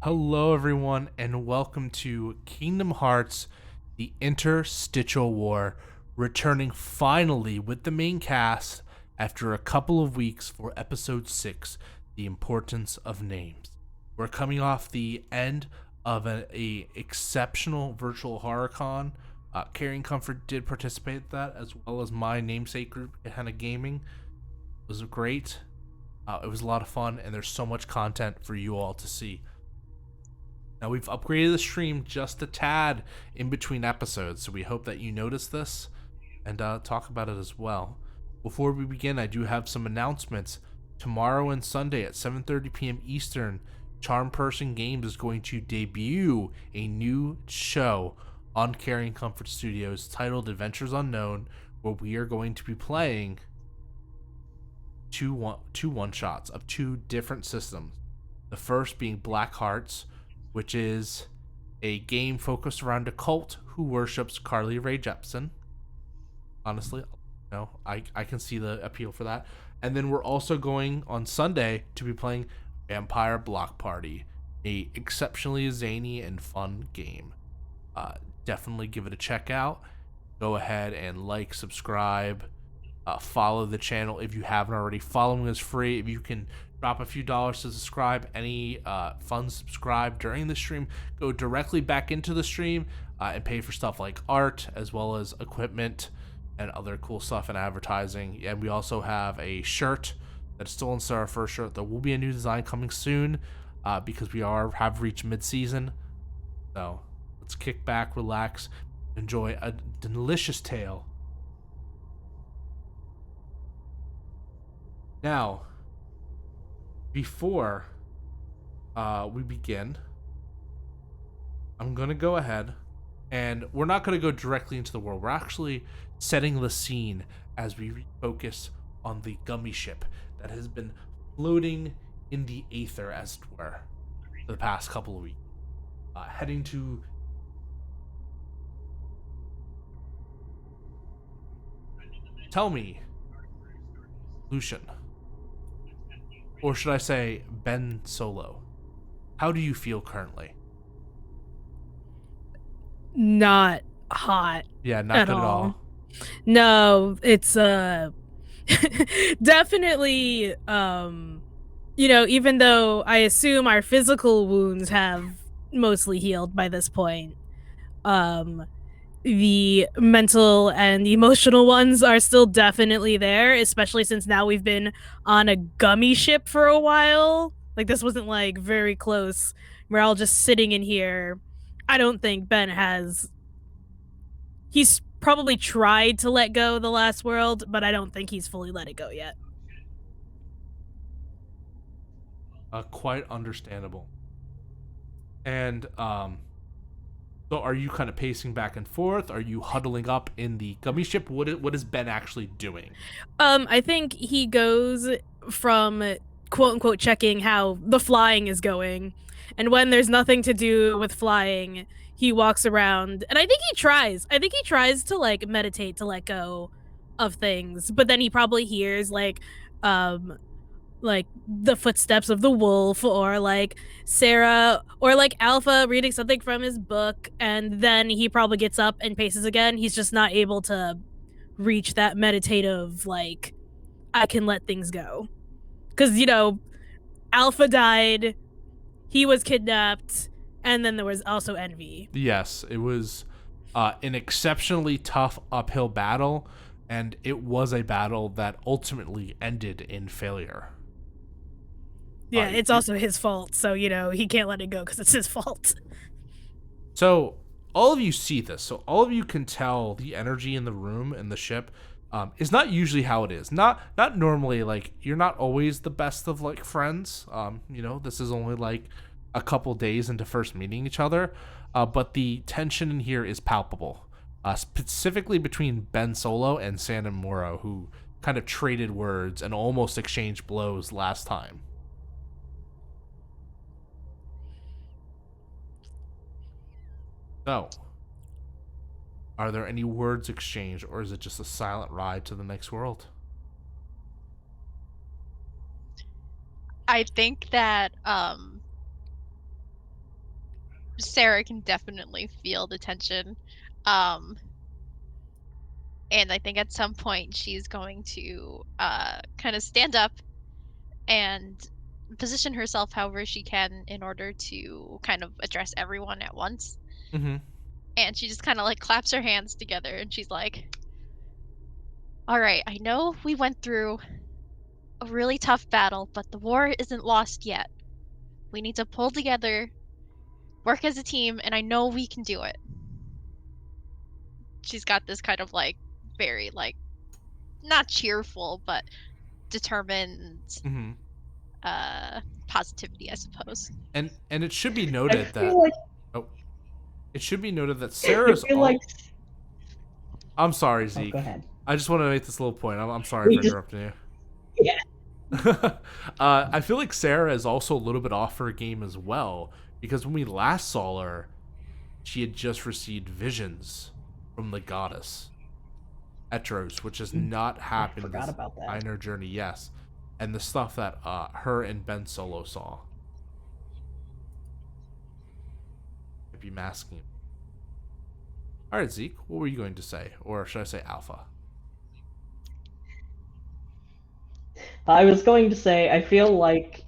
Hello, everyone, and welcome to Kingdom Hearts The Interstitial War, returning finally with the main cast after a couple of weeks for Episode 6, The Importance of Names. We're coming off the end of an exceptional virtual horror con. Carrion Comfort did participate in that, as well as my namesake group, Gehenna Gaming. It was great. It was a lot of fun, and there's so much content for you all to see. Now, we've upgraded the stream just a tad in between episodes, so we hope that you notice this and talk about it as well. Before we begin, I do have some announcements. Tomorrow and Sunday at 7:30 p.m. Eastern, Charm Person Games is going to debut a new show on Carrion Comfort Studios titled Adventures Unknown, where we are going to be playing two one-shots of two different systems. The first being Black Hearts, which is a game focused around a cult who worships Carly Rae Jepsen. Honestly, I can see the appeal for that. And then we're also going on Sunday to be playing Vampire Block Party, a exceptionally zany and fun game. Definitely give it a check out. Go ahead and like, subscribe, follow the channel if you haven't already. Following is free. If you can drop a few dollars to subscribe, any funds subscribed during the stream go directly back into the stream and pay for stuff like art as well as equipment and other cool stuff and advertising. And we also have a shirt that's still in our first shirt. There will be a new design coming soon because we have reached mid-season. So let's kick back, relax, enjoy a delicious tale. Now, before we begin, I'm going to go ahead, and we're not going to go directly into the world. We're actually setting the scene as we focus on the gummy ship that has been floating in the aether, as it were, for the past couple of weeks. Heading to... Tell me, Lucian, or should I say Ben Solo, how do you feel currently? Not hot. Yeah, not good at all. No, it's definitely even though I assume our physical wounds have mostly healed by this point, the mental and emotional ones are still definitely there, especially since now we've been on a gummy ship for a while. Like, this wasn't like very close. We're all just sitting in here. I don't think Ben has... He's probably tried to let go of the last world, but I don't think he's fully let it go yet. Quite understandable. And so are you kind of pacing back and forth? Are you huddling up in the gummy ship? What is Ben actually doing? I think he goes from quote unquote checking how the flying is going, and when there's nothing to do with flying, he walks around, and I think he tries to like meditate to let go of things, but then he probably hears like the footsteps of the wolf, or like Sarah or like Alpha reading something from his book, and then he probably gets up and paces again. He's just not able to reach that meditative, like, I can let things go. Because, Alpha died, he was kidnapped, and then there was also Envy. Yes, it was an exceptionally tough uphill battle, and it was a battle that ultimately ended in failure. Yeah, it's also his fault, so, he can't let it go because it's his fault. So, all of you see this, so all of you can tell the energy in the room and the ship is not usually how it is. Not normally, like, you're not always the best of, like, friends. This is only, like, a couple days into first meeting each other, but the tension in here is palpable, specifically between Ben Solo and San and Moro, who kind of traded words and almost exchanged blows last time. So, are there any words exchanged, or is it just a silent ride to the next world? I think that Sarah can definitely feel the tension. Um, and I think at some point she's going to kind of stand up and position herself however she can in order to kind of address everyone at once. Mm-hmm. And she just kind of like claps her hands together and she's like, "All right, I know we went through a really tough battle, but the war isn't lost yet. We need to pull together, work as a team, and I know we can do it." She's got this kind of like very like not cheerful but determined Mm-hmm. uh positivity, I suppose. And it should be I noted feel that like oh, it should be noted that I Sarah's feel like. all. I'm sorry, Oh, go Zeke. ahead. I just want to make this little point. I'm sorry We for just interrupting you. yeah. I feel like Sarah is also a little bit off her game as well because when we last saw her, she had just received visions from the goddess Etros, which has not I happened forgot this about that. entire journey. Yes, and the stuff that her and Ben Solo saw might be masking. All right, Zeke, what were you going to say, or should I say Alpha? I was going to say I feel like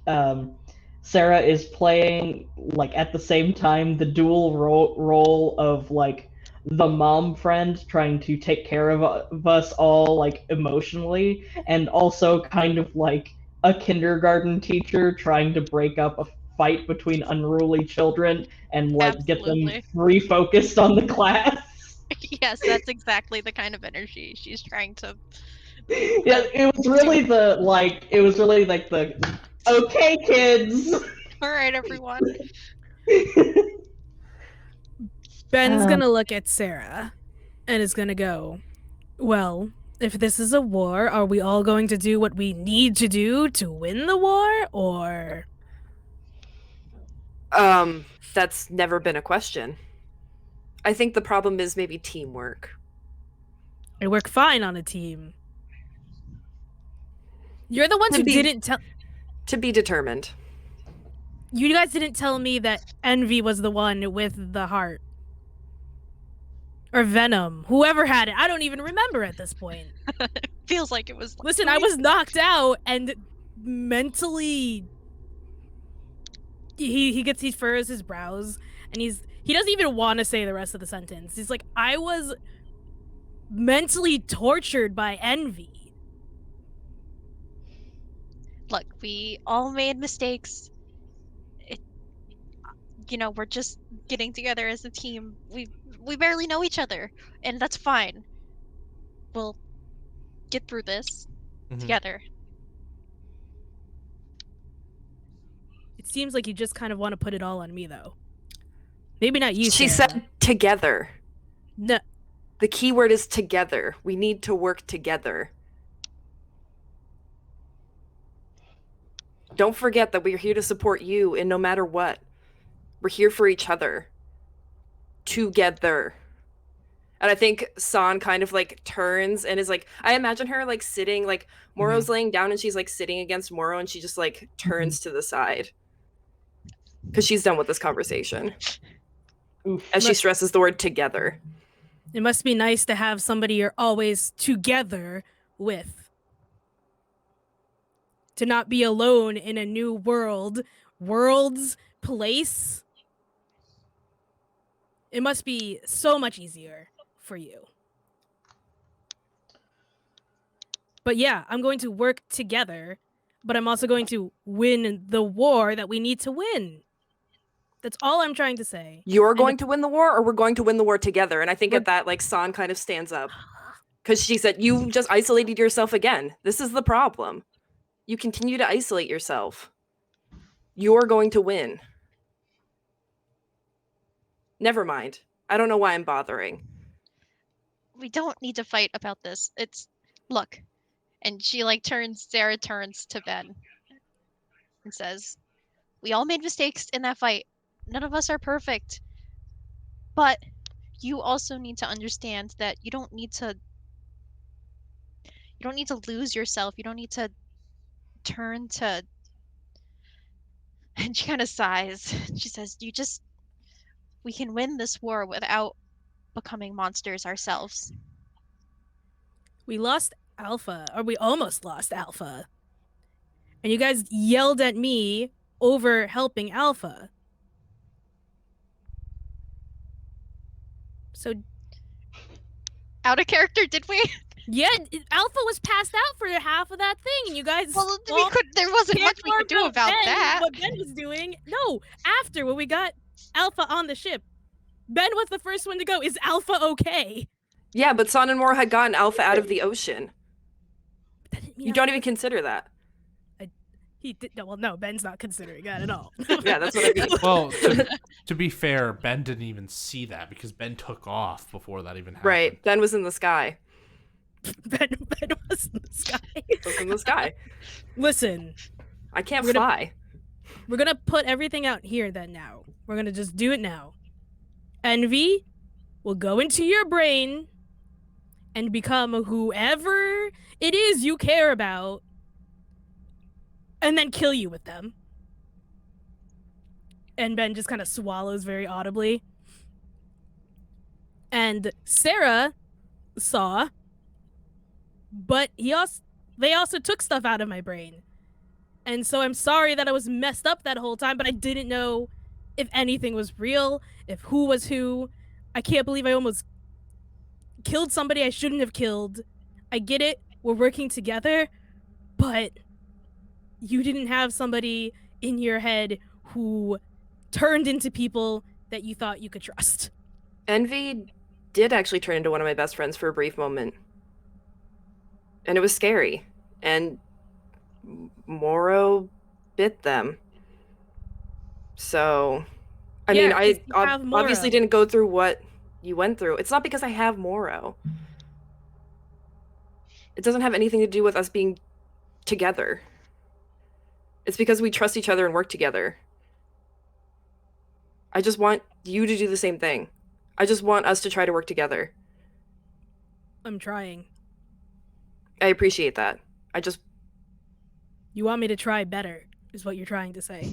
Sarah is playing like at the same time the dual role of like the mom friend trying to take care of us all like emotionally, and also kind of like a kindergarten teacher trying to break up a fight between unruly children and like get them Absolutely. refocused on the class. Yes, that's exactly the kind of energy she's trying to Yeah, do. it was really like the okay kids. All right, everyone. Ben's um, gonna look at Sarah and is gonna go, "Well, if this is a war, are we all going to do what we need to do to win the war? Or That's never been a question. I think the problem is maybe teamwork. I work fine on a team? You're the ones To who be didn't tell. to be determined. You guys didn't tell me that Envy was the one with the heart. Or Venom. Whoever had it. I don't even remember at this point. Feels like it was. Listen, I was knocked out and mentally. He furrows his brows and he doesn't even want to say the rest of the sentence. He's like, I was mentally tortured by envy. Look, we all made mistakes. We're just getting together as a team. We barely know each other, and that's fine. We'll get through this together. It seems like you just kind of want to put it all on me, though. Maybe not you, She Sarah. said together. No. The key word is together. We need to work together. Don't forget that we're here to support you, and no matter what, we're here for each other. Together. And I think San kind of like turns and is like, I imagine her like sitting, like Moro's laying down and she's like sitting against Moro and she just like turns to the side. Because she's done with this conversation. Oof. As she stresses the word together. It must be nice to have somebody you're always together with. To not be alone in a new world's place. It must be so much easier for you. But yeah, I'm going to work together, but I'm also going to win the war that we need to win. That's all I'm trying to say. You're going to win the war, or we're going to win the war together? And I think We're- at that, like, San kind of stands up. Because she said, you just isolated yourself again. This is the problem. You continue to isolate yourself. You're going to win. Never mind. I don't know why I'm bothering. We don't need to fight about this. Look. And she like Sarah turns to Ben and says, "We all made mistakes in that fight. None of us are perfect. But you also need to understand that you don't need to lose yourself. You don't need to turn to." And she kind of sighs. She says, we can win this war without becoming monsters ourselves. We lost Alpha, or we almost lost Alpha. And you guys yelled at me over helping Alpha. So, Out of character, did we? yeah, Alpha was passed out for half of that thing, and you guys. Well, all there wasn't cared much we more could do about Ben, that. What Ben was doing. No, after when we got Alpha on the ship, Ben was the first one to go. Is Alpha okay? Yeah, but Son and Moro had gotten Alpha out of the ocean. That didn't mean You don't Alpha- even consider that. He did. Well, no, Ben's not considering that at all. Yeah, that's what I mean. Well, to be fair, Ben didn't even see that because Ben took off before that even happened. Right. Ben was in the sky. Ben was in the sky. Was in the sky. Listen, I can't We're gonna- fly. we're gonna put everything out here then now. We're gonna just do it now. Envy will go into your brain and become whoever it is you care about and then kill you with them. And Ben just kind of swallows very audibly. And Sarah saw, but they also took stuff out of my brain. And so I'm sorry that I was messed up that whole time, but I didn't know if anything was real, if who was who. I can't believe I almost killed somebody I shouldn't have killed. I get it, we're working together, but you didn't have somebody in your head who turned into people that you thought you could trust. Envy did actually turn into one of my best friends for a brief moment. And it was scary. And Moro bit them. So, I Yeah, mean, 'cause I you have obviously Moro. didn't go through what you went through. It's not because I have Moro. It doesn't have anything to do with us being together. It's because we trust each other and work together. I just want you to do the same thing. I just want us to try to work together. I'm trying. I appreciate that. I just You want me to try better, is what you're trying to say.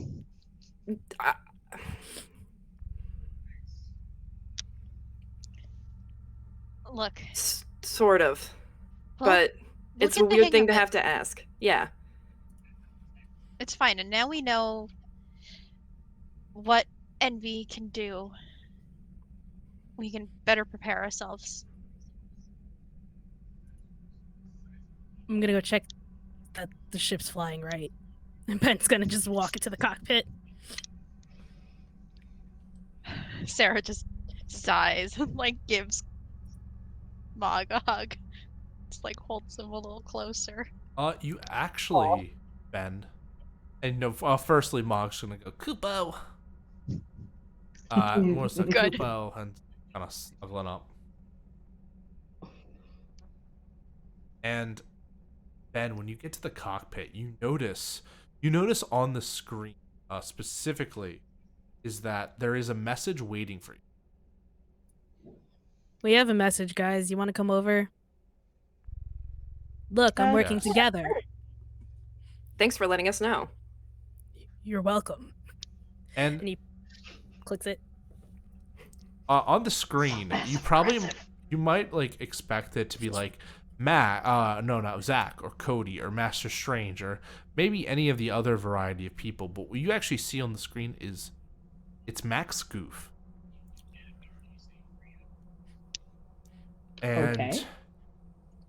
Look, sort of. Well, But we'll it's a get the weird hang thing of to it. have to ask. Yeah. It's fine, and now we know what Envy can do. We can better prepare ourselves. I'm gonna go check that the ship's flying right. And Ben's gonna just walk into the cockpit. Sarah just sighs and like gives Mog a hug. Just like holds him a little closer. You actually, Ben, and firstly, Mog's gonna go Kupo. More so Good. Kupo and kind of snuggling up. And Ben, when you get to the cockpit, you notice on the screen specifically is that there is a message waiting for you. We have a message, guys. You want to come over? Look, I'm working Yes. together. Thanks for letting us know. You're welcome. And And he clicks it. on the screen, you might like expect it to be like Zach or Cody or Master Strange or maybe any of the other variety of people, but what you actually see on the screen is it's Max Goof. And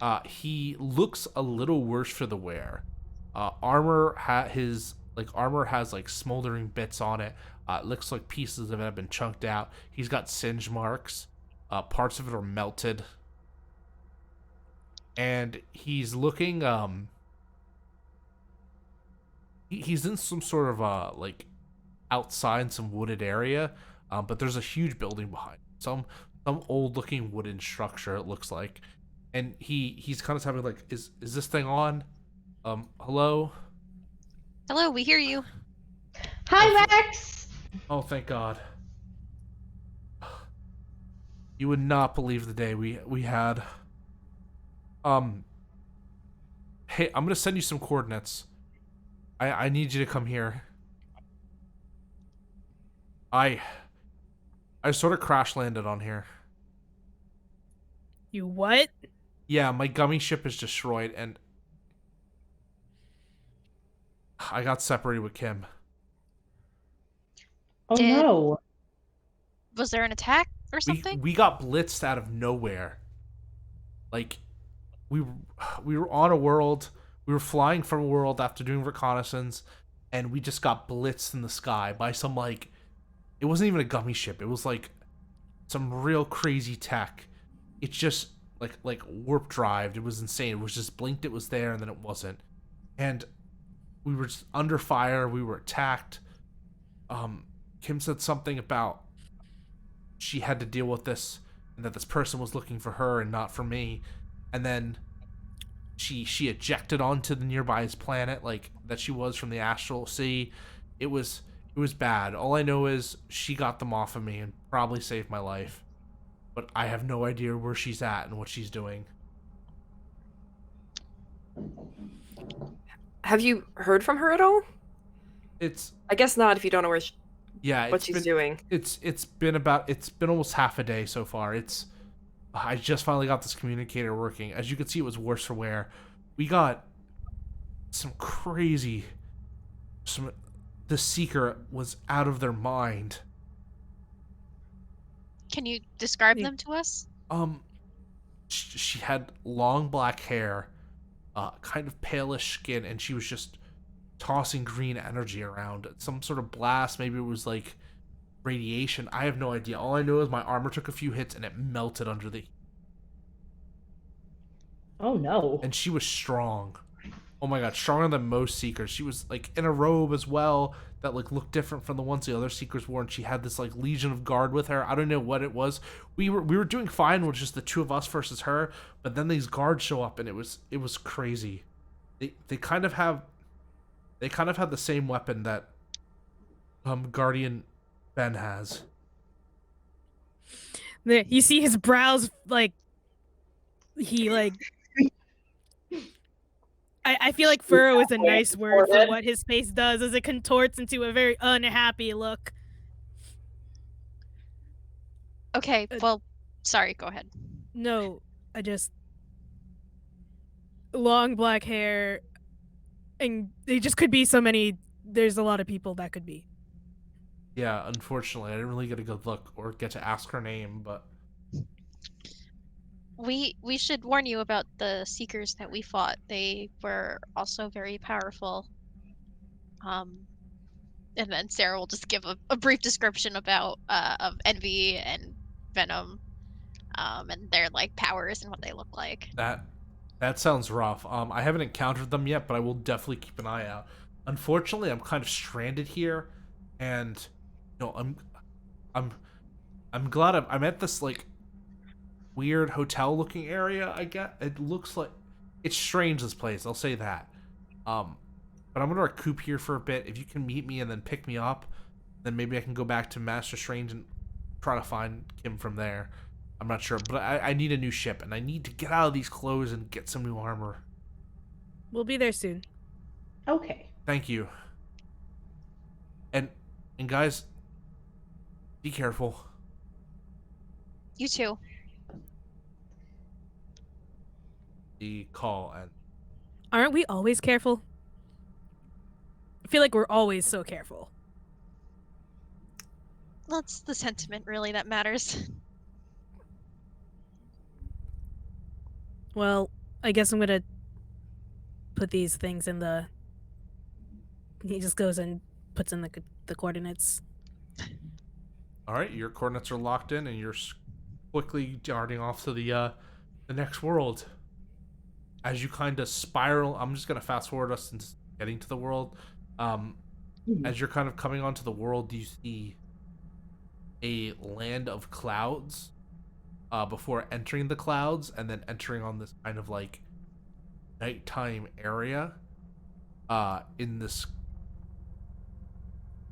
Okay. he looks a little worse for the wear. Armor has like smoldering bits on it. It looks like pieces of it have been chunked out. He's got singe marks. Parts of it are melted. And he's looking he's in some sort of like outside some wooded area, but there's a huge building behind him. Some old looking wooden structure, it looks like. And he's kind of having like, is this thing on? Hello? Hello, we hear you. Hi, Max. Oh, thank God. You would not believe the day we had. Hey, I'm gonna send you some coordinates. I need you to come here. I I sort of crash landed on here. You what? Yeah, my gummy ship is destroyed, and I got separated with Kim. Oh Did- no. Was there an attack or something? We got blitzed out of nowhere. Like, we were on a world. We were flying from a world after doing reconnaissance, and we just got blitzed in the sky by some, like, it wasn't even a gummy ship. It was like some real crazy tech. It's just like warp drived. It was insane. It was just blinked. It was there, and then it wasn't. And we were just under fire. We were attacked. Kim said something about she had to deal with this, and that this person was looking for her and not for me. And then she ejected onto the nearby planet, like that she was from the astral sea. It was bad. All I know is she got them off of me and probably saved my life. But I have no idea where she's at and what she's doing. Have you heard from her at all? It's I guess not if you don't know yeah, what she's doing. It's been almost half a day so far. I just finally got this communicator working. As you can see, it was worse for wear. We got some crazy the Seeker was out of their mind. Can you describe them to us? She had long black hair, kind of palish skin, and she was just tossing green energy around. Some sort of blast, maybe it was like radiation. I have no idea. All I know is my armor took a few hits and it melted under the. Oh no. And she was strong. Oh my god, stronger than most Seekers. She was like in a robe as well that like looked different from the ones the other Seekers wore, and she had this like Legion of Guard with her. I don't know what it was. We were doing fine with just the two of us versus her, but then these guards show up and it was crazy. They kind of have the same weapon that Guardian Ben has. You see his brows like he like. I feel like furrow is a nice word for what his face does, as it contorts into a very unhappy look. Okay, well, sorry, go ahead. No, long black hair, and they just could be so many. There's a lot of people that could be. Yeah, unfortunately, I didn't really get a good look or get to ask her name, but We should warn you about the Seekers that we fought. They were also very powerful. And then Sarah will just give a brief description about of Envy and Venom, and their like powers and what they look like. that sounds rough. I haven't encountered them yet, but I will definitely keep an eye out. Unfortunately, I'm kind of stranded here, and you know, I'm glad I'm at this like weird hotel looking area. I get it looks like it's strange, this place, I'll say that. But I'm gonna recoup here for a bit. If you can meet me and then pick me up, then maybe I can go back to Master Strange and try to find Kim from there. I'm not sure, but I need a new ship, and I need to get out of these clothes and get some new armor. We'll be there soon. Okay. Thank you. And guys, be careful. You too. The call and Aren't we always careful? I feel like we're always so careful. Well, it's the sentiment really that matters. Well, I guess I'm gonna put these things in the. He just goes and puts in the coordinates. all right, your coordinates are locked in, and you're quickly darting off to the next world. As you kind of spiral, I'm just gonna fast forward us into getting to the world. As you're kind of coming onto the world, you see a land of clouds before entering the clouds, and then entering on this kind of like nighttime area in this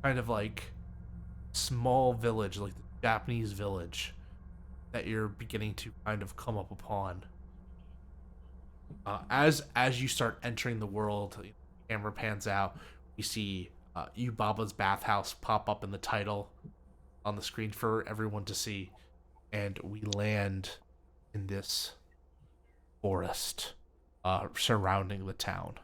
kind of like small village, like the Japanese village that you're beginning to kind of come up upon. As you start entering the world, the camera pans out. We see Yubaba's bathhouse pop up in the title. on the screen for everyone to see, and we land in this forest surrounding the town.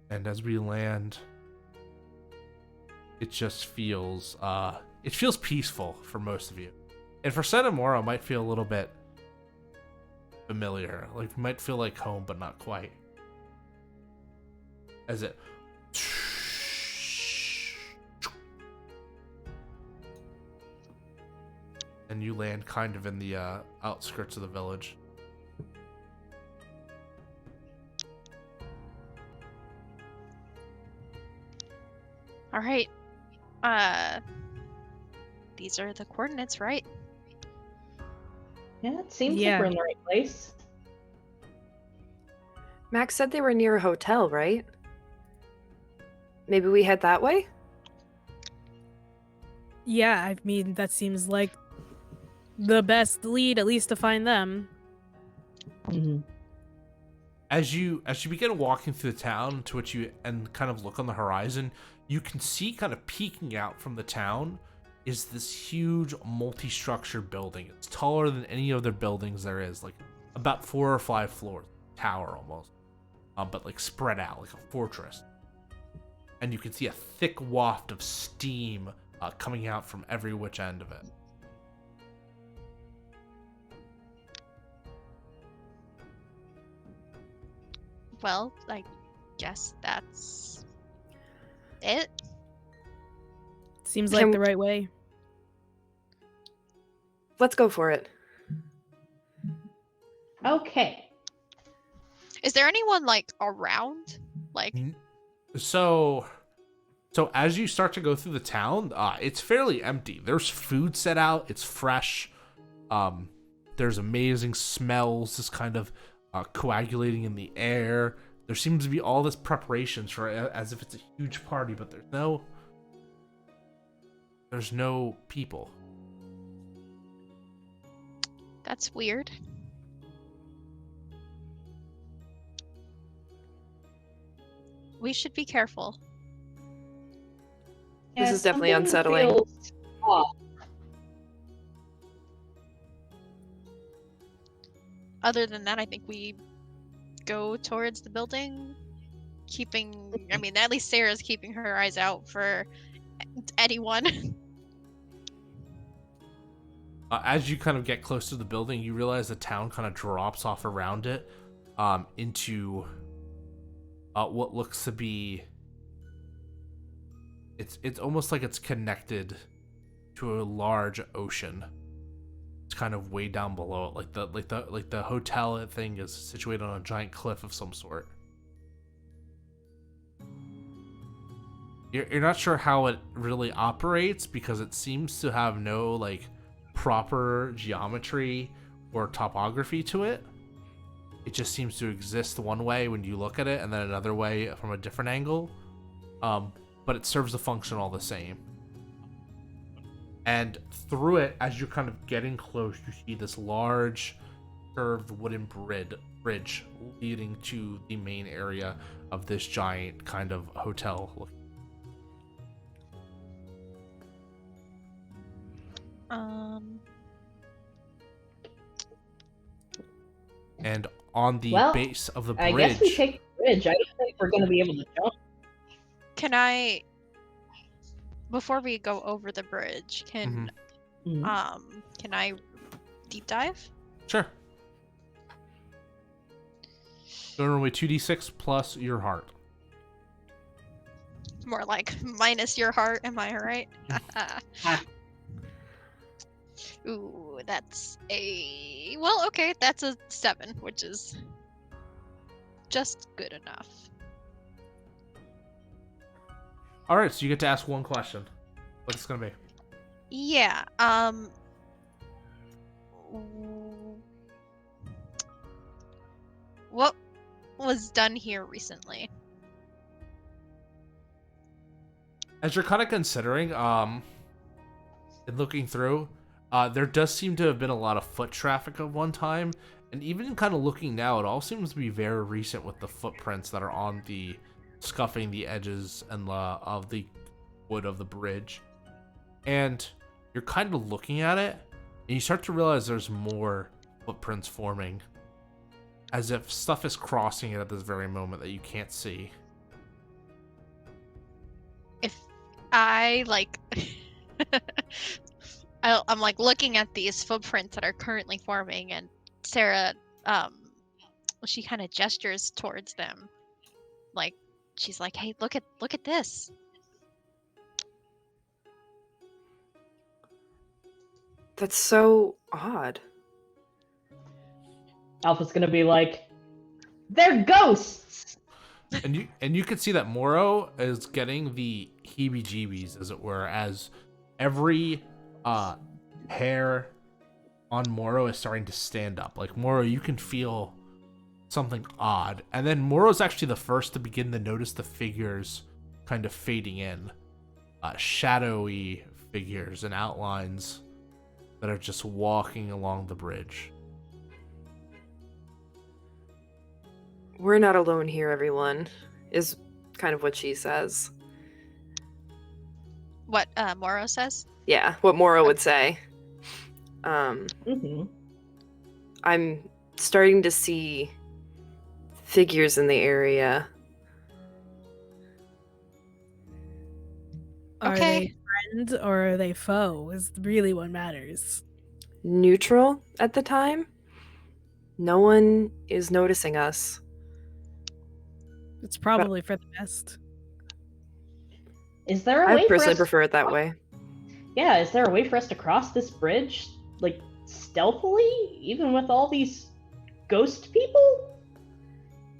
And as we land, it just feels peaceful for most of you. And for Senamora, it might feel a little bit familiar. Like, it might feel like home, but not quite. As it... And you land kind of in the outskirts of the village. All right. These are the coordinates, right? Yeah, it seems Yeah. like we're in the right place. Max said they were near a hotel, right? Maybe we head that way? Yeah, I mean, that seems like the best lead, at least to find them. Mm-hmm. As you begin walking through the town, to which you and kind of look on the horizon, you can see kind of peeking out from the town is this huge multi-structure building. It's taller than any other buildings there is, like about 4 or 5 floors, tower almost, but like spread out like a fortress. And you can see a thick waft of steam coming out from every which end of it. Well, I guess that's it. Seems like Can- the right way. Let's go for it. Okay. Is there anyone like around? Like, So as you start to go through the town, it's fairly empty. There's food set out. It's fresh. There's amazing smells, just kind of coagulating in the air. There seems to be all this preparations for as if it's a huge party, but there's no people. that's weird. We should be careful. This is definitely something unsettling. feels off. Other than that, I think we go towards the building, I mean, at least Sarah's keeping her eyes out for anyone. As you kind of get close to the building, you realize the town kind of drops off around it into what looks to be... It's almost like it's connected to a large ocean. It's kind of way down below it, like the hotel thing is situated on a giant cliff of some sort. You're not sure how it really operates because it seems to have no like proper geometry or topography to it. It just seems to exist one way when you look at it and then another way from a different angle. But it serves the function all the same. And through it, as you're kind of getting close, you see this large curved wooden bridge leading to the main area of this giant kind of hotel. And on the base of the bridge... I guess we take the bridge. I don't think we're going to be able to jump. Can I, before we go over the bridge, can I deep dive? Sure. So normally 2d6 plus your heart. More like minus your heart, am I right? Ooh, that's a... Well, okay, that's a 7, which is just good enough. Alright, so you get to ask one question. What's it gonna be? Yeah, what was done here recently? As you're kind of considering, and looking through, there does seem to have been a lot of foot traffic at one time, and even kind of looking now, it all seems to be very recent with the footprints that are on the scuffing the edges and of the wood of the bridge. And you're kind of looking at it, and you start to realize there's more footprints forming, as if stuff is crossing it at this very moment that you can't see. If I like, I'm like looking at these footprints that are currently forming, and Sarah, she kind of gestures towards them, like she's like, "Hey, look at this." That's so odd. Alpha's gonna be like, they're ghosts! And you can see that Moro is getting the heebie-jeebies, as it were, as every hair on Moro is starting to stand up. Like, Moro, you can feel something odd. And then Moro's actually the first to begin to notice the figures kind of fading in. Shadowy figures and outlines that are just walking along the bridge. We're not alone here, everyone, is kind of what she says. What Moro says? Yeah, what Moro would say. Mm-hmm. I'm starting to see figures in the area. Are Okay. they friends or are they foe? Is really what matters. Neutral at the time. No one is noticing us. It's probably for the best. Is there a I way for personally us... prefer it that way. Yeah, is there a way for us to cross this bridge, like, stealthily, even with all these ghost people?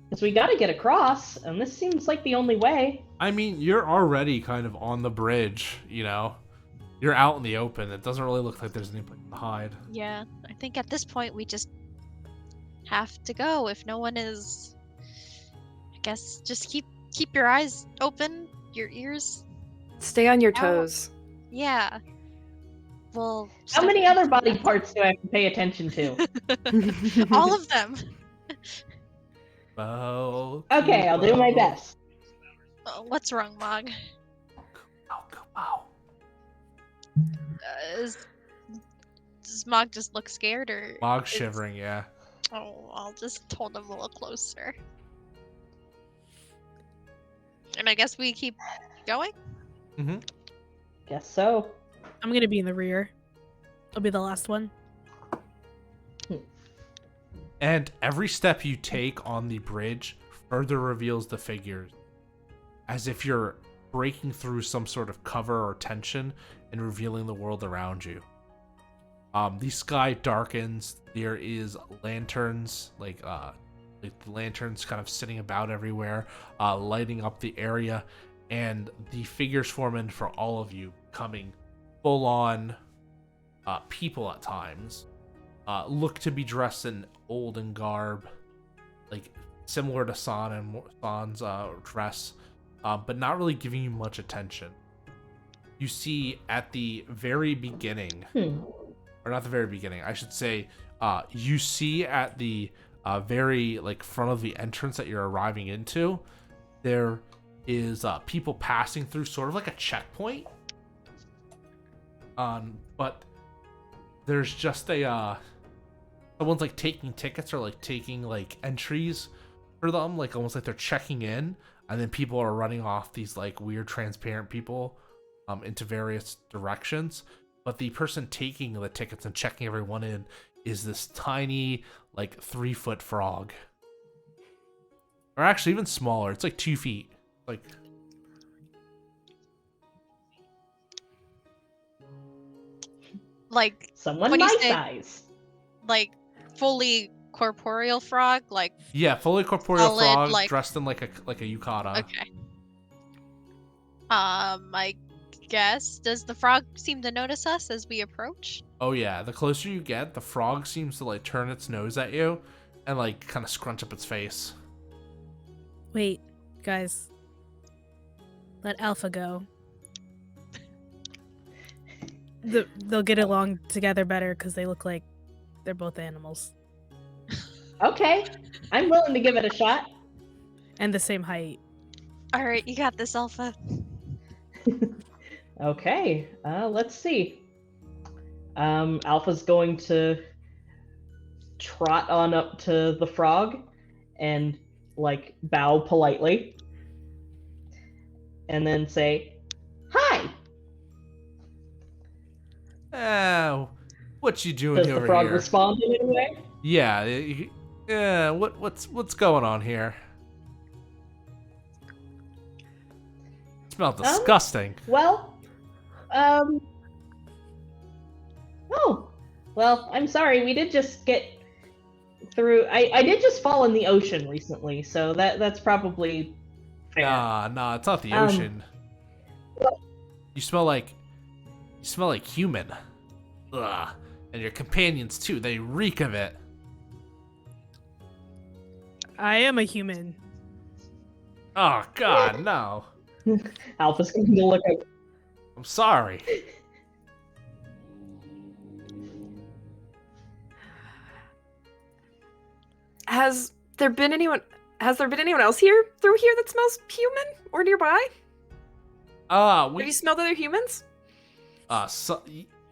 Because we gotta get across, and this seems like the only way. I mean, you're already kind of on the bridge, you know? You're out in the open. It doesn't really look like there's any place to hide. Yeah, I think at this point we just have to go. If no one is, I guess just keep your eyes open, your ears. Stay on your Ow. toes. Yeah. Well, How many other body parts do I have to pay attention to? all of them. Oh. Okay, I'll do my best. What's wrong, Mog? Ow. Does Mog just look scared, or Mog is- shivering, yeah. Oh, I'll just hold him a little closer. And I guess we keep going? Mm-hmm. Guess so. I'm gonna be in the rear. I'll be the last one. And every step you take on the bridge further reveals the figures, as if you're breaking through some sort of cover or tension and revealing the world around you. The sky darkens. There is lanterns, like the lanterns kind of sitting about everywhere, lighting up the area, and the figures form in for all of you, coming full-on people at times. Look to be dressed in olden garb, like similar to San's dress, but not really giving you much attention. You see at the very beginning, or not the very beginning, I should say, you see at the very like front of the entrance that you're arriving into, there is people passing through, sort of like a checkpoint. But there's just a someone's like taking tickets or like taking like entries for them, like almost like they're checking in, and then people are running off these like weird transparent people into various directions. But the person taking the tickets and checking everyone in is this tiny, like 3-foot frog. Or actually even smaller. It's like 2 feet. Like, Someone what do you my say? size. Like fully corporeal frog? Like, yeah, fully corporeal Solid, frog like- dressed in like a yukata. okay. I guess, does the frog seem to notice us as we approach? Oh yeah, the closer you get, the frog seems to like turn its nose at you and like kind of scrunch up its face. Wait, guys. Let Alpha go. They'll get along together better because they look like they're both animals. Okay, I'm willing to give it a shot. And the same height. All right, you got this, Alpha. Okay, let's see. Alpha's going to trot on up to the frog and, like, bow politely. And then say, "Hi!" What you doing Does the over frog here? respond in any way? Yeah, what's going on here? It smells disgusting. Well, oh, well, I'm sorry. We did just get through. I did just fall in the ocean recently, so that's probably fair. Nah, it's not the ocean. You smell like human. Ugh. And your companions too. They reek of it. I am a human. Oh God, no. Alpha's going to look at. I'm sorry. Has there been anyone else here through here that smells human or nearby? Have you smelled other humans?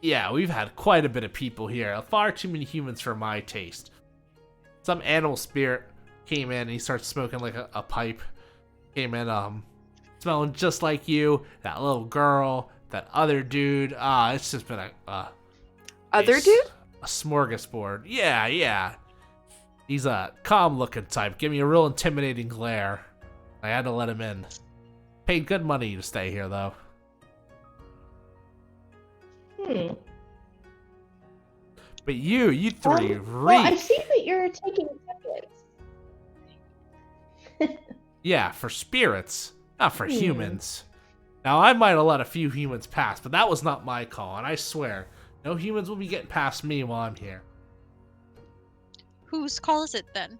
Yeah, we've had quite a bit of people here. Far too many humans for my taste. Some animal spirit came in and he started smoking like a pipe. Came in, smelling just like you. That little girl, that other dude. It's just been Other dude? A smorgasbord. Yeah. He's a calm-looking type. Give me a real intimidating glare. I had to let him in. Paid good money to stay here, though. But you three reek. Well, I see that you're taking tickets. Yeah, for spirits, not for humans. Now, I might have let a few humans pass, but that was not my call, and I swear, no humans will be getting past me while I'm here. Whose call is it then?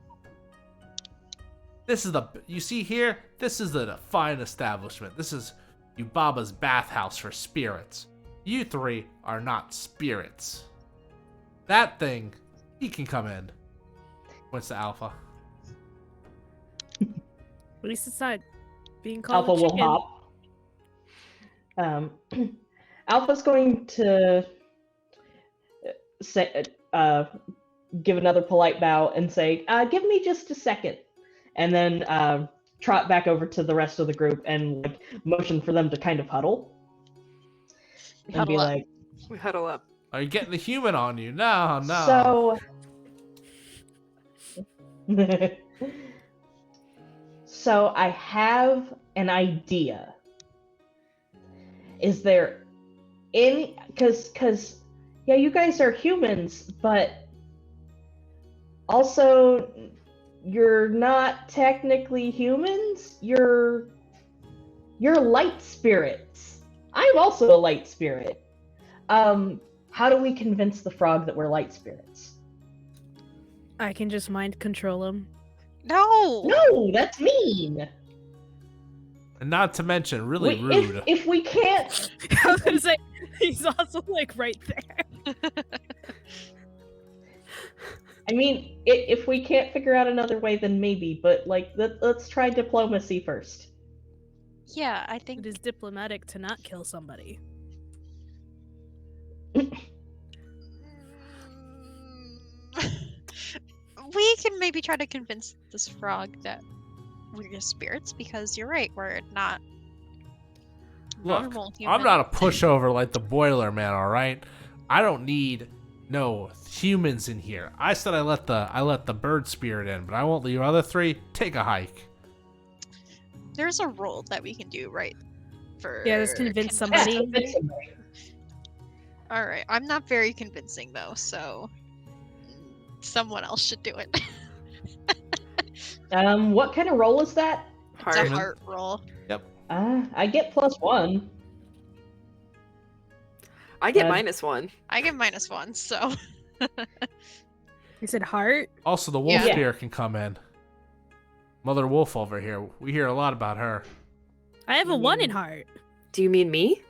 You see here, this is the fine establishment. This is Yubaba's bathhouse for spirits. You three are not spirits. That thing, he can come in. What's the Alpha? At least it's not being called Alpha a chicken. will hop. Alpha's going to say, give another polite bow and say, "Give me just a second," and then trot back over to the rest of the group and like motion for them to kind of huddle. And be like, We huddle up. Are you getting the human on you? No. So I have an idea. Is there any, cause yeah, you guys are humans, but also you're not technically humans. You're light spirits. I'm also a light spirit. How do we convince the frog that we're light spirits? I can just mind control him. No! No, that's mean. And not to mention, really rude. If we can't, I was gonna say, he's also like right there. I mean, if we can't figure out another way, then maybe. But like, let's try diplomacy first. Yeah, I think It is diplomatic to not kill somebody. we can maybe try to convince this frog that we're just spirits, because you're right, we're not Look, normal human. I'm not a pushover like the Boiler Man, all right? I don't need no humans in here. I said I let the bird spirit in, but I won't let you other three take a hike. There's a roll that we can do, right? For Yeah, let's convince Yeah, somebody. convince somebody. All right, I'm not very convincing though, so someone else should do it. What kind of roll is that? It's a Hard. heart roll. Yep. I get +1. I get Uh, -1. I get -1, so You said heart? Also, the wolf Yeah. spirit can come in. Mother Wolf over here. We hear a lot about her. I have a 1 in heart. Do you mean me?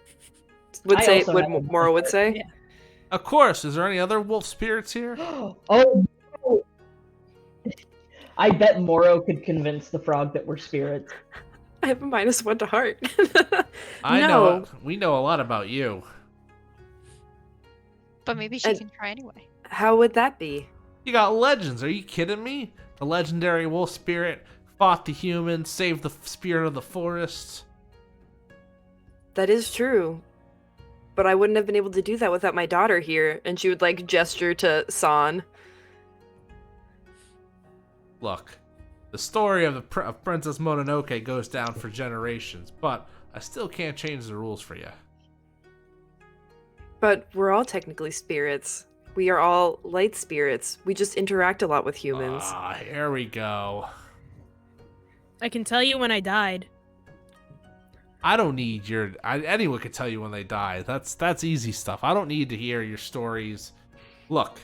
Would I say also would have a Moro would say? Yeah. Of course. Is there any other wolf spirits here? Oh, I bet Moro could convince the frog that we're spirits. I have a -1 to heart. I No. know. We know a lot about you. But maybe she And- can try anyway. How would that be? You got legends. Are you kidding me? The legendary wolf spirit fought the humans, saved the spirit of the forest. That is true. But I wouldn't have been able to do that without my daughter here. And she would like gesture to San. Look, the story of of Princess Mononoke goes down for generations, but I still can't change the rules for you. But we're all technically spirits. We are all light spirits. We just interact a lot with humans. Ah, here we go. I can tell you when I died. I don't need your. Anyone could tell you when they die. That's easy stuff. I don't need to hear your stories. Look,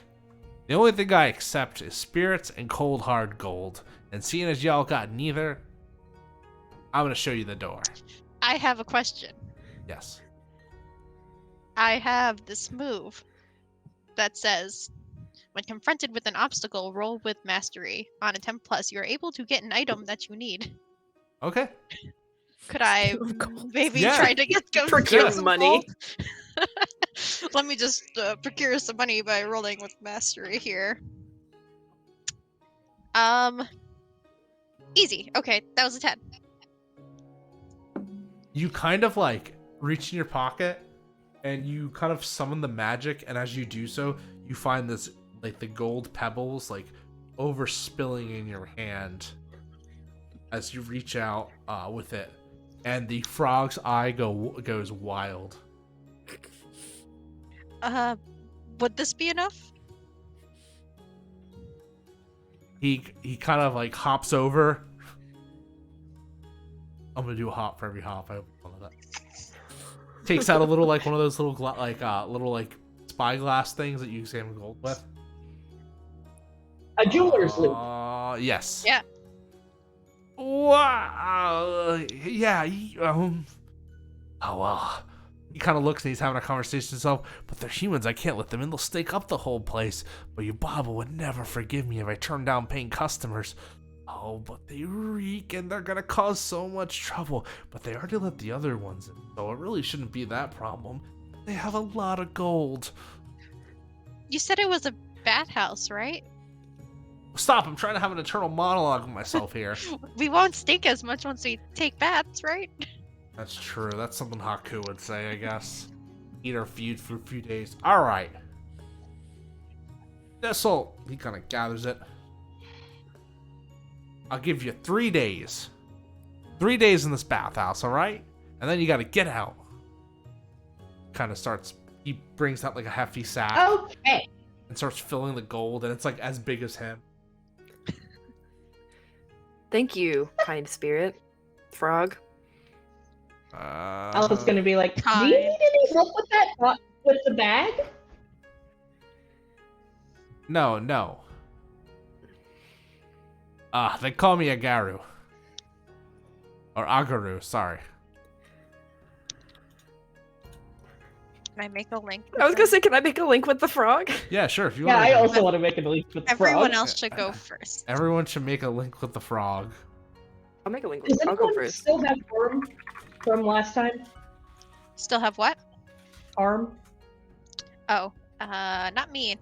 the only thing I accept is spirits and cold hard gold. And seeing as y'all got neither, I'm gonna show you the door. I have a question. Yes. I have this move that says, when confronted with an obstacle, roll with mastery. On a 10+, you are able to get an item that you need. Okay. Could I Of course. maybe Yeah. try to get Procure some money. gold? Let me just procure some money by rolling with mastery here. Easy. Okay, that was a 10. You kind of like reach in your pocket and you kind of summon the magic, and as you do so, you find this like the gold pebbles like overspilling in your hand as you reach out with it, and the frog's eye goes wild. Would this be enough? He kind of like hops over. I'm gonna do a hop for every hop. I hope you love that. Takes out a little like one of those little little like spyglass things that you examine gold with. A jeweler's loop. Yes. Yeah. Wow. Yeah. Oh well. He kind of looks and he's having a conversation with himself. But they're humans. I can't let them in. They'll stake up the whole place. But Yubaba would never forgive me if I turned down paying customers. Oh, but they reek and they're gonna cause so much trouble. But they already let the other ones in, so it really shouldn't be that problem. They have a lot of gold. You said it was a bathhouse, right? Stop! I'm trying to have an eternal monologue with myself here. We won't stink as much once we take baths, right? That's true. That's something Haku would say, I guess. Eat our food for a few days. Alright. This'll... He kind of gathers it. I'll give you 3 days. 3 days in this bathhouse, alright? And then you gotta get out. Kind of starts... He brings out like a hefty sack. Okay. And starts filling the gold, and it's like as big as him. Thank you, kind spirit. Frog. Alpha's gonna be like, do you Time. need any help with that? With the bag? No. They call me Agaru. Or Agaru, sorry. Can I make a link? I was gonna say, can I make a link with the frog? Yeah, sure, if you Yeah, want I to. also want to make a link with the Everyone frog. else should go first. Everyone should make a link with the frog. I'll make a link Does with I'll go anyone first. still have arm from last time? Still have what? Arm? Oh, not me. I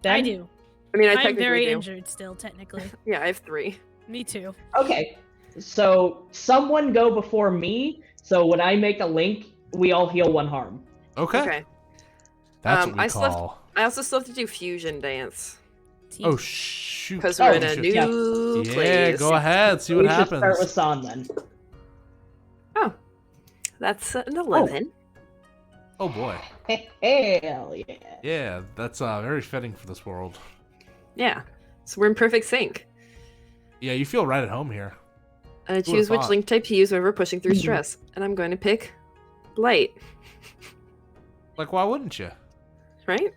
Ben? do. I mean, I I'm technically very do. injured still, technically. Yeah, I have 3. Me too. Okay, so someone go before me, so when I make a link, we all heal 1 harm. Okay. Okay. That's Um, what we I still have- call. I also still have to do fusion dance Team. Oh, shoot. because we're in a shoot. new Yeah, place. go ahead. See what we should happens. start with San then. Oh, that's an 11. Oh, boy. Hell yeah. Yeah, that's very fitting for this world. Yeah, so we're in perfect sync. Yeah, you feel right at home here. Choose which thought? link type to use when we're pushing through Mhm. stress, and I'm going to pick light. Like, why wouldn't you? Right?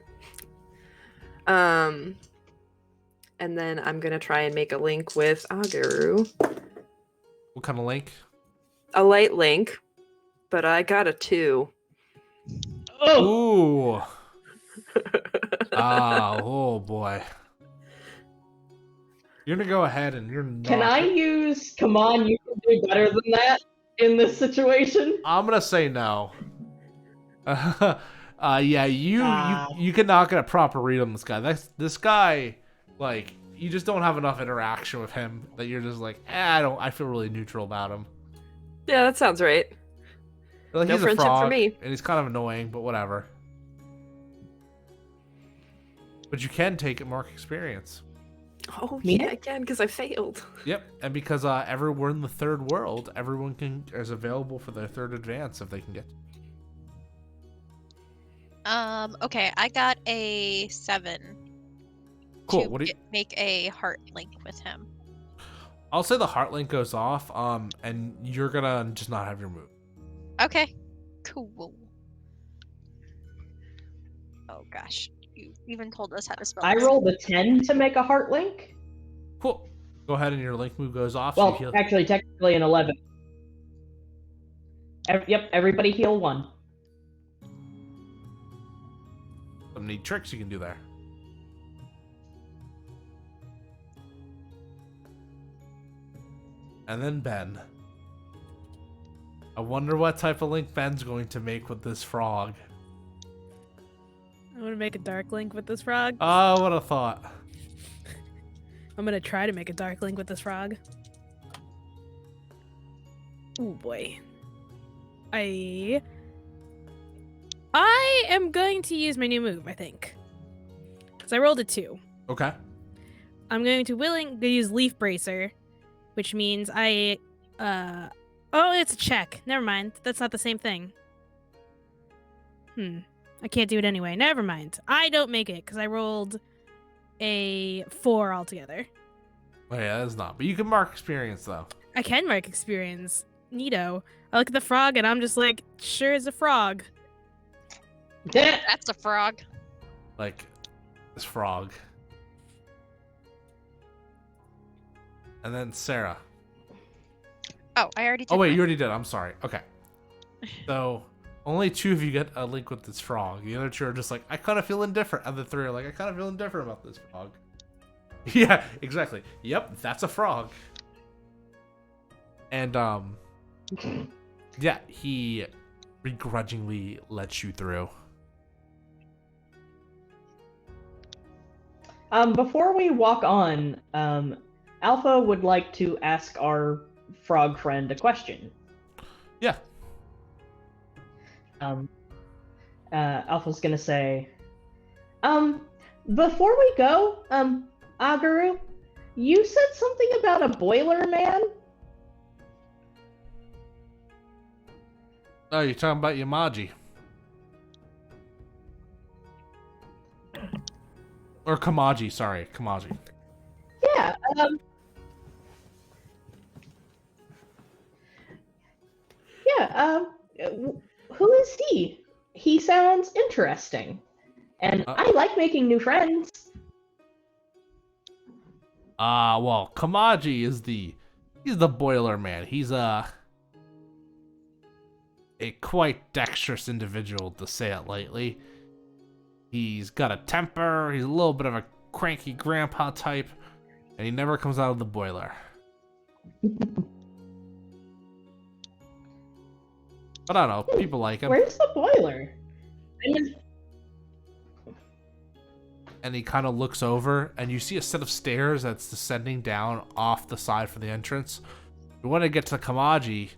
And then I'm gonna try and make a link with Agaru. What kind of link? A light link, but I got a 2. Oh! Ooh. Oh boy. You're gonna go ahead and you're not. Can I use, come on, you can do better than that in this situation? I'm gonna say no. Yeah, you cannot get a proper read on this guy. This guy, like, you just don't have enough interaction with him that you're just like, I feel really neutral about him. Yeah, that sounds right. Like, No he's a friendship for frog, me. and he's kind of annoying, but whatever. But you can take it mark experience. Oh, Me? yeah, I can, because I failed. Yep, and because we're in the third world, everyone is available for their third advance if they can get. Okay, I got a 7. Cool. To make a heart link with him. I'll say the heart link goes off, and you're gonna just not have your move. Okay, cool. Oh gosh, you even told us how to spell I this. rolled a 10 to make a heart link. Cool. Go ahead and your link move goes off. So you Well, heal. actually, technically an 11. Yep, everybody heal 1. Some neat tricks you can do there. And then Ben. I wonder what type of link Ben's going to make with this frog. I'm gonna make a dark link with this frog. Oh, what a thought. I'm gonna try to make a dark link with this frog. Oh boy. I am going to use my new move, I think. Because I rolled a 2. Okay. I'm going to use Leaf Bracer, which means oh, it's a check. Never mind. That's not the same thing. I can't do it anyway. Never mind. I don't make it because I rolled a 4 altogether. Oh, yeah, that's not. But you can mark experience, though. I can mark experience. Neato. I look at the frog and I'm just like, sure is a frog. That's a frog. Like, this frog. And then Sarah. Oh, I already did. Oh, wait, mine. you already did. I'm sorry. Okay. So, only 2 of you get a link with this frog. The other 2 are just like, I kind of feel indifferent. And the 3 are like, I kind of feel indifferent about this frog. Yeah, exactly. Yep, that's a frog. And, yeah, he begrudgingly lets you through. Before we walk on, Alpha would like to ask our frog friend a question. Yeah. Alpha's gonna say, before we go, Agaru, you said something about a boiler man? Oh, you're talking about Yamaji. Or Kamaji, sorry. Kamaji. Yeah, who is he? He sounds interesting. And I like making new friends. Well, Kamaji is he's the boiler man. He's a quite dexterous individual, to say it lightly. He's got a temper, he's a little bit of a cranky grandpa type, and he never comes out of the boiler. But I don't know, people like him. Where's the boiler? And he kind of looks over, and you see a set of stairs that's descending down off the side for the entrance. If you want to get to Kamaji,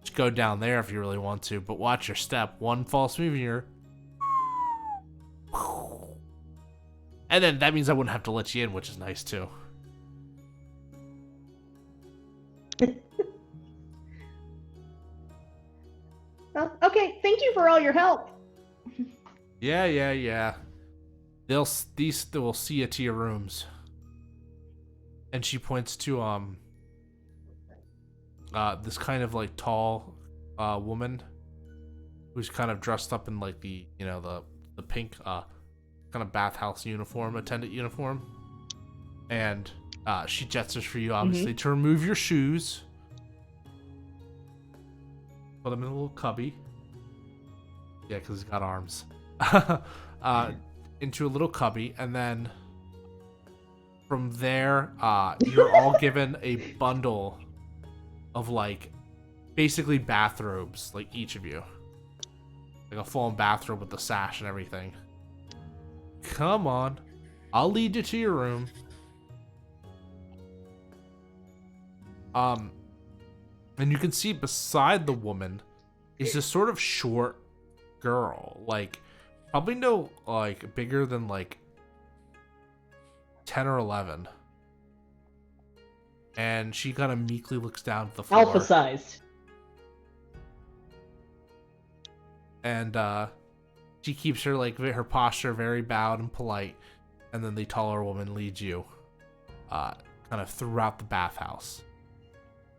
just go down there if you really want to, but watch your step. One false move and you're... And then that means I wouldn't have to let you in, which is nice too. Well, okay, thank you for all your help. Yeah. These will see you to your rooms. And she points to this kind of like tall woman who's kind of dressed up in like the pink kind of bathhouse uniform, attendant uniform. And she gestures for you obviously to remove your shoes. Put them in a little cubby. Yeah, because he's got arms. Into a little cubby, and then from there, you're all given a bundle of like basically bathrobes, like each of you, like a full-on bathrobe with the sash and everything. Come on, I'll lead you to your room. And you can see beside the woman is this sort of short girl, like probably no like bigger than like 10 or 11. And she kind of meekly looks down at the floor. Alpha sized. And she keeps her like her posture very bowed and polite. And then the taller woman leads you kind of throughout the bathhouse.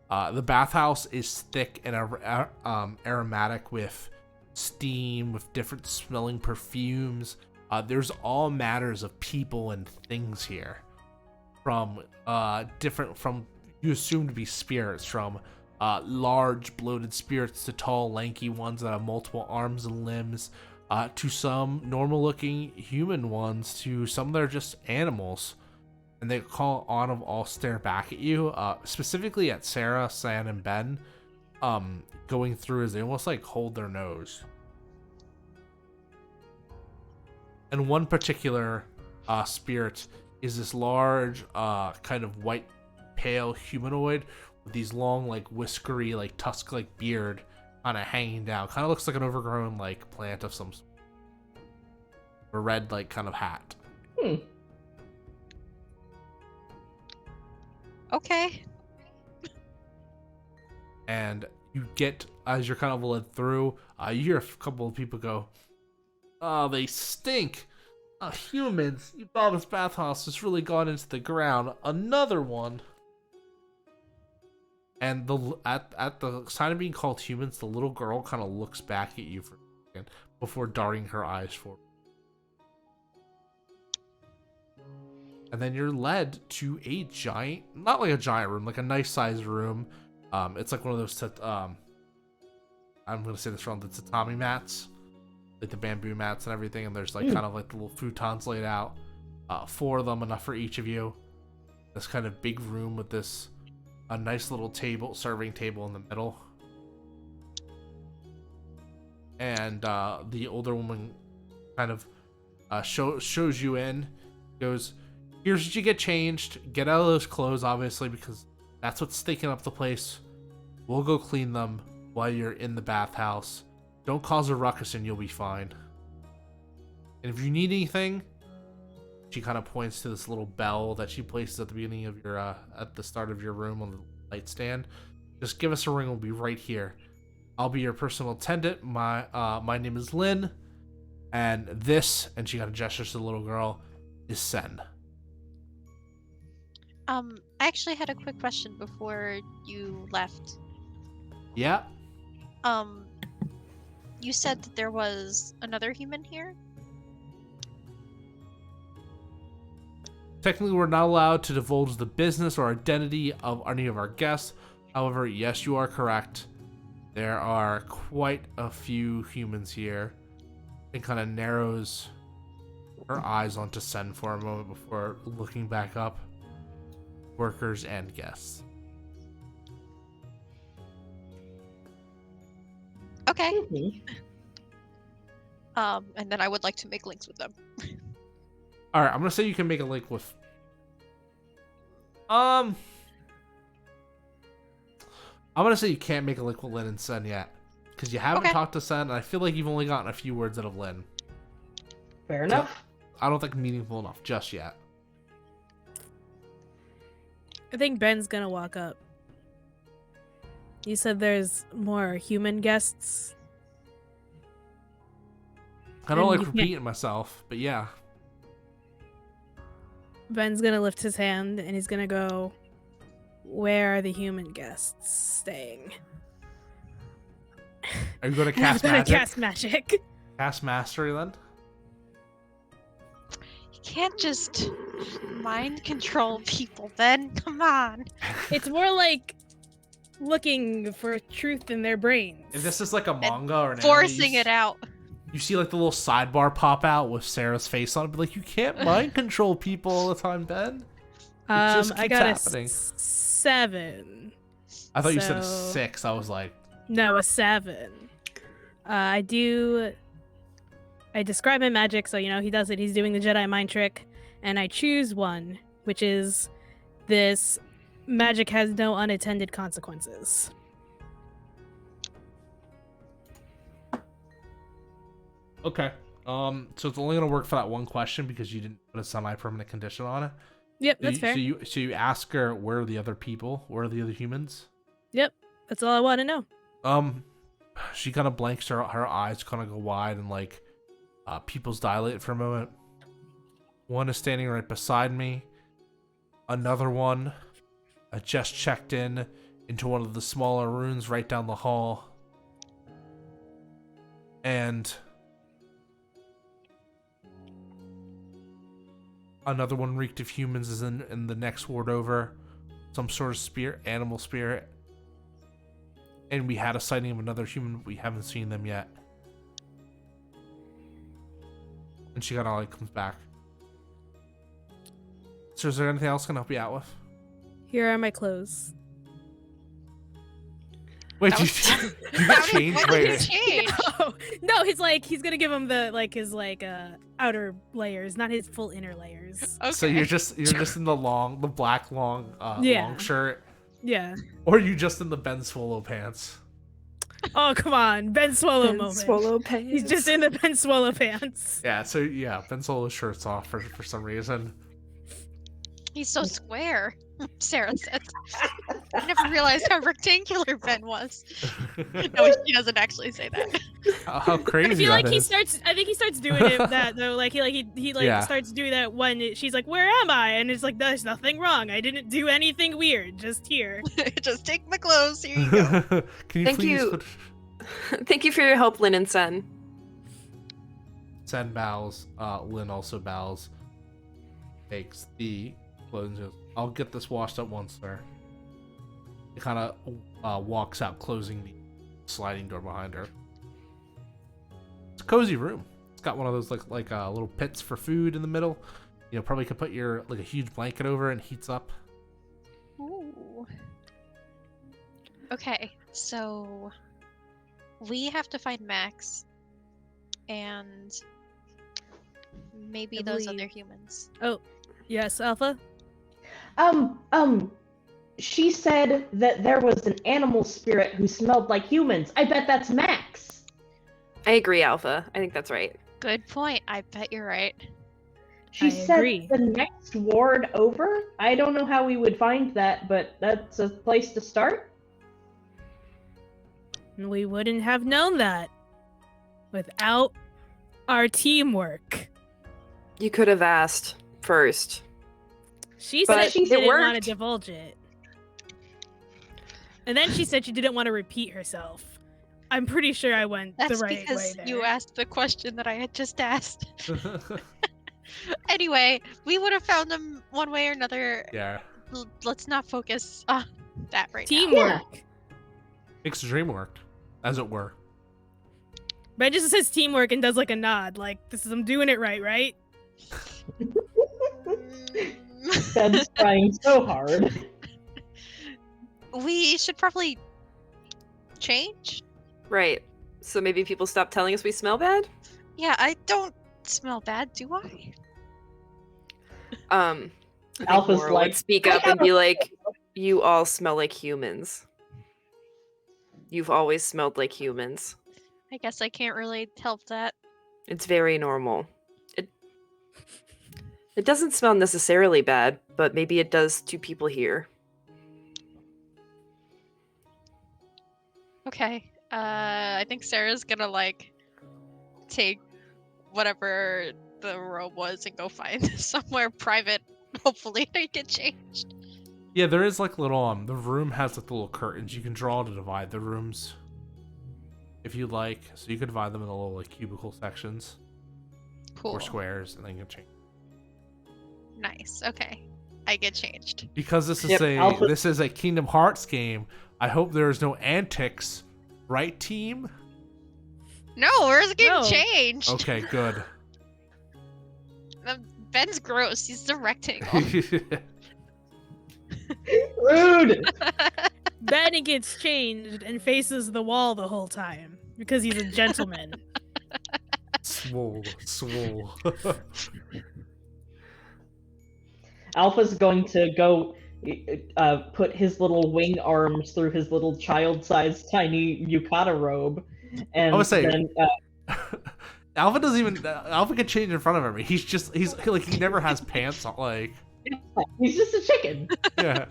The bathhouse is thick and aromatic with steam, with different smelling perfumes. There's all matters of people and things here. From you assume to be spirits, from large bloated spirits to tall lanky ones that have multiple arms and limbs, to some normal looking human ones, to some that are just animals. And they all stare back at you, specifically at Sarah, San, and Ben, going through as they almost like hold their nose. And one particular spirit is this large, kind of white, pale humanoid with these long, like whiskery, like tusk-like beard, kind of hanging down. Kind of looks like an overgrown, like plant of some sort. A red, like kind of hat. Okay. And you get, as you're kind of led through, you hear a couple of people go, "Oh, they stink. Humans, Yubaba's bathhouse has really gone into the ground. Another one." And at the sign of being called humans, the little girl kind of looks back at you for a second before darting her eyes forward. And then you're led to a giant, not like a giant room, like a nice sized room. It's like one of those, I'm going to say this wrong, the tatami mats, like the bamboo mats and everything. And there's like kind of like the little futons laid out, 4 of them, enough for each of you. This kind of big room with this, a nice little table, serving table in the middle. And the older woman kind of shows you in, goes, "Here's what you get changed. Get out of those clothes, obviously, because that's what's stinking up the place. We'll go clean them while you're in the bathhouse. Don't cause a ruckus and you'll be fine. And if you need anything," she kind of points to this little bell that she places at the beginning of your, at the start of your room on the light stand. "Just give us a ring. We'll be right here. I'll be your personal attendant. My name is Lynn. And this," and she kind of gestures to the little girl, "is Sen." I actually had a quick question before you left. Yeah. You said that there was another human here? Technically, we're not allowed to divulge the business or identity of any of our guests. However, yes, you are correct. There are quite a few humans here. It kind of narrows her eyes onto Sen for a moment before looking back up. Workers and guests. Okay. Mhm. And then I would like to make links with them. Alright, I'm gonna say you can make a link with... I'm gonna say you can't make a link with Lynn and Sen yet. Because you haven't Okay. talked to Sen, and I feel like you've only gotten a few words out of Lynn. Fair enough. I don't think meaningful enough just yet. I think Ben's gonna walk up. You said there's more human guests. I don't And like you can't- repeating myself, but yeah. Ben's gonna lift his hand and he's gonna go, "Where are the human guests staying?" Are you going to And I'm cast gonna magic? cast magic. Cast mastery then? You can't just mind control people, Ben. Come on. It's more like looking for truth in their brains. If this is like a manga or an Forcing anime, it out. you see like the little sidebar pop out with Sarah's face on it, but like, you can't mind control people all the time, Ben. just I keeps got happening. a 7. I thought you said a So- 6. I was like, No, a 7. I describe my magic, so he does it. He's doing the Jedi mind trick, and I choose one, which is this magic has no unattended consequences. okay. So it's only gonna work for that one question because you didn't put a semi-permanent condition on it. Yep, So that's you, fair. So you ask her, where are the other people? Where are the other humans? Yep, that's all I want to know. She kind of blanks. Her eyes kind of go wide and like, pupils dilate for a moment. One is standing right beside me. Another one, just checked into one of the smaller rooms right down the hall. And another one reeked of humans is in the next ward over. Some sort of spirit, animal spirit. And we had a sighting of another human. We haven't seen them yet. And she kind of like comes back. So is there anything else I can help you out with? Here are my clothes. Wait, That you was- change? What Wait, did wait. you change? No, he's gonna give him his outer layers, not his full inner layers. Okay. So you're just in the black long shirt, Yeah. or are you just in the Ben Swallow pants? Oh, come on, Ben Swallow moment. Swallow pants. He's just in the Ben Swallow pants. Yeah. So yeah, Ben Swallow's shirt's off for some reason. He's so square, Sarah says. I never realized how rectangular Ben was. No, she doesn't actually say that. How crazy I feel that like is. I think he starts doing it that though. Like he Yeah. starts doing that when she's like, "Where am I?" And it's like, "There's nothing wrong. I didn't do anything weird. Just here." Just take my clothes. Here you go. Can you Thank please you. Thank you for your help, Lynn and Sen. Sen bows. Lynn also bows. Takes the clothes and goes, I'll get this washed up once, sir. He kind of walks out, closing the sliding door behind her. It's a cozy room. It's got one of those like little pits for food in the middle. Probably could put your a huge blanket over and heats up. Ooh. Okay, so we have to find Max and maybe I those believe- other humans. Yes, Alpha. She said that there was an animal spirit who smelled like humans. I bet that's Max. I agree, Alpha. I think that's right. Good point. I bet you're right. She I said agree. the next ward over. I don't know how we would find that, but that's a place to start. We wouldn't have known that without our teamwork. You could have asked first. She But said she it didn't want to worked. divulge it. And then she said she didn't want to repeat herself. I'm pretty sure I went That's the right way because there. you asked the question that I had just asked. Anyway, we would have found them one way or another. Yeah. Let's not focus on that right now. Teamwork. Makes the dream work, as it were. Ben just says teamwork and does like a nod, like this is I'm doing it right? Ben's trying so hard. We should probably change. Right. So maybe people stop telling us we smell bad? Yeah, I don't smell bad, do I? I think Alpha's Laura like, would speak "I up and have be a like, you all smell like humans. You've always smelled like humans. I guess I can't really help that. It's very normal. It doesn't smell necessarily bad, but maybe it does to people here. Okay. I think Sarah's gonna take whatever the robe was and go find somewhere private, hopefully to get changed. Yeah, there is little the room has little curtains you can draw to divide the rooms. If you like. So you could divide them in little cubicle sections Cool. or squares and then you can change. Nice. Okay. I get changed. Because this is Yep, Alpha- this is a Kingdom Hearts game, I hope there's no antics, right team? No, where's the game No. changed? Okay, good. Ben's gross. He's the rectangle. Rude. Ben gets changed and faces the wall the whole time because he's a gentleman. Swole. Alpha's going to go put his little wing arms through his little child-sized tiny yukata robe, and I would say then Alpha doesn't even. Alpha can change in front of him. He's like he never has pants on. Like he's just a chicken. yeah.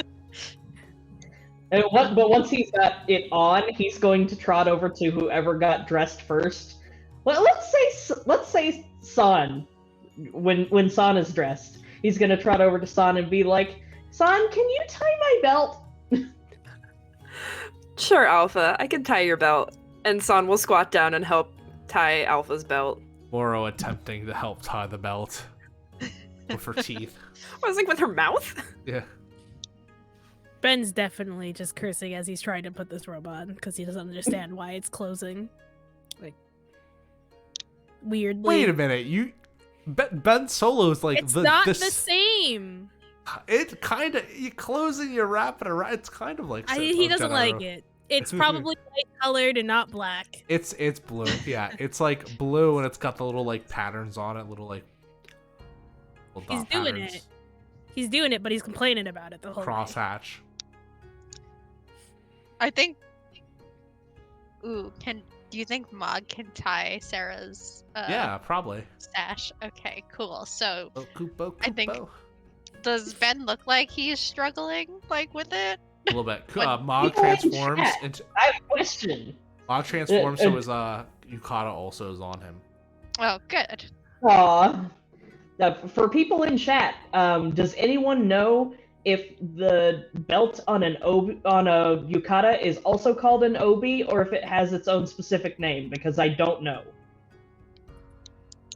But once he's got it on, he's going to trot over to whoever got dressed first. Well, let's say San. When San is dressed, he's gonna trot over to San and be like, "San, can you tie my belt?" Sure, Alpha. I can tie your belt. And San will squat down and help tie Alpha's belt. Moro attempting to help tie the belt with her teeth. I was like, with her mouth? Yeah. Ben's definitely just cursing as he's trying to put this robe on because he doesn't understand why it's closing. Like, weirdly. Wait a minute, Ben Solo's like It's not the same. It kind of you closing, you're wrapping around. It's kind of like He doesn't like it. It's probably light colored and not black. It's blue. Yeah, it's like blue and it's got the little like patterns on it, little He's doing it. He's doing it, but he's complaining about it the whole crosshatch. I think. Ooh, do you think Mog can tie Sarah's? Yeah, probably. Stash. Okay, cool. So Kupo. I think. Does Ben look like he's struggling with it? A little bit. Mog transforms into. I have a question. Mog transforms, so his Yukata also is on him. Oh, good. Aw. For people in chat, does anyone know if the belt on a yukata is also called an obi, or if it has its own specific name? Because I don't know.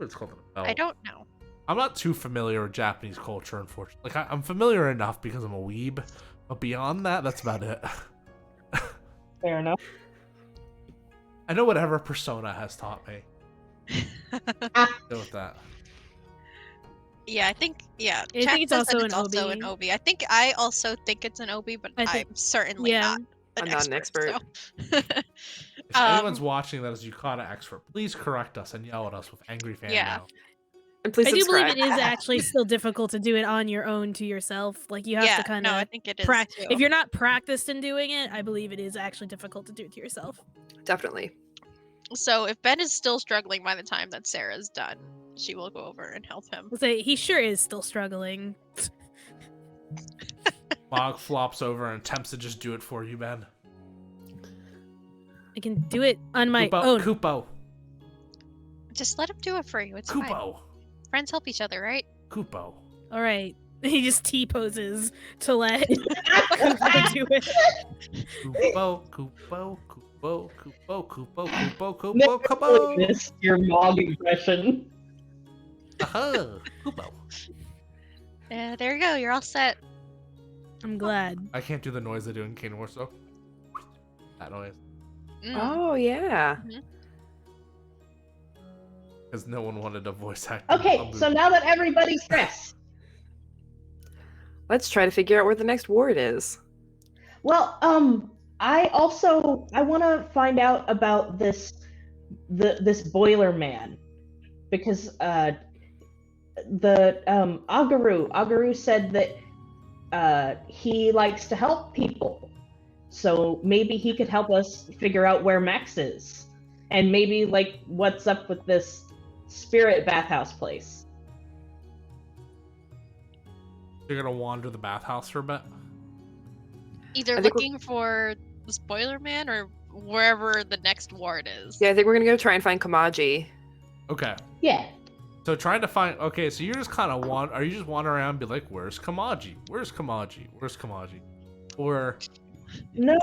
It's called a belt. I don't know. I'm not too familiar with Japanese culture, unfortunately. Like I'm familiar enough because I'm a weeb, but beyond that, that's about it. Fair enough. I know whatever Persona has taught me. Go with that. Yeah, I think. Yeah, I think it's also an obi. I also think it's an obi, but I'm certainly not. I'm not an expert. So. If anyone's watching that is Yukata expert, please correct us and yell at us with angry fan mail. And please I do subscribe. believe it is actually still difficult to do it on your own to yourself. Like you have to kind of. I think it is. If you're not practiced in doing it, I believe it is actually difficult to do it to yourself. Definitely. So if Ben is still struggling by the time that Sarah's done, she will go over and help him. I'll say he sure is still struggling. Mog flops over and attempts to just do it for you, Ben. I can do it on my own. Kupo. Just let him do it for you. It's fine. Kupo. Friends help each other, right? Kupo. All right. He just T-poses to let Kupo do it. Kupo, Kupo, Kupo, Kupo, Kupo, Kupo, Kupo, Kupo. Missed your Mog impression. Kupo. There you go. You're all set. I'm glad. I can't do the noise they do in Kane Warsaw. That noise. Oh, yeah. Because no one wanted a voice actor. Okay, so now that everybody's dressed. Let's try to figure out where the next ward is. Well, I want to find out about this boiler man, because the Agaru said that he likes to help people, so maybe he could help us figure out where Max is, and maybe like what's up with this spirit bathhouse place. You're gonna wander the bathhouse for a bit? Either looking for the spoiler man or wherever the next ward is. Yeah, I think we're gonna go try and find Kamaji. Okay. Yeah. So trying to find. Okay, so you're just kind of Are you just wandering around and be like, "Where's Kamaji? Where's Kamaji? Where's Kamaji?" Or no.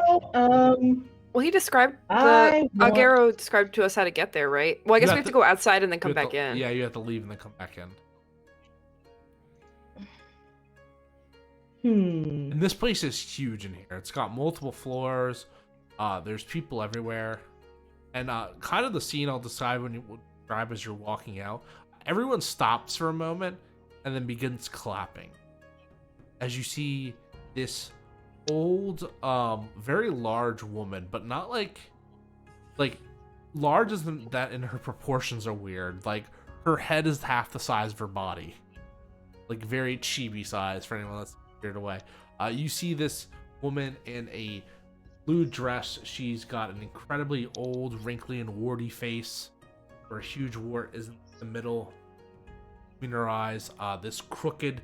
Well, he described Agero described to us how to get there, right? Well, I guess we have to go outside and then come back in. Yeah, you have to leave and then come back in. And this place is huge in here. It's got multiple floors. There's people everywhere, and kind of the scene I'll describe as you're walking out. Everyone stops for a moment and then begins clapping as you see this old, very large woman, but not like large isn't that, and her proportions are weird. Like, her head is half the size of her body. Like, very chibi size for anyone that's scared away. You see this woman in a blue dress. She's got an incredibly old, wrinkly, and warty face. Her huge wart is in the middle between her eyes. This crooked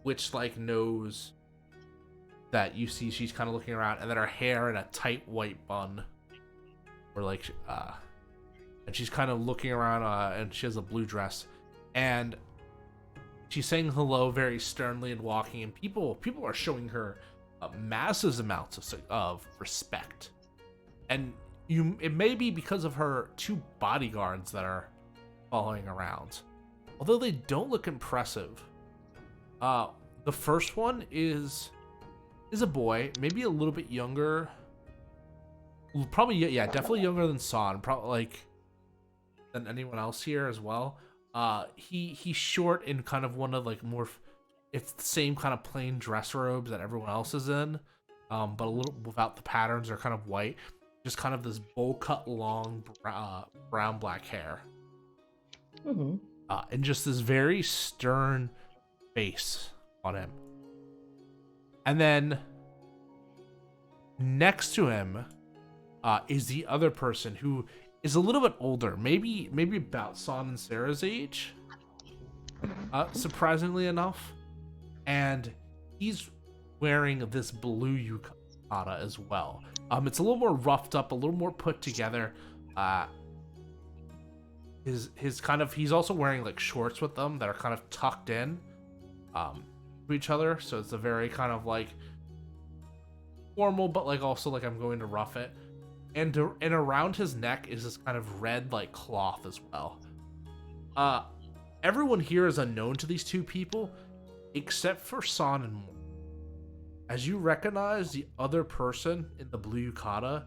witch-like nose that you see, she's kind of looking around, and then her hair in a tight white bun. Or like, and she's kind of looking around, and she has a blue dress. And she's saying hello very sternly and walking, and people are showing her massive amounts of respect. And it may be because of her 2 bodyguards that are following around, although they don't look impressive. The first one is a boy, maybe a little bit younger. Probably, yeah, definitely younger than San. Probably like than anyone else here as well. He's short in kind of one of like more. It's the same kind of plain dress robes that everyone else is in, but a little without the patterns. They're kind of white. Just kind of this bowl cut, long brown black hair, and just this very stern face on him. And then next to him is the other person who is a little bit older, maybe about San and Sarah's age, surprisingly enough. And he's wearing this blue yukata as well. It's a little more roughed up, a little more put together. He's also wearing like shorts with them that are kind of tucked in to each other, so it's a very kind of like formal, but like also like I'm going to rough it. And around his neck is this kind of red like cloth as well. Everyone here is unknown to these 2 people, except for San and Mor. As you recognize the other person in the blue yukata,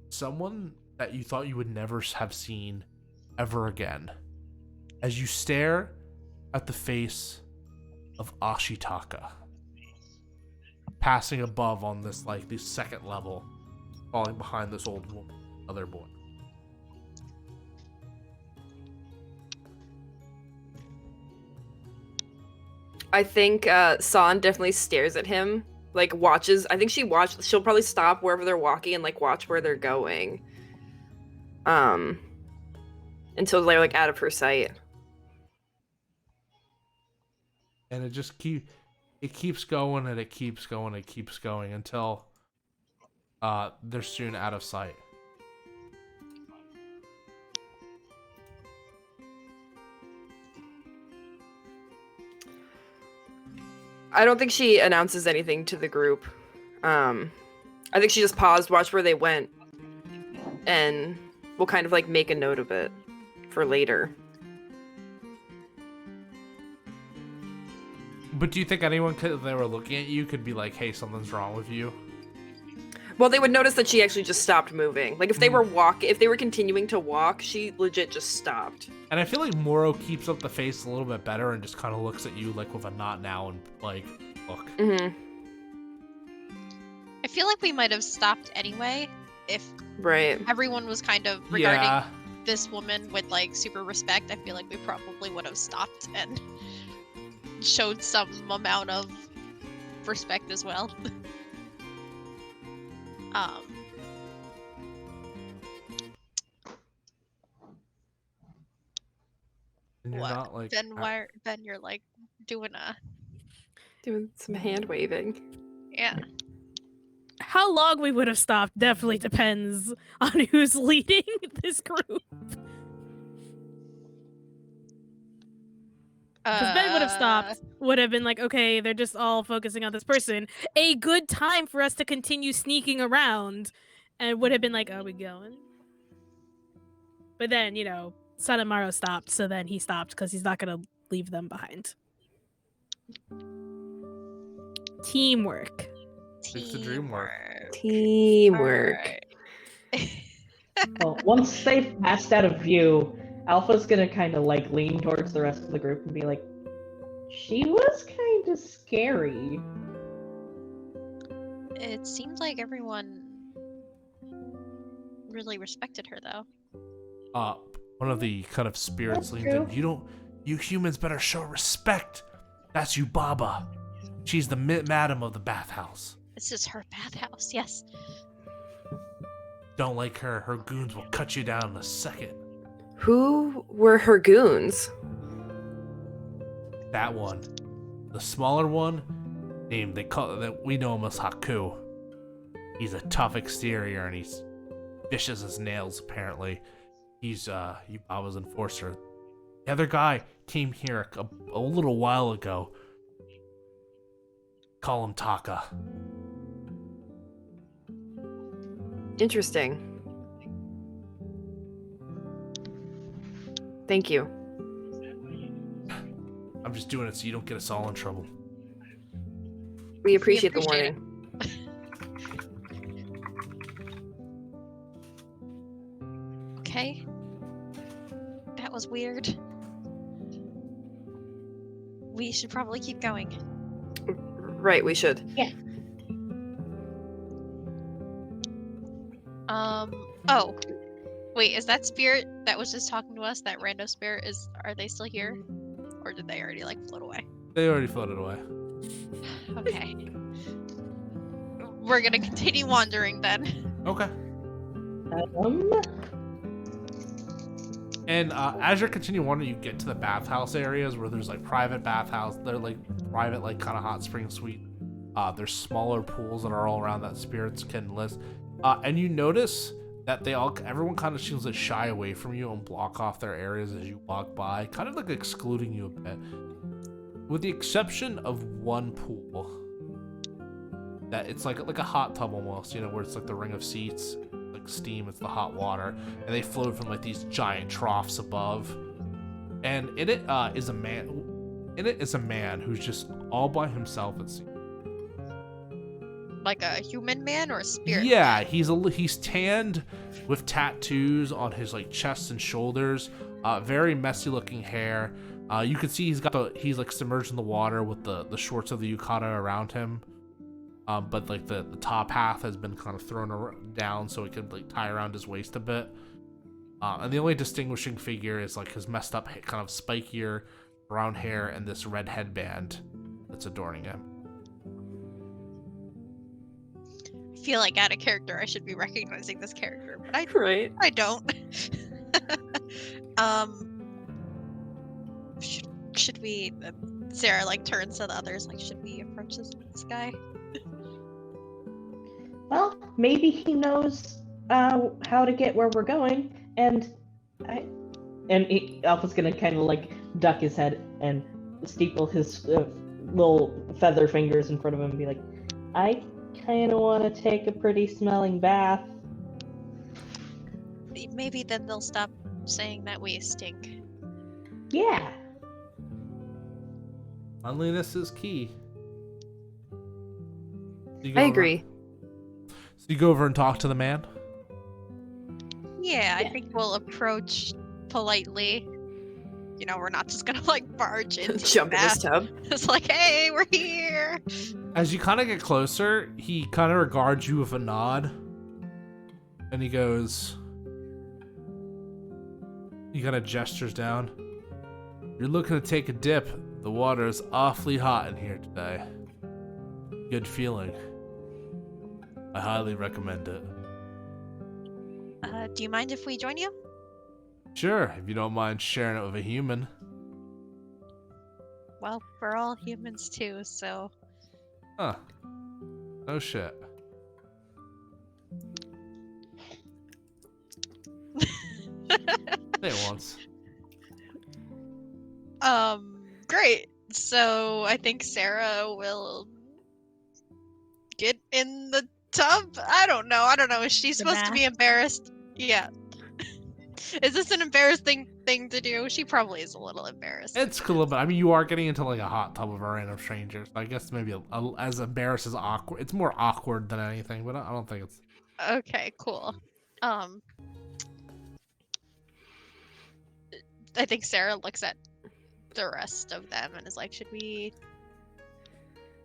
someone that you thought you would never have seen ever again. As you stare at the face of Ashitaka, passing above on this like the second level, falling behind this old woman, other boy. I think San definitely stares at him, like watches. I think she'll probably stop wherever they're walking and like watch where they're going. Until they're like out of her sight. And it just keeps going and it keeps going and it keeps going until they're soon out of sight. I don't think she announces anything to the group. I think she just paused, watched where they went, and we'll kind of like make a note of it for later. But do you think anyone if they were looking at you could be like, hey, something's wrong with you? Well, they would notice that she actually just stopped moving. Like if they were continuing to walk, she legit just stopped. And I feel like Moro keeps up the face a little bit better and just kind of looks at you like with a not now and like, look. Mm-hmm. I feel like we might have stopped anyway if everyone was kind of regarding this woman with like super respect. I feel like we probably would have stopped and showed some amount of respect as well. And you're what? not like Ben, you're like doing some hand waving. Yeah. How long we would have stopped definitely depends on who's leading this group. Because Ben would have stopped, would have been like, okay, they're just all focusing on this person. A good time for us to continue sneaking around. And would have been like, are we going? But then, you know, Sanamaro stopped, so then he stopped because he's not going to leave them behind. Teamwork. It's the dream work. Teamwork. Well, once they've passed out of view, Alpha's gonna kind of like lean towards the rest of the group and be like, she was kind of scary. It seemed like everyone really respected her, though. One of the kind of spirits That's leans in. true. You humans better show respect. That's Yubaba. She's the madam of the bathhouse. This is her bathhouse, yes. Don't like her. Her goons will cut you down in a second. Who were her goons? That one. The smaller one, we know him as Haku. He's a tough exterior and he's vicious as nails, apparently. He's Yubaba's enforcer. The other guy came here a little while ago. Call him Taka. Interesting. Thank you. I'm just doing it so you don't get us all in trouble. We appreciate the appreciate warning. Okay. That was weird. We should probably keep going. Right, we should. Oh. Wait, is that spirit that was just talking to us, that rando spirit, are they still here? Or did they already, like, float away? They already floated away. Okay. We're gonna continue wandering then. Okay. Um, And as you're continuing wandering, you get to the bathhouse areas where there's like private bathhouse. They're like private, like kind of hot spring suite. There's smaller pools that are all around that spirits can list. And you notice that everyone kind of seems to shy away from you and block off their areas as you walk by, kind of like excluding you a bit. With the exception of one pool, that it's like a hot tub almost, where it's like the ring of seats. Steam, it's the hot water, and they float from like these giant troughs above, and in it is a man who's just all by himself, it seems. Like a human man or a spirit? Yeah, he's tanned with tattoos on his like chest and shoulders, very messy looking hair. You can see he's like submerged in the water with the shorts of the yukata around him. But like the top half has been kind of thrown down so it could like tie around his waist a bit. And the only distinguishing figure is like his messed up kind of spikier brown hair and this red headband that's adorning him. I feel like out of character I should be recognizing this character, but Right. I don't. Should we? Sarah like turns to the others like, should we approach this guy? well, maybe he knows how to get where we're going, and Alpha's gonna kind of like duck his head and steeple his little feather fingers in front of him and be like, I kind of want to take a pretty smelling bath. Maybe then they'll stop saying that we stink. Yeah. Cleanliness is key. I agree. So you go over and talk to the man? Yeah, I think we'll approach politely. We're not just gonna like barge into Jump the in this bath. tub. It's like, hey, we're here. As you kind of get closer, he kind of regards you with a nod. And he goes... He kind of gestures down. You're looking to take a dip. The water is awfully hot in here today. Good feeling. I highly recommend it. Do you mind if we join you? Sure, if you don't mind sharing it with a human. Well, we're all humans too, so Huh. No shit. Say it once. Great. So I think Sarah will get in the tub. I don't know. Is she supposed to be embarrassed? Yeah. Is this an embarrassing thing to do? She probably is a little embarrassed. It's cool, but I mean, you are getting into like a hot tub of a random stranger. So I guess maybe as embarrassed as awkward. It's more awkward than anything, but I don't think it's. Okay, cool. I think Sarah looks at the rest of them and is like, should we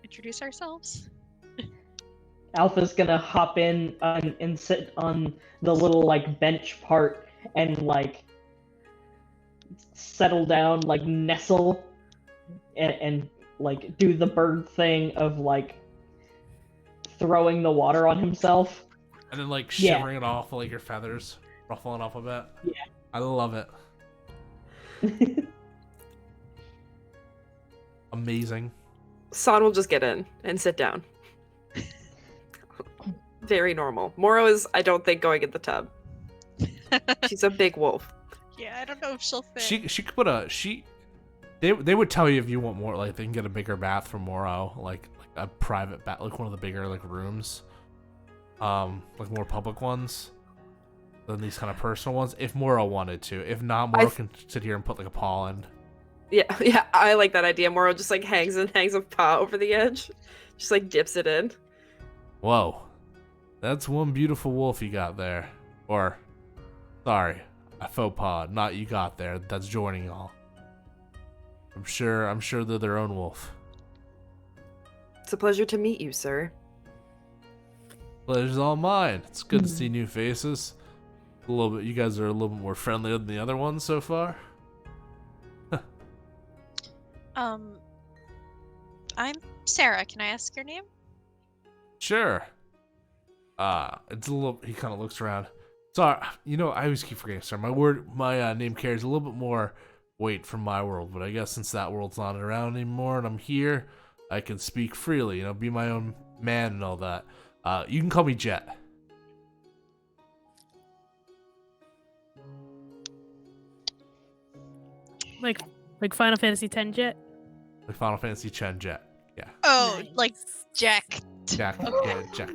introduce ourselves? Alpha's gonna hop in and sit on the little like bench part and like settle down, like nestle, and like do the bird thing of like throwing the water on himself. And then like Yeah. shivering it off, like your feathers ruffling off a bit. Yeah. I love it. Amazing. San will just get in and sit down. Very normal. Moro is, I don't think, going in the tub. She's a big wolf. Yeah, I don't know if she'll fit. She could put a They would tell you if you want more, like they can get a bigger bath for Moro, like a private bath, like one of the bigger like rooms, like more public ones than these kind of personal ones. If Moro wanted to, if not, Moro can sit here and put like a paw in. Yeah, I like that idea. Moro just like hangs a paw over the edge, just like dips it in. Whoa, that's one beautiful wolf you got there. Or, sorry, a faux pas, not you got there. That's joining y'all. I'm sure they're their own wolf. It's a pleasure to meet you, sir. Pleasure's all mine. It's good to see new faces. A little bit. You guys are a little bit more friendly than the other ones so far. I'm Sarah. Can I ask your name? Sure. It's a little. He kind of looks around. Sorry, I always keep forgetting. Sorry, my name carries a little bit more weight from my world, but I guess since that world's not around anymore and I'm here, I can speak freely. Be my own man and all that. You can call me Jet. Like Final Fantasy X Jet. Like Final Fantasy X Jet. Yeah. Oh, Nice. like Jack. Jack. Yeah, Jack.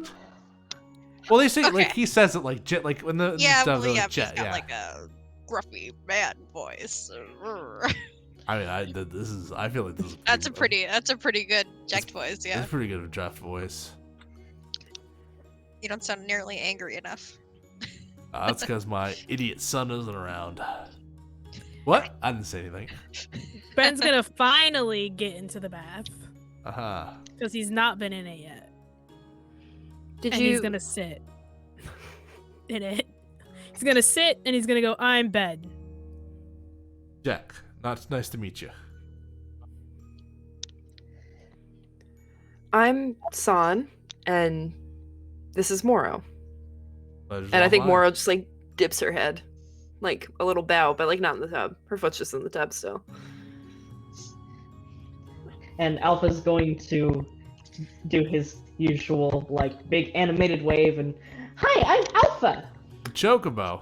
Well, they say like Okay. he says it like Jet, like when the Yeah, stuff, well, like yeah, Jet. he's got Yeah. like a gruffy man voice. I mean, I feel like this is That's a pretty good Jack voice. Yeah, That's pretty good of Jeff voice. you don't sound nearly angry enough. That's because my idiot son isn't around. What? I didn't say anything. Ben's gonna finally get into the bath Uh-huh. because he's not been in it yet, Did and you? he's gonna sit in it. He's gonna sit and he's gonna go, "I'm bed." Jack, nice to meet you. I'm San, and this is Moro. Pleasure's And I all think mine. Moro just like dips her head, like a little bow, but like not in the tub. Her foot's just in the tub still. And Alpha's going to do his usual like big animated wave and, "Hi, I'm Alpha." Chocobo.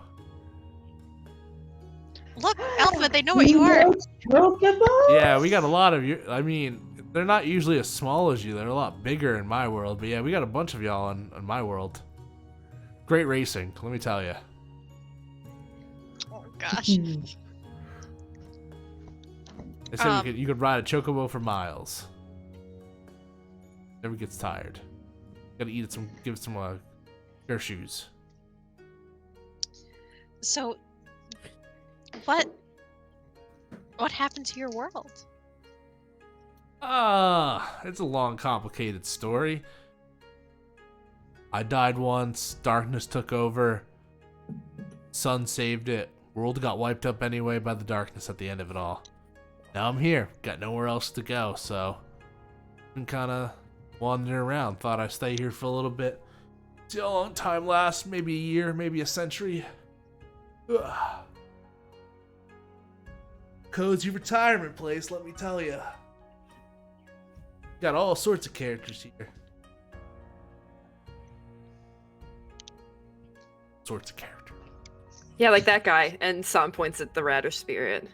Look, Alpha, they know what you are. know Chocobo? Yeah, we got a lot of you. I mean, they're not usually as small as you. They're a lot bigger in my world. But yeah, we got a bunch of y'all in my world. Great racing, let me tell you. Oh gosh. They said you could ride a chocobo for miles. Never gets tired. Gotta give it some air shoes. So, what happened to your world? It's a long, complicated story. I died once, darkness took over, sun saved it, world got wiped up anyway by the darkness at the end of it all. Now I'm here, got nowhere else to go, so been kind of wandering around. Thought I'd stay here for a little bit. See how long time lasts, maybe a year, maybe a century. Ugh. Cozy retirement place, let me tell you. Got all sorts of characters here. Sorts of characters. Yeah, like that guy. And San points at the radish spirit.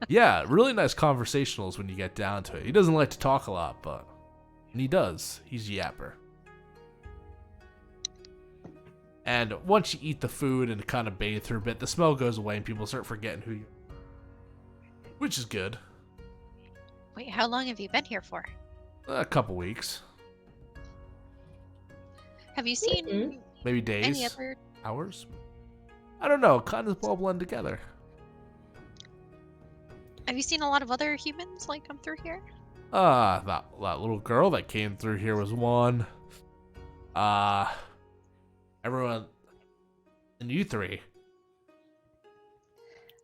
Yeah, really nice conversationals when you get down to it. He doesn't like to talk a lot, but when he does, he's a yapper. And once you eat the food and kind of bathe through a bit, the smell goes away and people start forgetting who you are. Which is good. Wait, how long have you been here for? A couple weeks. Have you seen Mhm. Maybe days. any other? Hours? I don't know. Kind of all blend together. Have you seen a lot of other humans like come through here? That little girl that came through here was one. Everyone, and you three.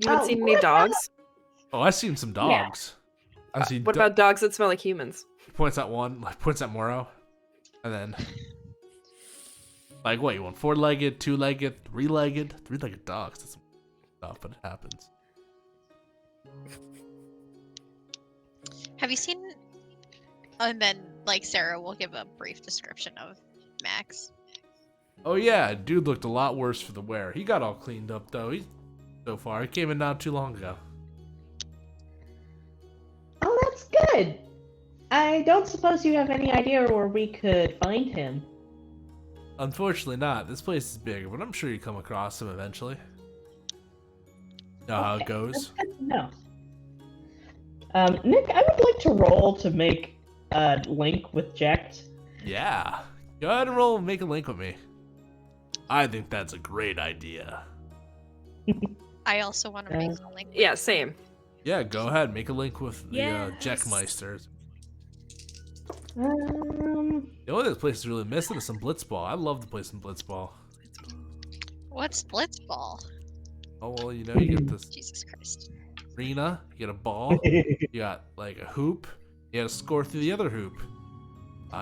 You haven't seen any what about- dogs? Oh, I've seen some dogs. I've seen. What about dogs that smell like humans? Points at one, like points at Moro, and then like what you want? 4-legged, 2-legged, 3-legged, 3-legged dogs. That's some stuff, but it happens. Have you seen? And then, like, Sarah will give a brief description of Max. Oh yeah, dude looked a lot worse for the wear. He got all cleaned up though. So far, he came in not too long ago. Oh, that's good. I don't suppose you have any idea where we could find him. Unfortunately not. This place is big, but I'm sure you come across him eventually. Know how it Okay, goes. that's good to know. Nick, I would like to roll to make a link with Jekt. Yeah. Go ahead and roll and make a link with me. I think that's a great idea. I also want to make a link. Yeah, same. Yeah, go ahead. Make a link with the Yes. Jackmeisters. The Um, only thing this place is really missing is some Blitzball. I love the place in Blitzball. What's Blitzball? Oh, well, you know, you get this Jesus Christ. arena, you get a ball, you got like a hoop, you gotta score through the other hoop.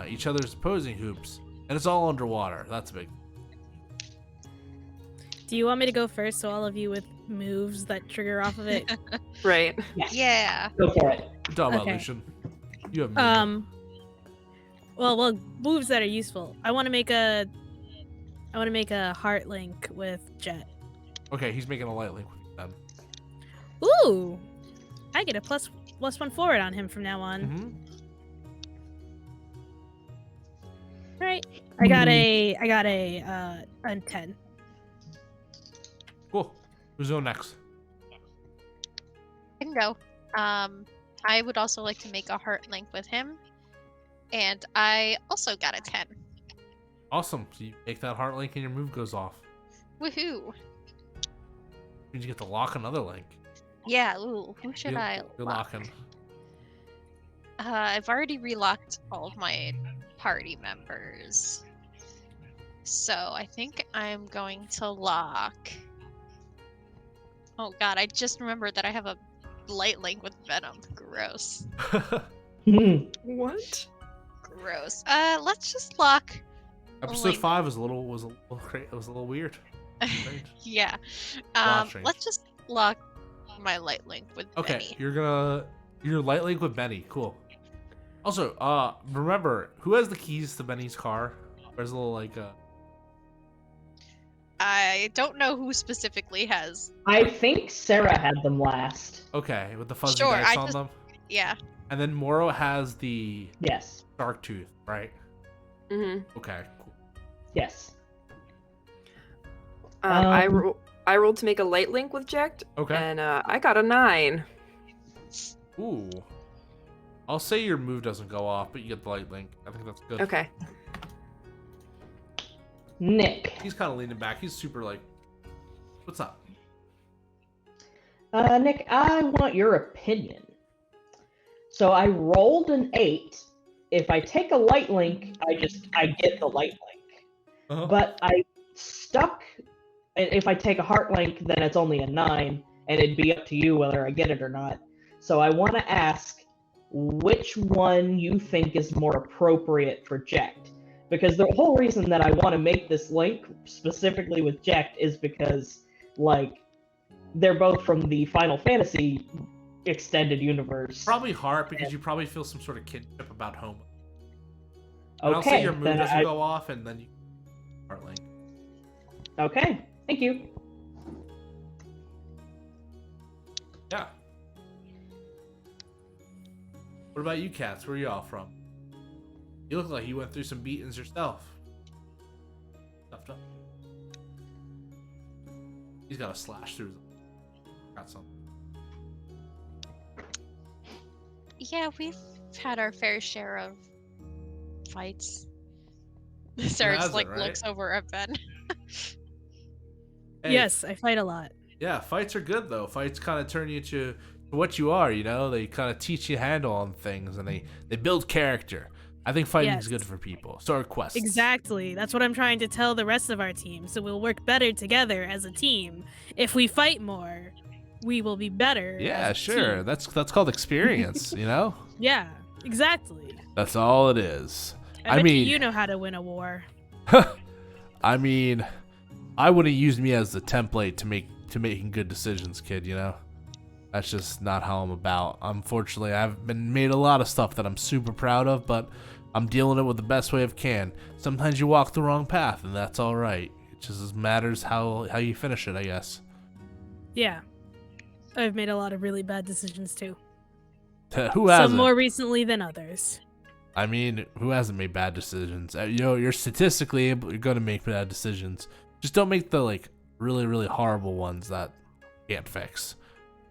Each other's opposing hoops. And it's all underwater. That's big. Do you want me to go first so all of you with moves that trigger off of it? Right. Yeah. Go for it. Good job, Okay. Lucian. You have movement. Well, moves that are useful. I want to make a heart link with Jet. Okay, he's making a light link with you then. Ooh, I get a plus 1 forward on him from now on. Mm-hmm. All right, I got a 10. Cool. Who's going next? I can go. I would also like to make a heart link with him. And I also got a 10. Awesome. So you make that heart link and your move goes off. Woohoo. Means you get to lock another link. Yeah, ooh, who should I You're lock? locking. I've already relocked all of my party members. So I think I'm going to lock... Oh god, I just remembered that I have a light link with Venom. Gross. What? Gross. Let's just lock... Episode link. 5 was a little weird. Strange. Yeah. Watching. Let's just lock my light link with Okay, Benny. you're light link with Benny. Cool. Also, remember who has the keys to Benny's car? There's a little like I don't know who specifically has... I think Sarah had them last. okay, with the fuzzy Sure, dice I on just- them. Yeah. And then Moro has the Yes. shark tooth, right? Mm-hmm. Okay, cool. Yes. I rolled to make a light link with Jekt, Okay. and I got a 9. Ooh. I'll say your move doesn't go off, but you get the light link. I think that's good. Okay. Nick. He's kind of leaning back. He's super like, what's up? Nick, I want your opinion. So I rolled an 8. If I take a light link, I get the light link. Uh-huh. But I stuck. If I take a heart link, then it's only a 9, and it'd be up to you whether I get it or not. So I want to ask which one you think is more appropriate for Jekt. Because the whole reason that I want to make this link specifically with Jekt is because, like, they're both from the Final Fantasy extended universe. Probably heart because you probably feel some sort of kinship about home. And I'll say Okay, your move then doesn't go off, and then you heart link. Okay, thank you. Yeah. What about you, cats? Where are you all from? You look like you went through some beatings yourself. Stuffed up. He's got a slash through. Got some. Yeah, we've had our fair share of fights. Sarah just Nazar, like right? looks over at Ben. Hey, Yes, I fight a lot. Yeah, fights are good though. Fights kind of turn you what you are, you know? They kind of teach you a handle on things, and they build character. I think fighting is Yes. good for people. So are quests. Exactly. That's what I'm trying to tell the rest of our team. So we'll work better together as a team. If we fight more, we will be better. Yeah, as a sure. team. That's called experience, you know? Yeah, exactly. That's all it is. I bet mean, you know how to win a war. I mean, I wouldn't use me as the template to making good decisions, kid, you know? That's just not how I'm about. Unfortunately, I've been made a lot of stuff that I'm super proud of, but I'm dealing it with the best way I can. Sometimes you walk the wrong path, and that's all right. It just matters how you finish it, I guess. Yeah. I've made a lot of really bad decisions too. Who hasn't? Some more recently than others. I mean, who hasn't made bad decisions? You know, you're statistically able, you're gonna make bad decisions. Just don't make the like really, really horrible ones that you can't fix.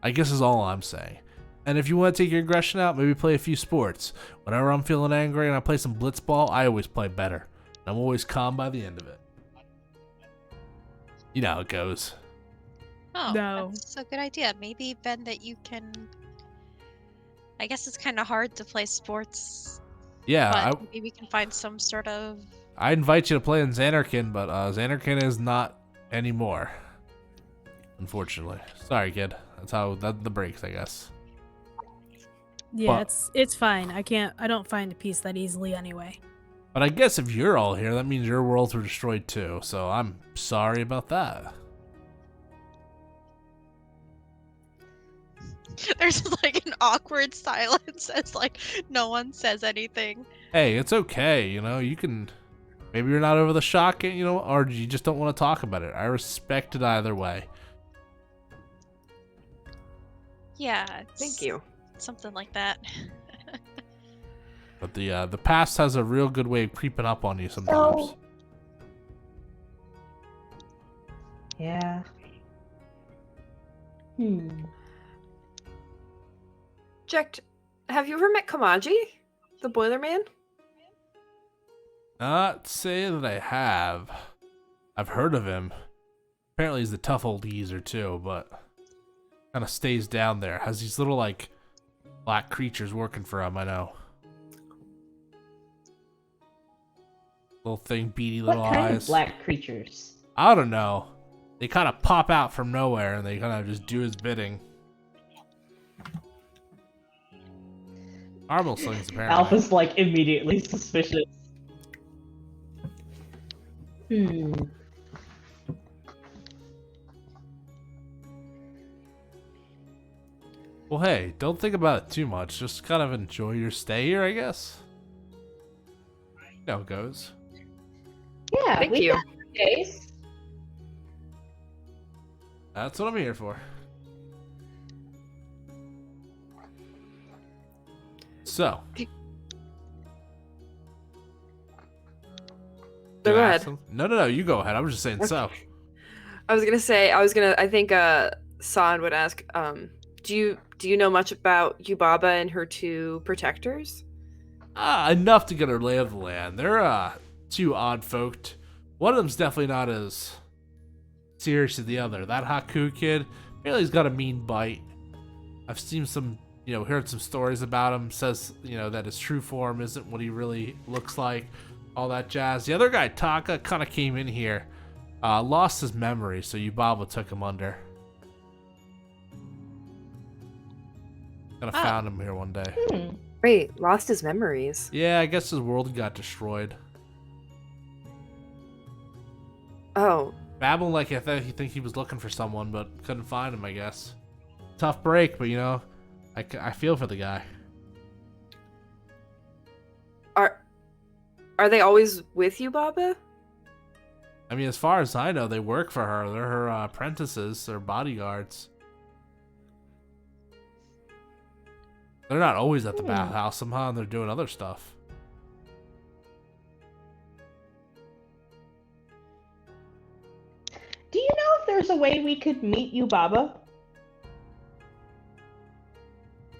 I guess is all I'm saying. And if you want to take your aggression out, maybe play a few sports. Whenever I'm feeling angry and I play some blitzball, I always play better. I'm always calm by the end of it. You know how it goes. Oh, No. that's a good idea. Maybe, Ben, that you can... I guess it's kind of hard to play sports, Yeah, but maybe we can find some sort of... I invite you to play in Xanarkin, but Xanarkin is not anymore. Unfortunately. Sorry, kid. That's the breaks, I guess. Yeah, But- it's fine. I don't find peace that easily anyway. But I guess if you're all here, that means your worlds were destroyed too. So I'm sorry about that. There's like an awkward silence as like no one says anything. Hey, it's okay. You know, you can. Maybe you're not over the shock, you know, or you just don't want to talk about it. I respect it either way. Yeah, Thank you. something like that. But the past has a real good way of creeping up on you sometimes. Yeah. Jack, have you ever met Kamaji, the Boiler Man? Not say that I have. I've heard of him. Apparently he's a tough old geezer too, but kind of stays down there. Has these little like black creatures working for him, I know. Little thing, beady little What kind eyes. of black creatures? I don't know. They kind of pop out from nowhere and they kind of just do his bidding. Armor slings, apparently. Alpha's like immediately suspicious. Well, hey, don't think about it too much. Just kind of enjoy your stay here, I guess. You know how it goes. Yeah, Thank we you. got days. That's what I'm here for. So. Go You ahead. ask them? No, you go ahead. I was just saying so. I think San would ask, do you know much about Yubaba and her two protectors? Enough to get a lay of the land. They're two odd folk. One of them's definitely not as serious as the other. That Haku kid, apparently he's got a mean bite. I've seen some, heard some stories about him. Says, that his true form isn't what he really looks like. All that jazz. The other guy, Taka, kind of came in here. Lost his memory, so Yubaba took him under. Kind of found him here one day. Wait, lost his memories. Yeah, I guess his world got destroyed. Oh, Babble like I think he was looking for someone, but couldn't find him, I guess. Tough break, but I feel for the guy. are they always with Yubaba? I mean, as far as I know, they work for her. They're her apprentices, they're bodyguards. They're not always at the bathhouse. Somehow they're doing other stuff. Do you know if there's a way we could meet Yubaba?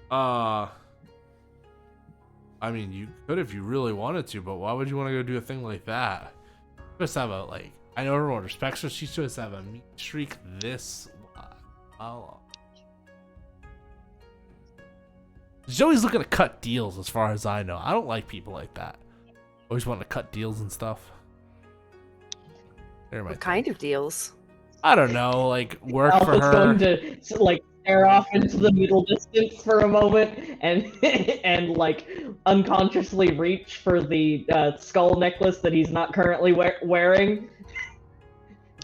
I mean, you could if you really wanted to, but why would you want to go do a thing like that? Just have I know everyone respects her. She should just have a meat streak this long. He's always looking to cut deals, as far as I know. I don't like people like that. Always want to cut deals and stuff. There, What kind of deals? I don't know, like work for Alpha's her. going to like stare off into the middle distance for a moment and and like unconsciously reach for the skull necklace that he's not currently wearing.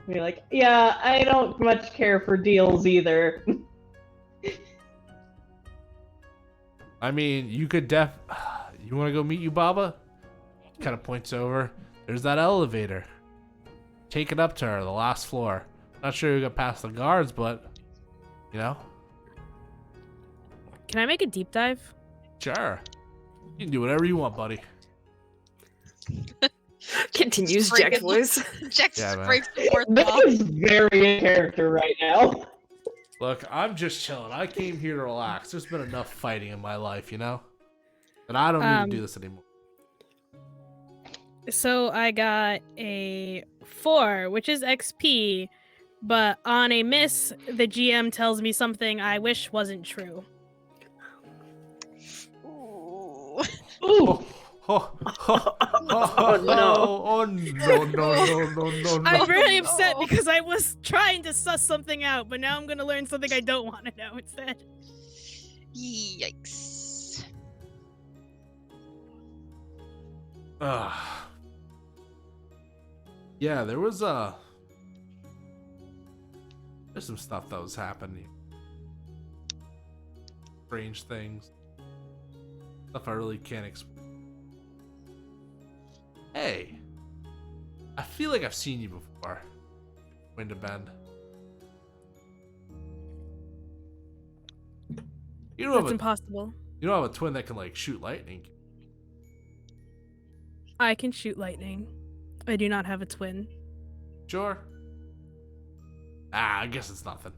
Be like, yeah, I don't much care for deals either. I mean, you could you want to go meet Yubaba? Kind of points over. There's that elevator. Take it up to her, the last floor. Not sure you got past the guards, but you know. Can I make a deep dive? Sure. You can do whatever you want, buddy. Continues Jack's voice. Jack Yeah, just man. breaks the fourth This wall. is very in character right now. Look, I'm just chilling. I came here to relax. There's been enough fighting in my life, you know? And I don't need to do this anymore. So I got a 4, which is XP, but on a miss, the GM tells me something I wish wasn't true. Ooh. Ooh, Oh, no. no. I'm really no. upset because I was trying to suss something out, but now I'm going to learn something I don't want to know instead. Yikes. Yeah, there's some stuff that was happening. Strange things. Stuff I really can't explain. Hey, I feel like I've seen you before. Window Bend. You don't That's have a, impossible. you don't have a twin that can like shoot lightning. I can shoot lightning. I do not have a twin. Sure. I guess it's nothing.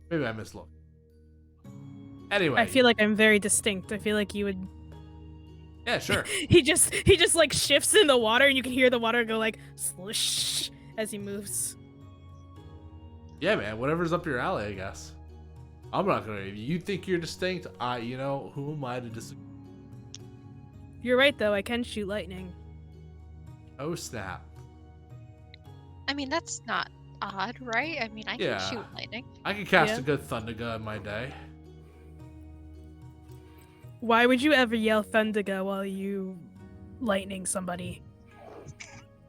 Maybe I mislooked. Anyway. I feel like I'm very distinct. I feel like you would. Yeah, sure. He just like shifts in the water, and you can hear the water go like slush as he moves. Yeah, man. Whatever's up your alley, I guess. I'm not gonna. If you think you're distinct, you know, who am I to disagree? You're right, though. I can shoot lightning. Oh snap! I mean, that's not odd, right? I mean, I Yeah. can shoot lightning. I can cast Yeah. a good Thunderga in my day. Why would you ever yell Thunderga while you lightning somebody?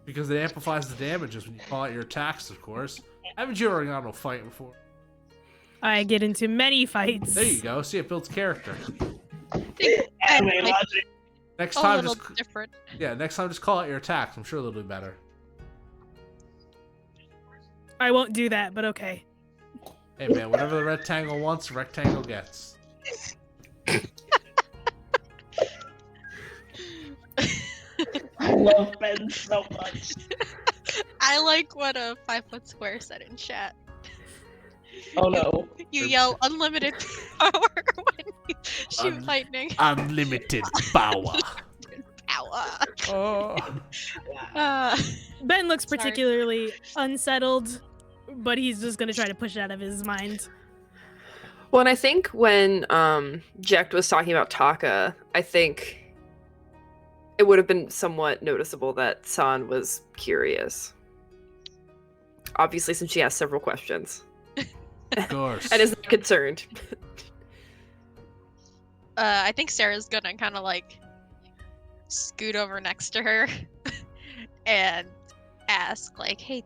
Because it amplifies the damages when you call out your attacks, of course. Haven't you ever gotten a fight before? I get into many fights. There you go. See, it builds character. anime I- logic. Next A time, little just different. next time, just call out your attacks. I'm sure they'll do better. I won't do that, but okay. Hey, man, whatever the rectangle wants, the rectangle gets. I love Ben so much. I like what a 5-foot square said in chat. Oh no. You yell unlimited power when you shoot Un- lightning. Unlimited power. Power. Oh. Ben looks Sorry. particularly unsettled, but he's just gonna try to push it out of his mind. Well, and I think when Jack was talking about Taka, I think it would have been somewhat noticeable that San was curious. Obviously, since she asked several questions. Of course. And is not concerned. I think Sarah's gonna kind of like scoot over next to her and ask, like, "Hey,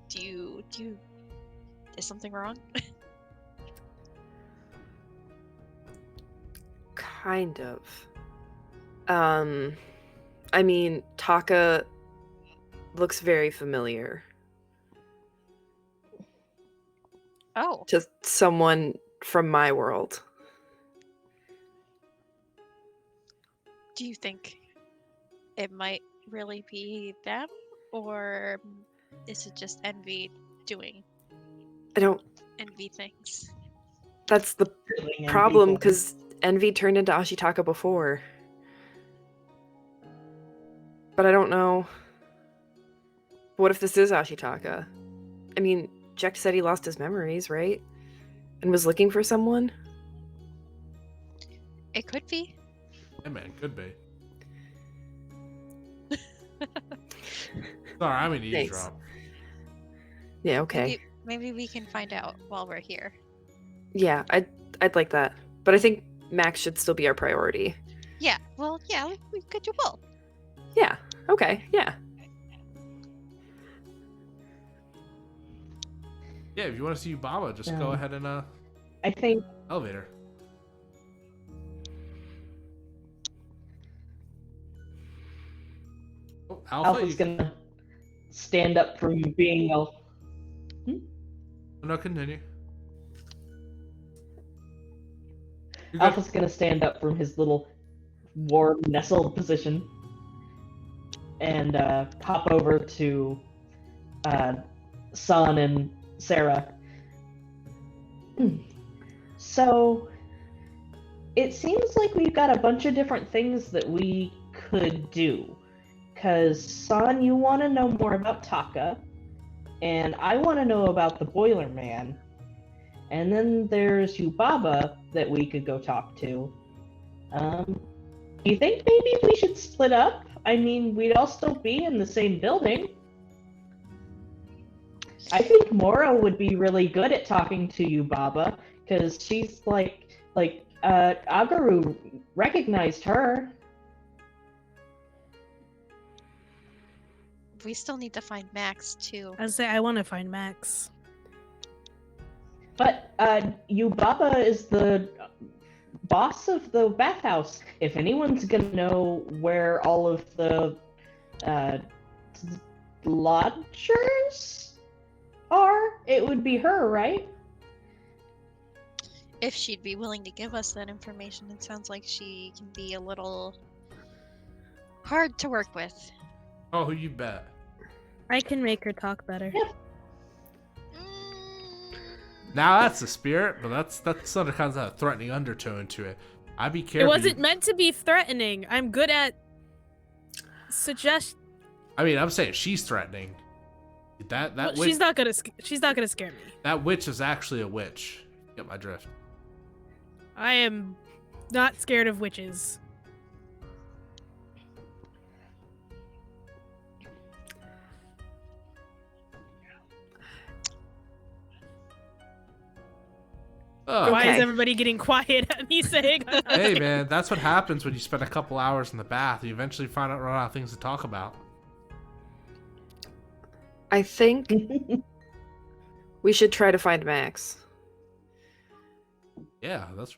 do you is something wrong?" Kind of. I mean, Taka looks very familiar Oh, to someone from my world. do you think it might really be them, or is it just envy doing I don't. envy things? That's the problem, because Envy turned into Ashitaka before. But I don't know. What if this is Ashitaka? I mean, Jack said he lost his memories, right? And was looking for someone? It could be. Yeah, man, could be. Sorry, I'm an Thanks. eavesdrop. Yeah, okay. Maybe we can find out while we're here. Yeah, I'd like that. But I think Max should still be our priority. Yeah. Well, yeah, we could do both. Yeah. Okay. Yeah. Yeah, if you want to see Yubaba, just go ahead and I think elevator. Oh, Alpha's gonna stand up from being Alpha. No, continue. You're good. Alpha's gonna stand up from his little warm nestled position and hop over to San and Sarah. So it seems like we've got a bunch of different things that we could do. Because San, you want to know more about Taka, and I want to know about the Boiler Man. And then there's Yubaba that we could go talk to. Do you think maybe we should split up? I mean, we'd all still be in the same building. I think Mora would be really good at talking to Yubaba, because she's like Agaru recognized her. We still need to find Max too. I say I want to find Max. But Yubaba is the boss of the bathhouse. If anyone's gonna know where all of the lodgers are, it would be her, right? If she'd be willing to give us that information, it sounds like she can be a little hard to work with. Oh, who you bet? I can make her talk better. Now that's the spirit, but that's sort of kind of a threatening undertone to it. I'd be It careful. wasn't meant to be threatening. I'm good at suggest. I mean, I'm saying she's threatening. That Well, witch, she's not gonna scare me. that witch is actually a witch. Get my drift. I am not scared of witches. Ugh. Why is Okay. everybody getting quiet at me saying? Hey man, that's what happens when you spend a couple hours in the bath. You eventually run out of things to talk about. I think we should try to find Max. Yeah, that's.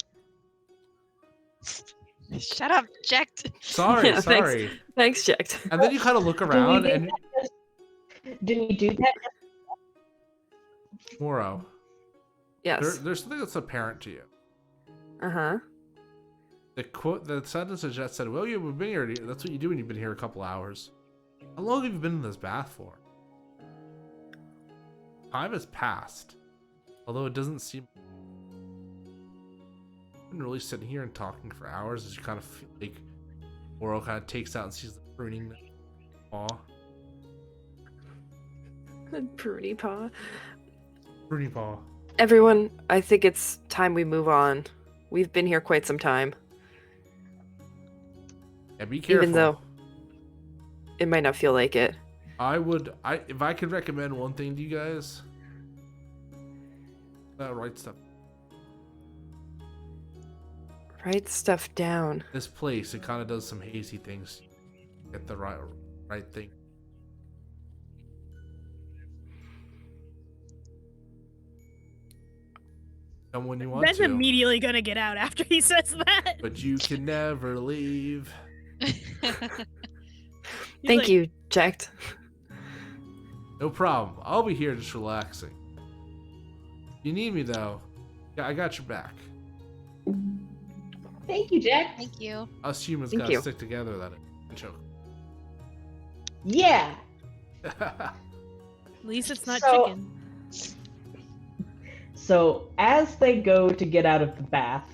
Shut up, Jacked. Sorry, Yeah, sorry. Thanks, Jacked. And then you kind of look around and Do we do that? Moro, Yes. there's something that's apparent to you. Uh-huh. The sentence that Jet said, "Well, you've been here. That's what you do when you've been here a couple hours." How long have you been in this bath for? Time has passed, although it doesn't seem. I've been really sitting here and talking for hours as you kind of feel like Moro kind of takes out and sees the pruning paw. Pruny paw. Pruning paw. Everyone, I think it's time we move on. We've been here quite some time, Yeah, be careful. even though it might not feel like it. If I could recommend one thing to you guys, write stuff. Write stuff down. This place, it kind of does some hazy things. Get the right thing. Come when you want Ben's to. immediately gonna get out after he says that. But you can never leave. He's Thank like, you, Jacked. No problem. I'll be here just relaxing. If you need me though, yeah, I got your back. Thank you, Jack. Thank you. Us humans Thank gotta you. stick together. That choke. Yeah. At least it's not So- chicken. So as they go to get out of the bath,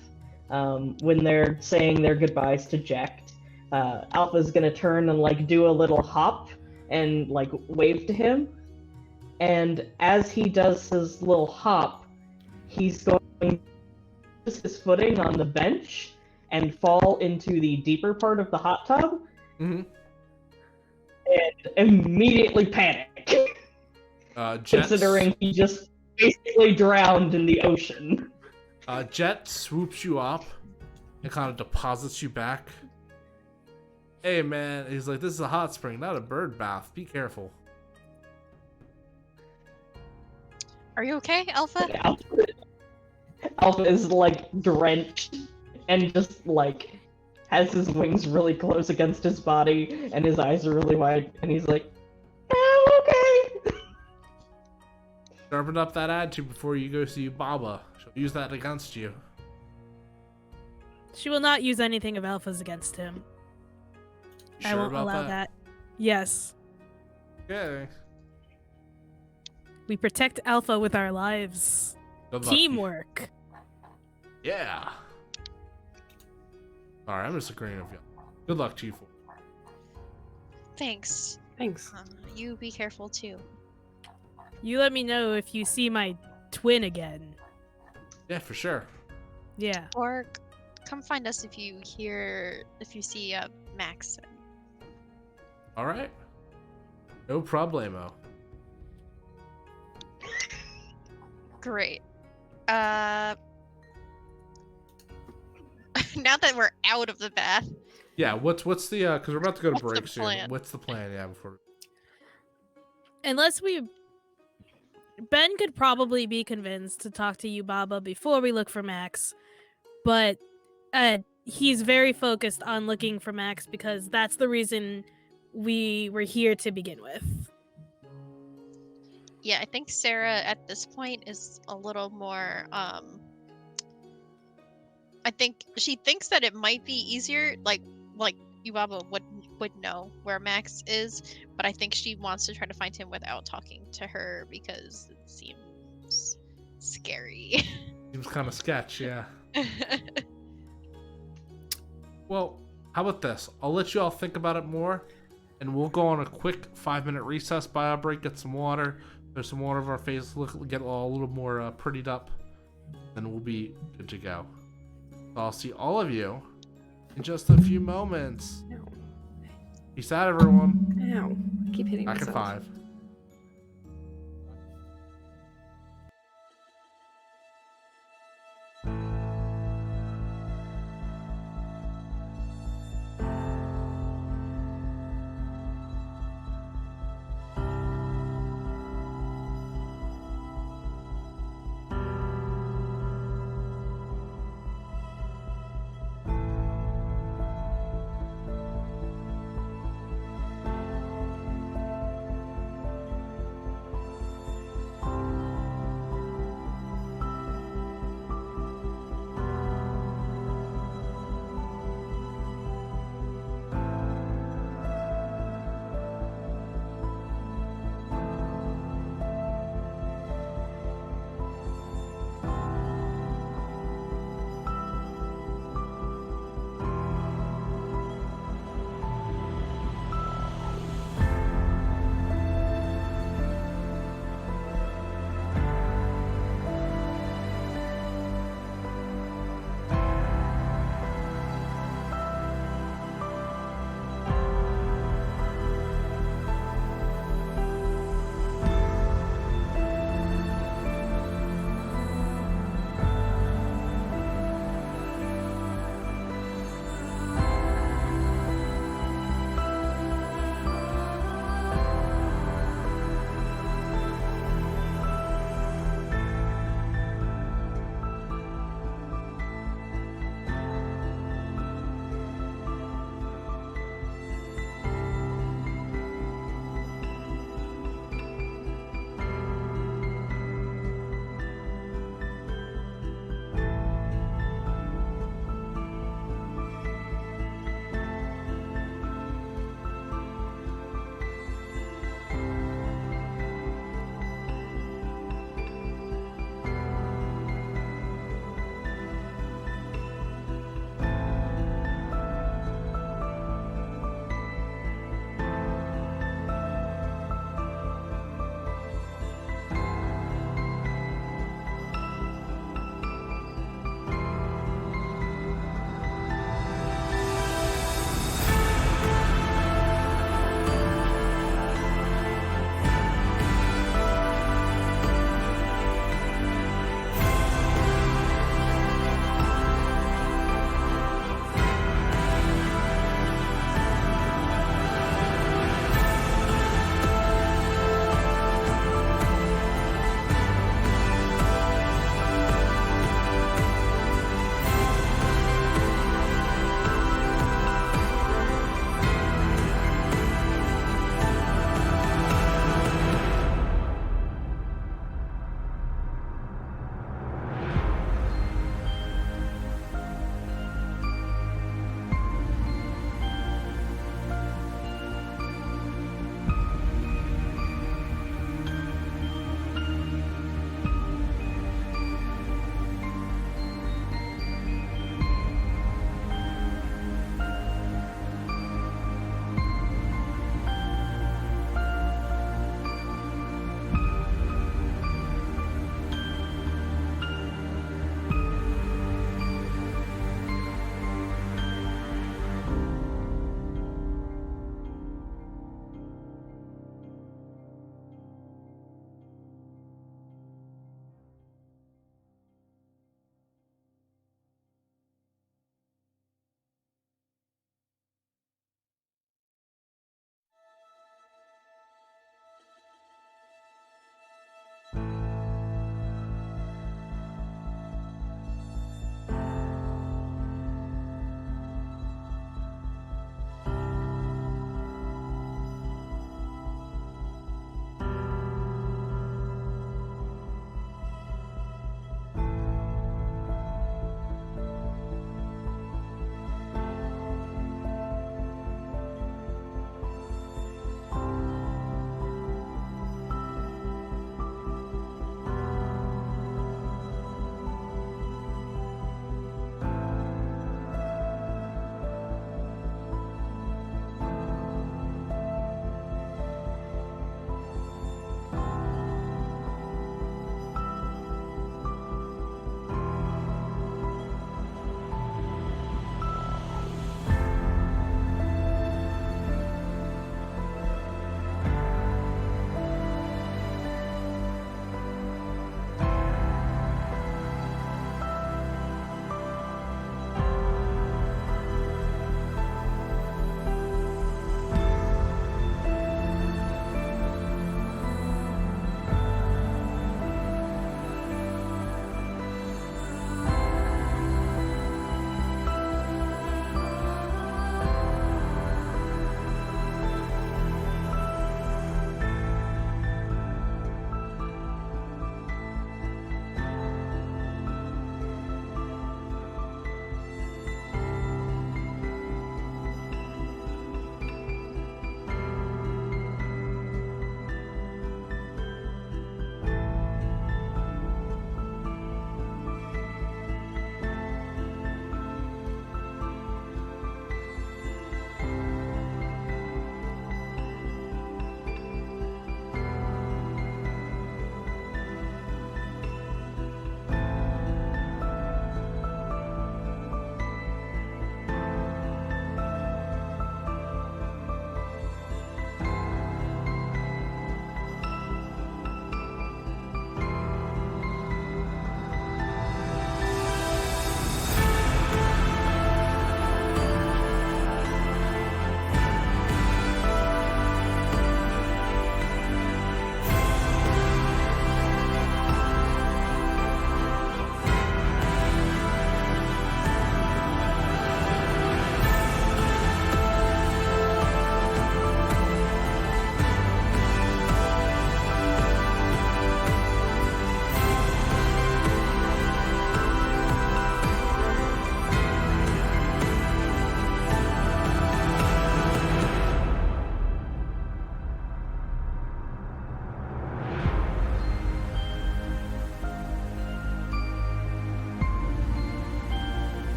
when they're saying their goodbyes to Jekt, Alpha's gonna turn and like do a little hop and like wave to him. And as he does his little hop, he's going to lose his footing on the bench and fall into the deeper part of the hot tub Mm-hmm. and immediately panic, considering he just basically drowned in the ocean. Jet swoops you up and kind of deposits you back. Hey man, he's like, this is a hot spring, not a bird bath. Be careful. Are you okay, Alpha? Alpha is like drenched and just like has his wings really close against his body and his eyes are really wide, and he's like, okay. Sharpen up that attitude before you go see Yubaba. She'll use that against you. She will not use anything of Alpha's against him. I won't allow that. Yes. Okay. We protect Alpha with our lives. Good luck. Teamwork. Yeah. Alright, I'm just agreeing with you. Good luck to you four. Thanks. Thanks. You be careful too. You let me know if you see my twin again. Yeah, for sure. Yeah. Or come find us if you see Max. Alright. No problemo. Great. Now that we're out of the bath. Yeah, what's the because we're about to go to What's the break soon. plan? What's the plan? Yeah, before Unless Ben could probably be convinced to talk to Yubaba before we look for Max, but he's very focused on looking for Max because that's the reason we were here to begin with. Yeah, I think Sarah at this point is a little more I think she thinks that it might be easier, like Yubaba would know where Max is, but I think she wants to try to find him without talking to her because it seems scary. seems kind of sketch, yeah. Well, how about this? I'll let you all think about it more, and we'll go on a quick 5-minute recess, bio break, get some water. There's some water of our face, get all a little more prettied up, then we'll be good to go. So I'll see all of you in just a few moments. Ow. Peace out, everyone. Ow. I keep hitting Back in myself. 5.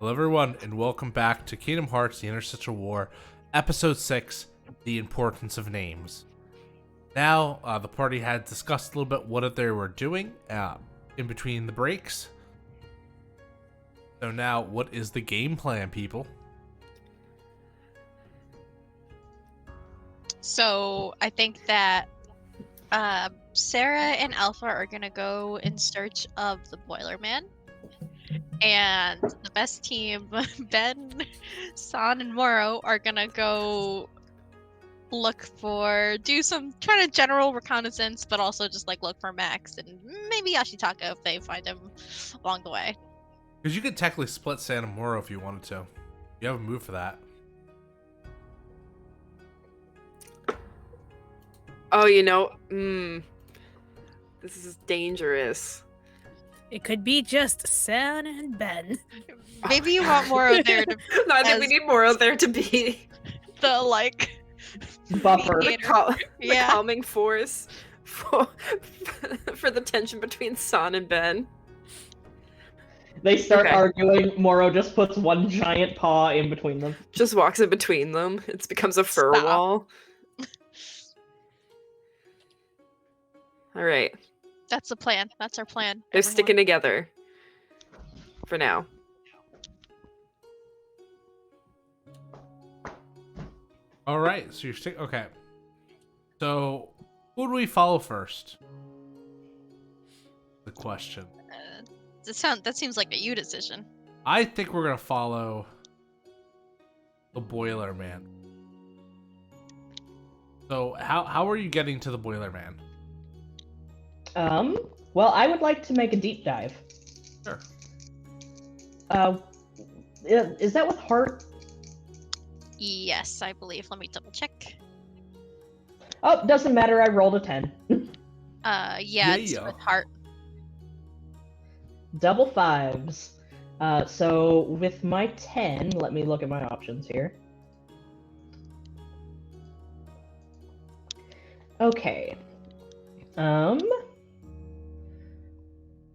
Hello, everyone, and welcome back to Kingdom Hearts: The Interstitial War, Episode 6, The Importance of Names. Now, the party had discussed a little bit what they were doing in between the breaks. So now, what is the game plan, people? So I think that Sarah and Alpha are gonna go in search of the Boiler Man, and the best team, Ben, San, and Moro, are gonna go do some kind of general reconnaissance, but also just like look for Max and maybe Ashitaka if they find him along the way. Because you could technically split Santa Moro if you wanted to. You have a move for that. Oh, this is dangerous. It could be just San and Ben. Maybe you want Moro there to No, I think as- we need Moro there to be the like Buffer. mediator. the calming force for the tension between San and Ben. They start Okay. arguing. Moro just puts one giant paw in between them. Just walks in between them. It becomes a fur Stop. wall. All right, That's the plan. That's our plan. they're everyone. sticking together for now. All right, so you're okay. So, who do we follow first? The question. That seems like a you decision. I think we're gonna follow the Boiler Man. So, how are you getting to the Boiler Man? Well, I would like to make a deep dive. Sure. Is that with Heart? Yes, I believe. Let me double check. Oh, doesn't matter. I rolled a 10. Yeah, it's Yeah. with Heart. Double fives. So with my 10, let me look at my options here. Okay.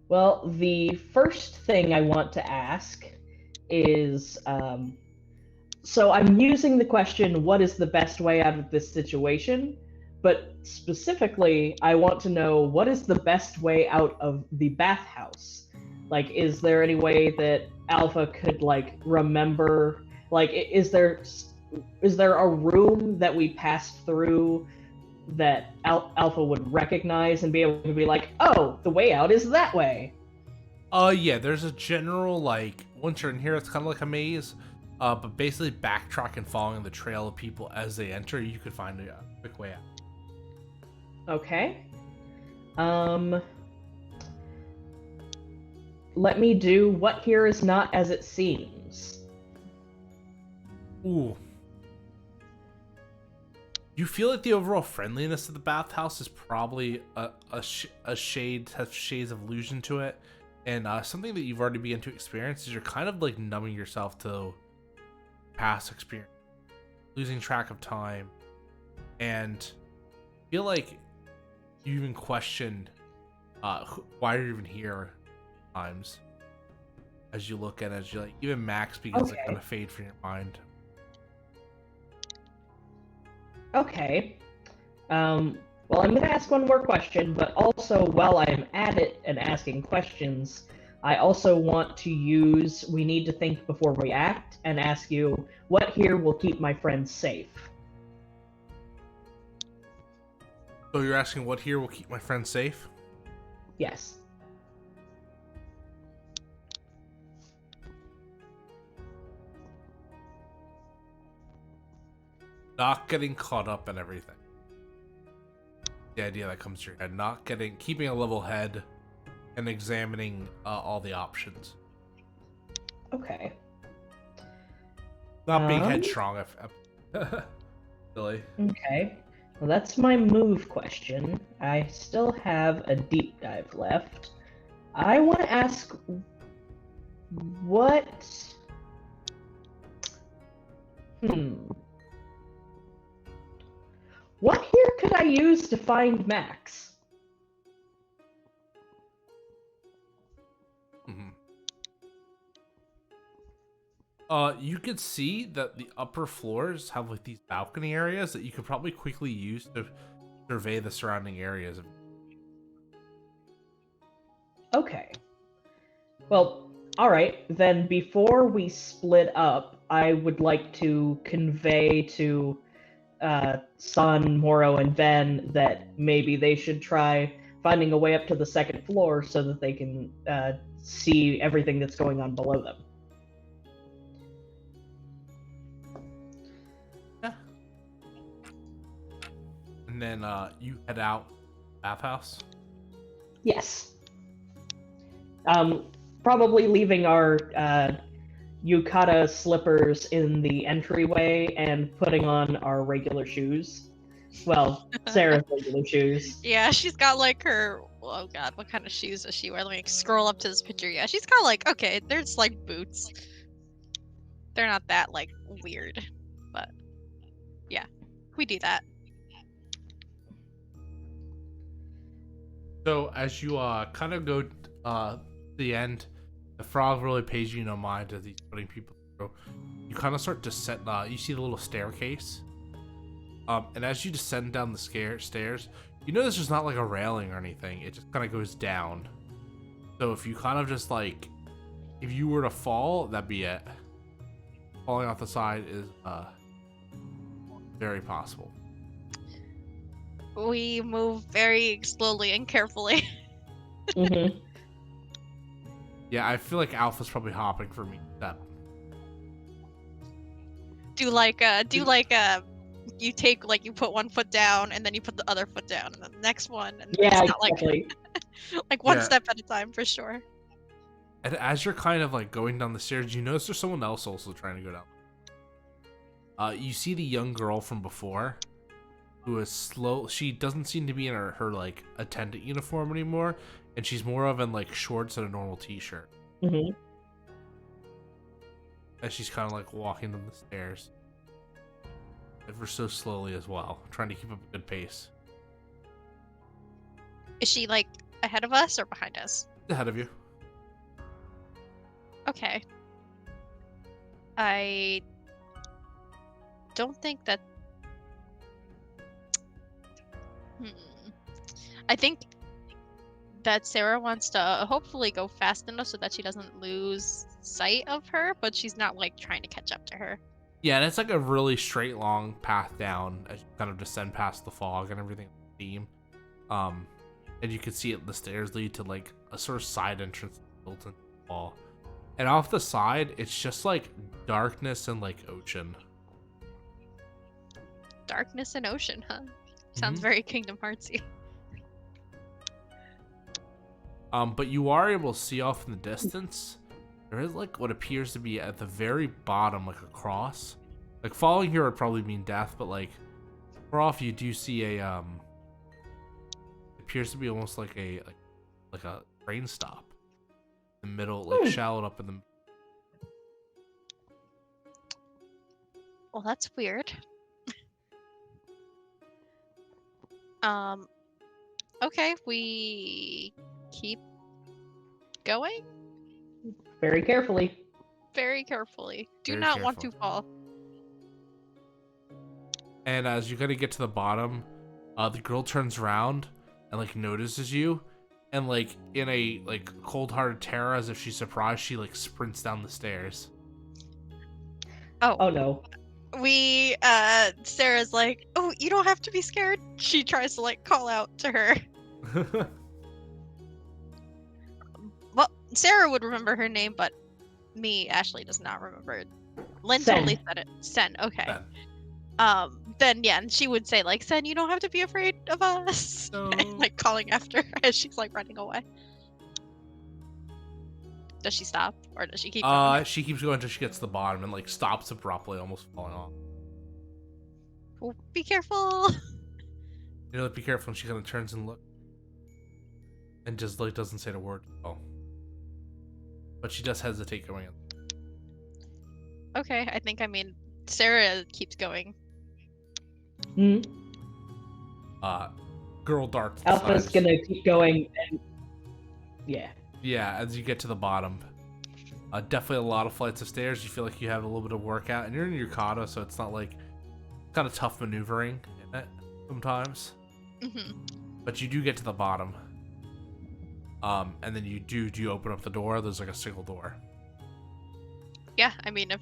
Well, the first thing I want to ask is, so I'm using the question, what is the best way out of this situation? But specifically, I want to know what is the best way out of the bathhouse? Like, is there any way that Alpha could, like, remember, like, is there a room that we passed through that Alpha would recognize and be able to be like, oh, the way out is that way? Yeah, there's a general, like, once you're in here, it's kind of like a maze. But basically backtrack and following the trail of people as they enter, you could find a quick way out. Okay. Let me do what here is not as it seems. Ooh. You feel like the overall friendliness of the bathhouse is probably has shades of illusion to it, and something that you've already begun to experience is you're kind of like numbing yourself to past experience, losing track of time, and feel like you even questioned why you're even here times as you look at it, as you like, even Max begins to kind of fade from your mind. Okay. Well, I'm going to ask one more question, but also while I'm at it and asking questions, I also want to use we need to think before we act and ask you what here will keep my friends safe. So you're asking what here will keep my friends safe? Yes. Not getting caught up in everything. The idea that comes to your head. Keeping a level head and examining all the options. Okay. Not being headstrong. Silly. Okay. Well, that's my move question. I still have a deep dive left. I want to ask what... What here could I use to find Max? You could see that the upper floors have like these balcony areas that you could probably quickly use to survey the surrounding areas. Okay. Well, alright, then before we split up, I would like to convey to San, Moro, and Ben that maybe they should try finding a way up to the second floor so that they can see everything that's going on below them. Yeah. And then you head out bathhouse. Yes. Probably leaving our yukata slippers in the entryway and putting on our regular shoes. Well, Sarah's regular shoes. Yeah, she's got like her. Oh god, what kind of shoes does she wear? Let me scroll up to this picture. Yeah, she's got like, okay, there's like boots. They're not that like weird, but yeah, we do that. So as you kind of go to the end, the frog really pays you no mind as he's putting people through. You kind of start descend. You see the little staircase, and as you descend down the stairs, you notice there's not like a railing or anything. It just kind of goes down. So if you kind of just like, if you were to fall, that'd be it. Falling off the side is very possible. We move very slowly and carefully. Mm-hmm. Yeah, I feel like Alpha's probably hopping for me. Do you take like you put one foot down and then you put the other foot down and then the next one and Yeah, it's not exactly. like one Yeah. step at a time for sure. And as you're kind of like going down the stairs, you notice there's someone else also trying to go down. You see the young girl from before, who is slow. She doesn't seem to be in her like attendant uniform anymore, and she's more of in like shorts and a normal t-shirt. Mm-hmm. As she's kind of like walking down the stairs, ever so slowly as well, trying to keep up a good pace. Is she like ahead of us or behind us? Ahead of you. Okay. I don't think that. I think that Sarah wants to hopefully go fast enough so that she doesn't lose sight of her, but she's not like trying to catch up to her. Yeah, and it's like a really straight, long path down as you kind of descend past the fog and everything. Theme, and you can see it. The stairs lead to like a sort of side entrance built into the wall, and off the side, it's just like darkness and like ocean. Darkness and ocean, huh? Sounds Mhm. very Kingdom Heartsy. But you are able to see off in the distance. There is like what appears to be at the very bottom, like a cross. Like falling here would probably mean death, but like far off, you do see a it appears to be almost like a train stop in the middle, like shallowed up in the. Well, that's weird. Okay, we keep going Very carefully. very carefully. Do Very not want to careful. fall. And as you kind of get to the bottom, the girl turns around and like notices you, and like in a like cold-hearted terror, as if she's surprised, she like sprints down the stairs. Oh no. We Sarah's like, "Oh, you don't have to be scared." She tries to like call out to her. Well, Sarah would remember her name, but me, Ashley, does not remember it. Lynn Sen. totally said it. Sen, okay. Sen. Then yeah, and she would say like, "Sen, you don't have to be afraid of us." No. And, like calling after her as she's like running away. Does she stop or does she keep going? She keeps going until she gets to the bottom and like stops abruptly, almost falling off. Oh, be careful. You know, like, be careful. And she kind of turns and looks, and just like doesn't say the word. Oh, but she does hesitate going in. Okay, I mean Sarah keeps going. Hmm. Girl darts. Alpha's decides- gonna keep going and yeah. Yeah, as you get to the bottom, Definitely a lot of flights of stairs. You feel like you have a little bit of workout, and you're in your yukata, so it's not like kind of tough maneuvering in it sometimes. But you do get to the bottom. And then you do open up the door. There's like a single door. Yeah, I mean, if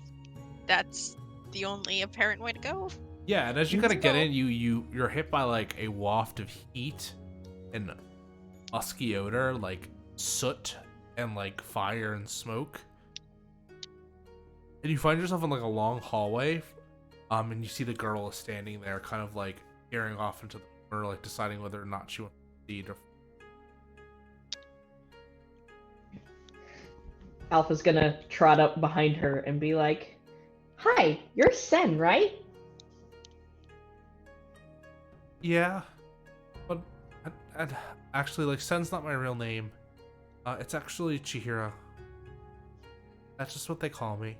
that's the only apparent way to go. Yeah, and as you kind of get in, you're hit by like a waft of heat and musky odor, like soot and like fire and smoke. And you find yourself in like a long hallway, and you see the girl is standing there, kind of like peering off into the corner, like deciding whether or not she wants to proceed. Or... Alpha's gonna trot up behind her and be like, "Hi, you're Sen, right?" Yeah, but actually, like, Sen's not my real name. It's actually Chihiro. That's just what they call me.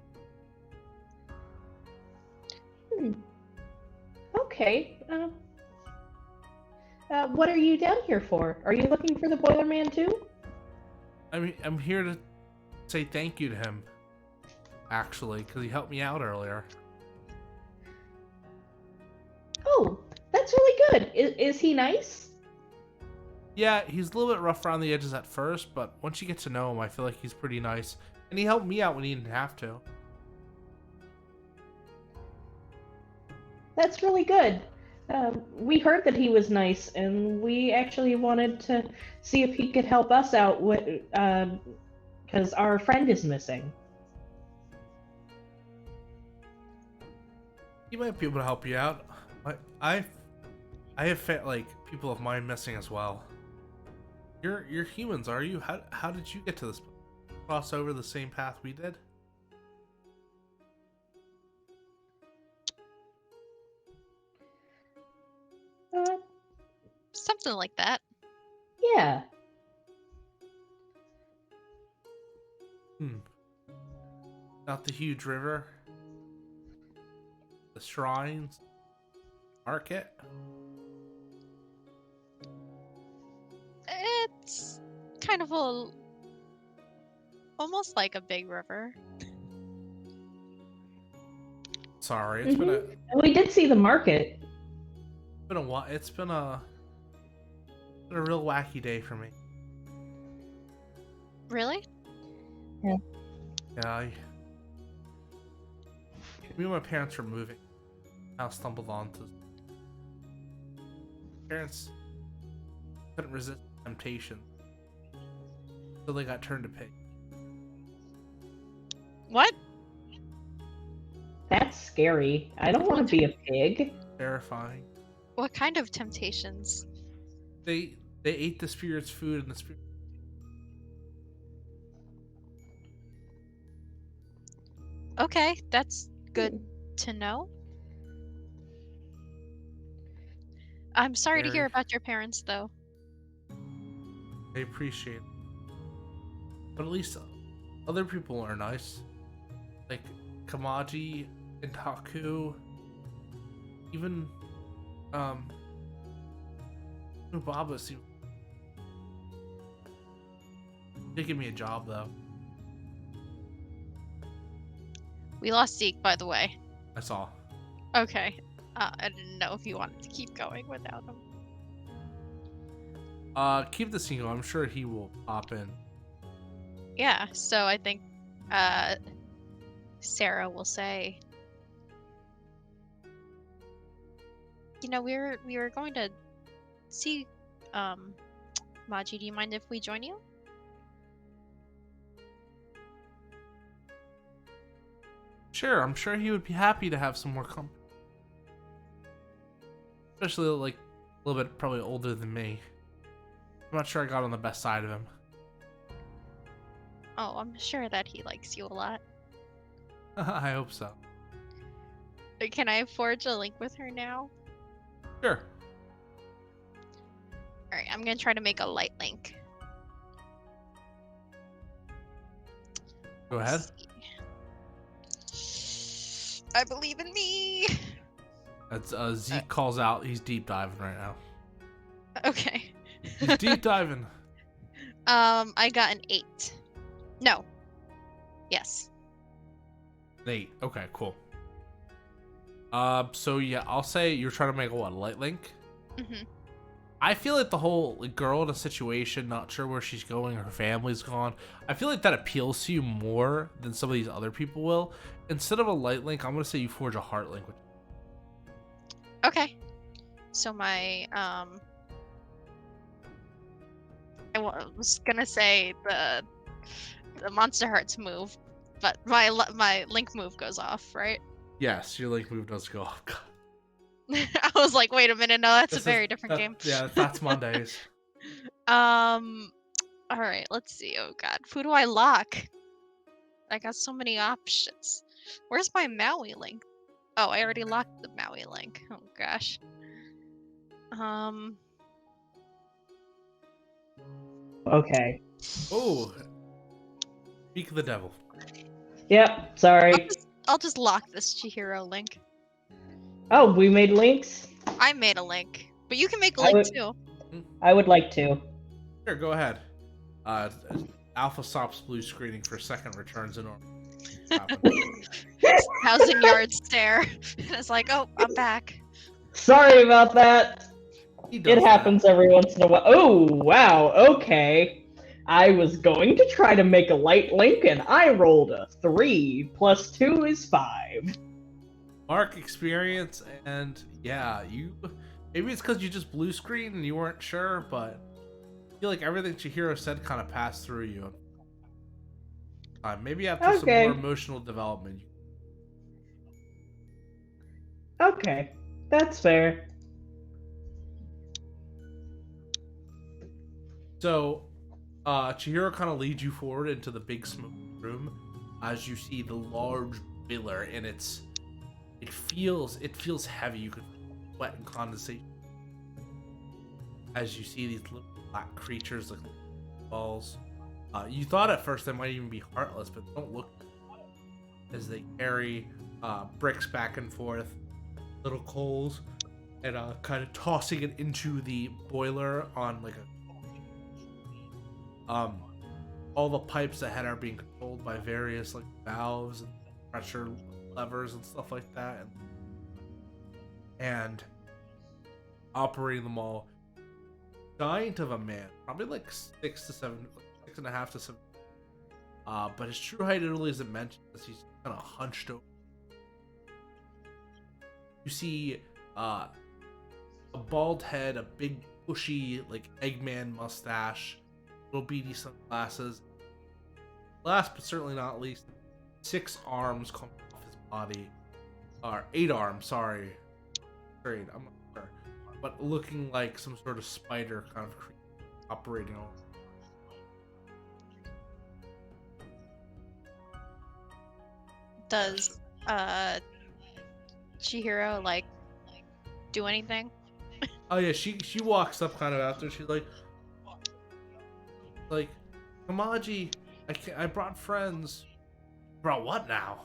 Okay. What are you down here for? Are you looking for the Boiler Man too? I mean, I'm here to say thank you to him, actually, because he helped me out earlier. Oh, that's really good. Is he nice? Yeah, he's a little bit rough around the edges at first, but once you get to know him, I feel like he's pretty nice. And he helped me out when he didn't have to. That's really good. We heard that he was nice, and we actually wanted to see if he could help us out with, because our friend is missing. He might be able to help you out. I have felt like people of mine missing as well. You're humans, are you? How did you get to this? Cross over the same path we did? Something like that. Yeah. Not the huge river, the shrines, market. It's kind of almost like a big river. Sorry, it's been a We did see the market. while. It's been a real wacky day for me. Really? Yeah, me and my parents were moving. I stumbled onto parents couldn't resist temptation, so they got turned to pig. What? That's scary. I don't want to be a pig. Terrifying. What kind of temptations? They ate the spirit's food, and the spirit. Okay, that's good to know. I'm sorry to hear Very. about your parents, though. I appreciate it. But at least other people are nice. Like Kamaji and Taku. Even Yubaba seems they give me a job though. We lost Zeke, by the way. I saw. Okay. I didn't know if you wanted to keep going without him. Keep the single. I'm sure he will pop in. Yeah, so I think Sarah will say, you know, we were going to see Maji. Do you mind if we join you? Sure, I'm sure he would be happy to have some more company. Especially like a little bit probably older than me. I'm not sure I got on the best side of him. Oh, I'm sure that he likes you a lot. I hope so. Can I forge a link with her now? Sure. Alright, I'm gonna try to make a light link. Go ahead. I believe in me. That's Zeke calls out. He's deep diving right now. Okay. He's deep diving. I got an 8. No. Yes. Nate. Okay, cool. So yeah, I'll say you're trying to make a light link? Mm-hmm. I feel like the whole girl in a situation, not sure where she's going, her family's gone. I feel like that appeals to you more than some of these other people will. Instead of a light link, I'm gonna say you forge a heart link. Okay. So my was gonna say the Monster Hearts move, but my link move goes off, right? Yes, your link move does go off. I was like, wait a minute, no, that's a very different game. Yeah, that's Mondays. All right, let's see. Oh god, who do I lock? I got so many options. Where's my Maui link? Oh, I already locked the Maui link. Oh gosh. Okay. Oh, speak of the devil. Yep, sorry. I'll just lock this Chihiro link. Oh, we made links? I made a link, but you can make a I link would- too. I would like to. Sure, go ahead. Alpha stops blue screening for a second, returns in order. 1,000-yard stare. And it's like, oh, I'm back. Sorry about that. He does It that. happens every once in a while. Oh, wow, okay. I was going to try to make a light link and I rolled a 3 plus 2 is 5. Mark experience, and yeah, maybe it's because you just blue screen and you weren't sure, but I feel like everything Chihiro said kind of passed through you. Maybe after some Okay. more emotional development. Okay, that's fair. So, Chihiro kind of leads you forward into the big smoke room as you see the large boiler, and it feels heavy. You can feel sweat and condensation as you see these little black creatures like balls. You thought at first they might even be heartless, but they don't look as they carry bricks back and forth, little coals, and kind of tossing it into the boiler on like all the pipes ahead are being controlled by various like valves and pressure levers and stuff like that, and operating them all. Giant of a man, probably like 6.5 to 7. But his true height really isn't mentioned as he's kind of hunched over. You see a bald head, a big bushy like Eggman mustache, little beady sunglasses. Last but certainly not least, 6 arms coming off his body, or 8 arms. Sorry, I'm not sure, but looking like some sort of spider kind of creature operating on. Does Chihiro like do anything? Oh yeah, she walks up kind of after. She's like, Kamaji, I brought friends. Brought what now?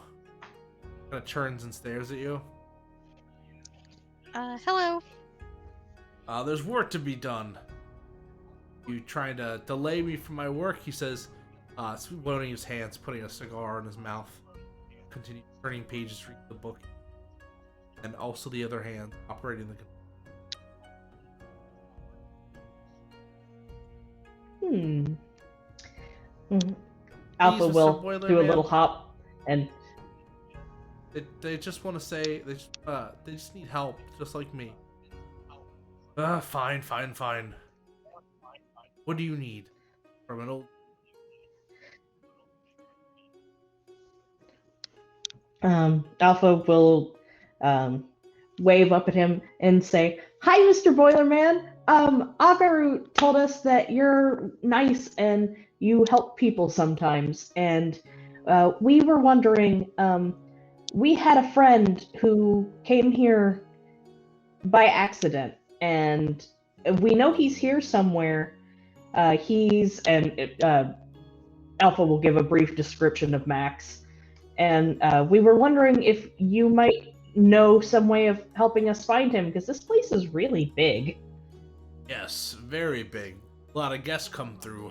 Kind of turns and stares at you. Hello. There's work to be done. You trying to delay me from my work? He says, loading his hands, putting a cigar in his mouth. Continue turning pages, reading the book, and also the other hand operating the. Alpha Mr. will Boiler do a Man. little hop and They just want to say they just need help, just like me. Fine. What do you need from an old? Alpha will wave up at him and say, "Hi, Mr. Boilerman. Agaru told us that you're nice and you help people sometimes, and we were wondering. We had a friend who came here by accident, and we know he's here somewhere. Alpha will give a brief description of Max, and we were wondering if you might know some way of helping us find him, because this place is really big." Yes, very big. A lot of guests come through.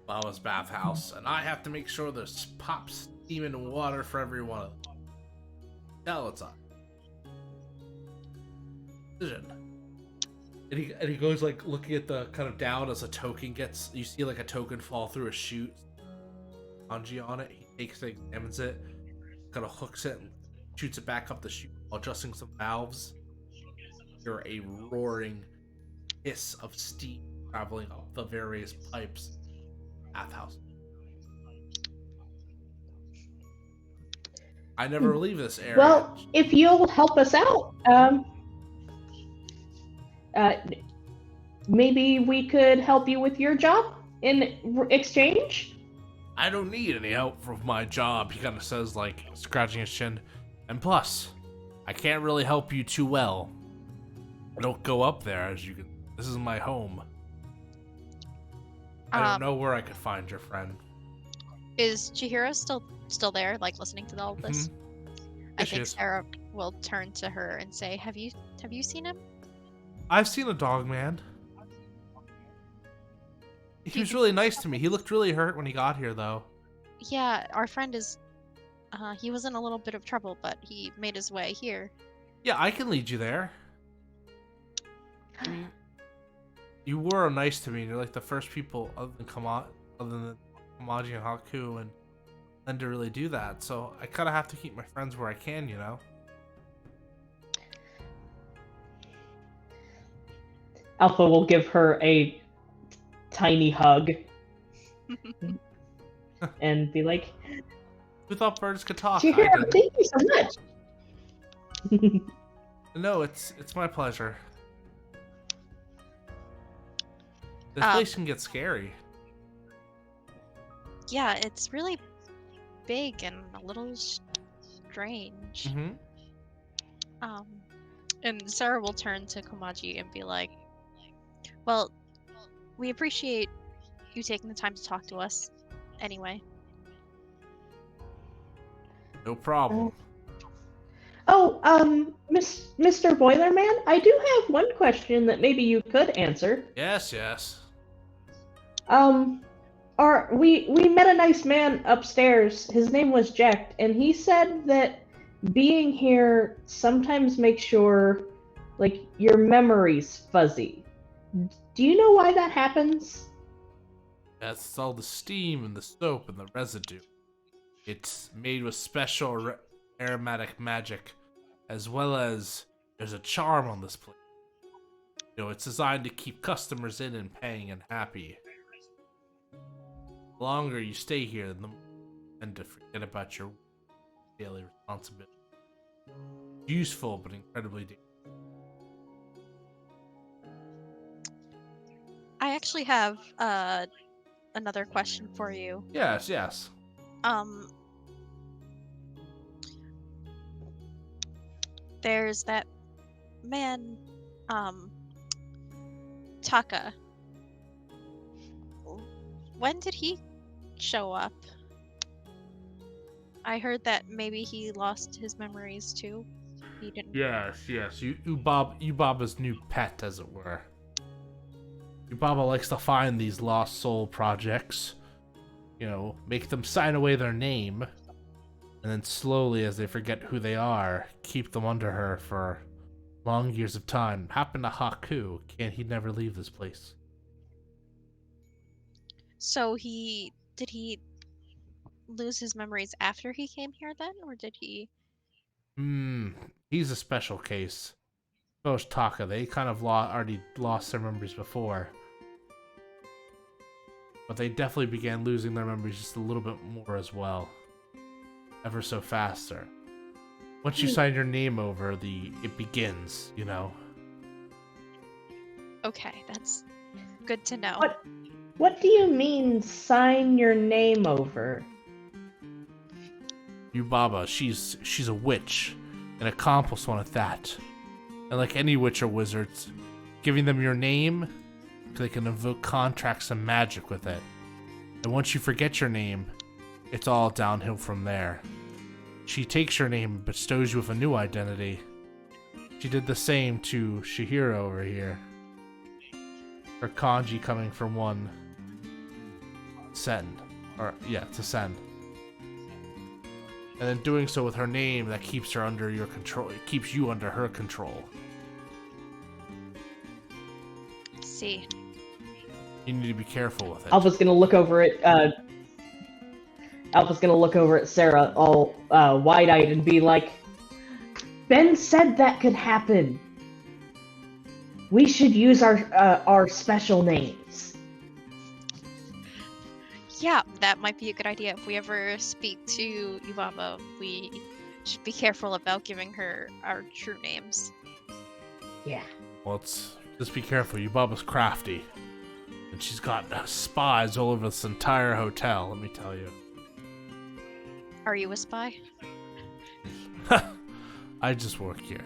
Baba's bathhouse, and I have to make sure there's pop steaming water for everyone of them. Now it's on. Decision. And he goes like looking at the kind of down as a token gets. You see like a token fall through a chute. Kanji on it. He takes it, examines it, kind of hooks it, and shoots it back up the chute while adjusting some valves. You're a roaring hiss of steam traveling up the various pipes. Bathhouse. I never leave this area. Well, if you'll help us out, maybe we could help you with your job in exchange? I don't need any help from my job, he kind of says, like, scratching his chin. And plus, I can't really help you too well. I don't go up there, as you can. This is my home. I don't know where I could find your friend. Is Chihiro still there, like listening to all of this? I think Sarah will turn to her and say, "Have you seen him?" I've seen a dog man. He was really nice to me. He looked really hurt when he got here, though. Yeah, our friend is. He was in a little bit of trouble, but he made his way here. Yeah, I can lead you there. You were nice to me, and you're like the first people other than Kamaji and Haku and to really do that. So I kind of have to keep my friends where I can, you know? Alpha will give her a tiny hug and be like, Who thought birds could talk? Thank you so much. No, it's my pleasure. This place can get scary. Yeah, it's really big and a little strange. Mm-hmm. And Sarah will turn to Komaji and be like, "Well, we appreciate you taking the time to talk to us. Anyway." No problem. Oh, Mr. Boilerman, I do have one question that maybe you could answer. Yes. We met a nice man upstairs. His name was Jack, and he said that being here sometimes makes your memory's fuzzy. Do you know why that happens? That's all the steam and the soap and the residue. It's made with special aromatic magic, as well as there's a charm on this place. You know, it's designed to keep customers in and paying and happy. The longer you stay here, the more you tend to forget about your daily responsibility. Useful, but incredibly dangerous. I actually have another question for you. Yes. There's that man, Taka. When did he show up? I heard that maybe he lost his memories too. He didn't. Yes. Yubaba's new pet, as it were. Yubaba likes to find these lost soul projects, you know, make them sign away their name, and then slowly, as they forget who they are, keep them under her for long years of time. Happened to Haku. He'd never leave this place. So did he lose his memories after he came here then, or did he? He's a special case. So is Taka. They kind of already lost their memories before. But they definitely began losing their memories just a little bit more as well. Ever so faster. Once you sign your name over, it begins, you know. Okay, that's good to know. What do you mean, sign your name over? Yubaba, she's a witch, an accomplished one at that. And like any witch or wizard, giving them your name, they can invoke contracts and magic with it. And once you forget your name, it's all downhill from there. She takes your name and bestows you with a new identity. She did the same to Chihiro over here. Her kanji coming from one send. To send. And then doing so with her name, that keeps her under your control. It keeps you under her control. See. You need to be careful with it. Alpha's gonna look over at Sarah all wide-eyed and be like, Ben said that could happen. We should use our special names. Yeah, that might be a good idea. If we ever speak to Yubaba, we should be careful about giving her our true names. Yeah. Well, just be careful. Yubaba's crafty. And she's got spies all over this entire hotel, let me tell you. Are you a spy? I just work here.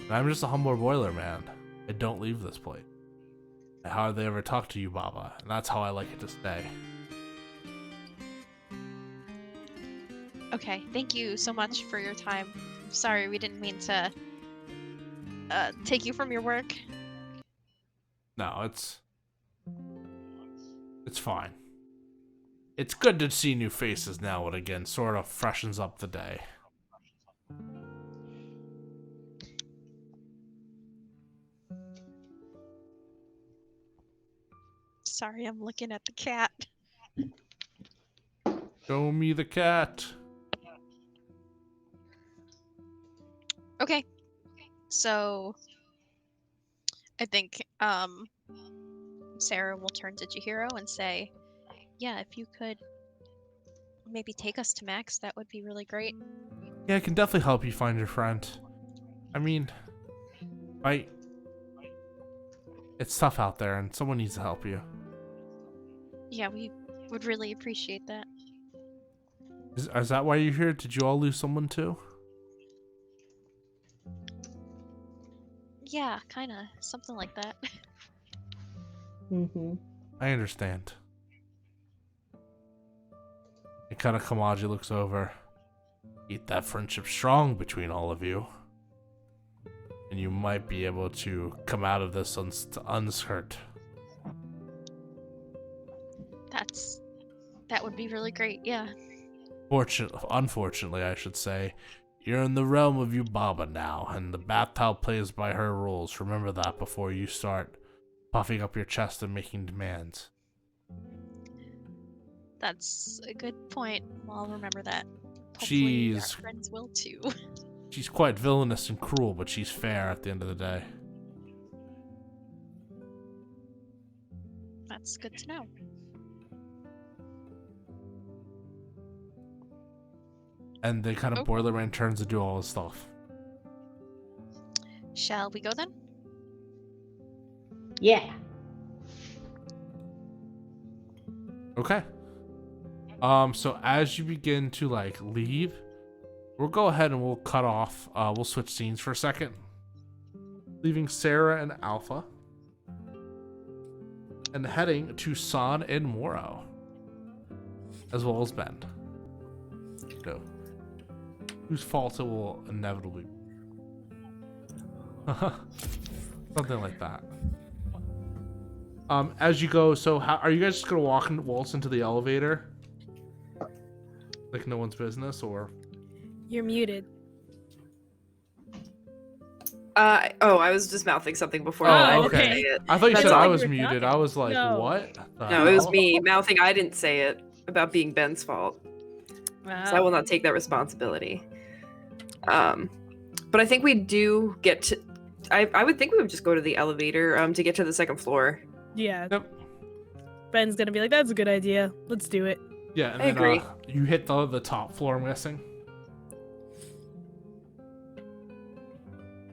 And I'm just a humble boiler man. I don't leave this place. I hardly ever talk to Yubaba, and that's how I like it to stay. Okay, thank you so much for your time. I'm sorry, we didn't mean to take you from your work. No, it's fine. It's good to see new faces now and again, sort of freshens up the day. Sorry, I'm looking at the cat. Show me the cat. Okay. So I think Sarah will turn to Chihiro and say, yeah, if you could maybe take us to Max, that would be really great. Yeah, I can definitely help you find your friend. I mean, it's tough out there and someone needs to help you. Yeah, we would really appreciate that. Is that why you're here? Did you all lose someone too? Yeah, kinda. Something like that. Mm-hmm. I understand. And kind of Kamaji looks over. Keep that friendship strong between all of you. And you might be able to come out of this unhurt. That would be really great, yeah. Unfortunately, I should say, you're in the realm of Yubaba now, and the bathtub plays by her rules. Remember that before you start puffing up your chest and making demands. That's a good point. I'll remember that. Hopefully our She's friends will too. She's quite villainous and cruel, but she's fair at the end of the day. That's good to know. And they kind of boiler man turns to do all his stuff. Shall we go then? Yeah. Okay. So as you begin to leave, we'll go ahead and we'll cut off. We'll switch scenes for a second, leaving Sarah and Alpha, and heading to San and Moro, as well as Ben. Go. Whose fault it will inevitably. Something like that. As you go, so how are you guys just gonna waltz into the elevator? Like no one's business, or? You're muted. I was just mouthing something before. Oh, I didn't okay. say it. I thought you That's said all I you was were muted. talking. I was like, No. what? The No, it was hell? me mouthing. I didn't say it about being Ben's fault, so I will not take that responsibility. But I think we do get to. I would think we would just go to the elevator to get to the second floor. Yeah. Yep. Ben's gonna be like, that's a good idea. Let's do it. Yeah, and I then, agree. You hit the top floor, I'm guessing.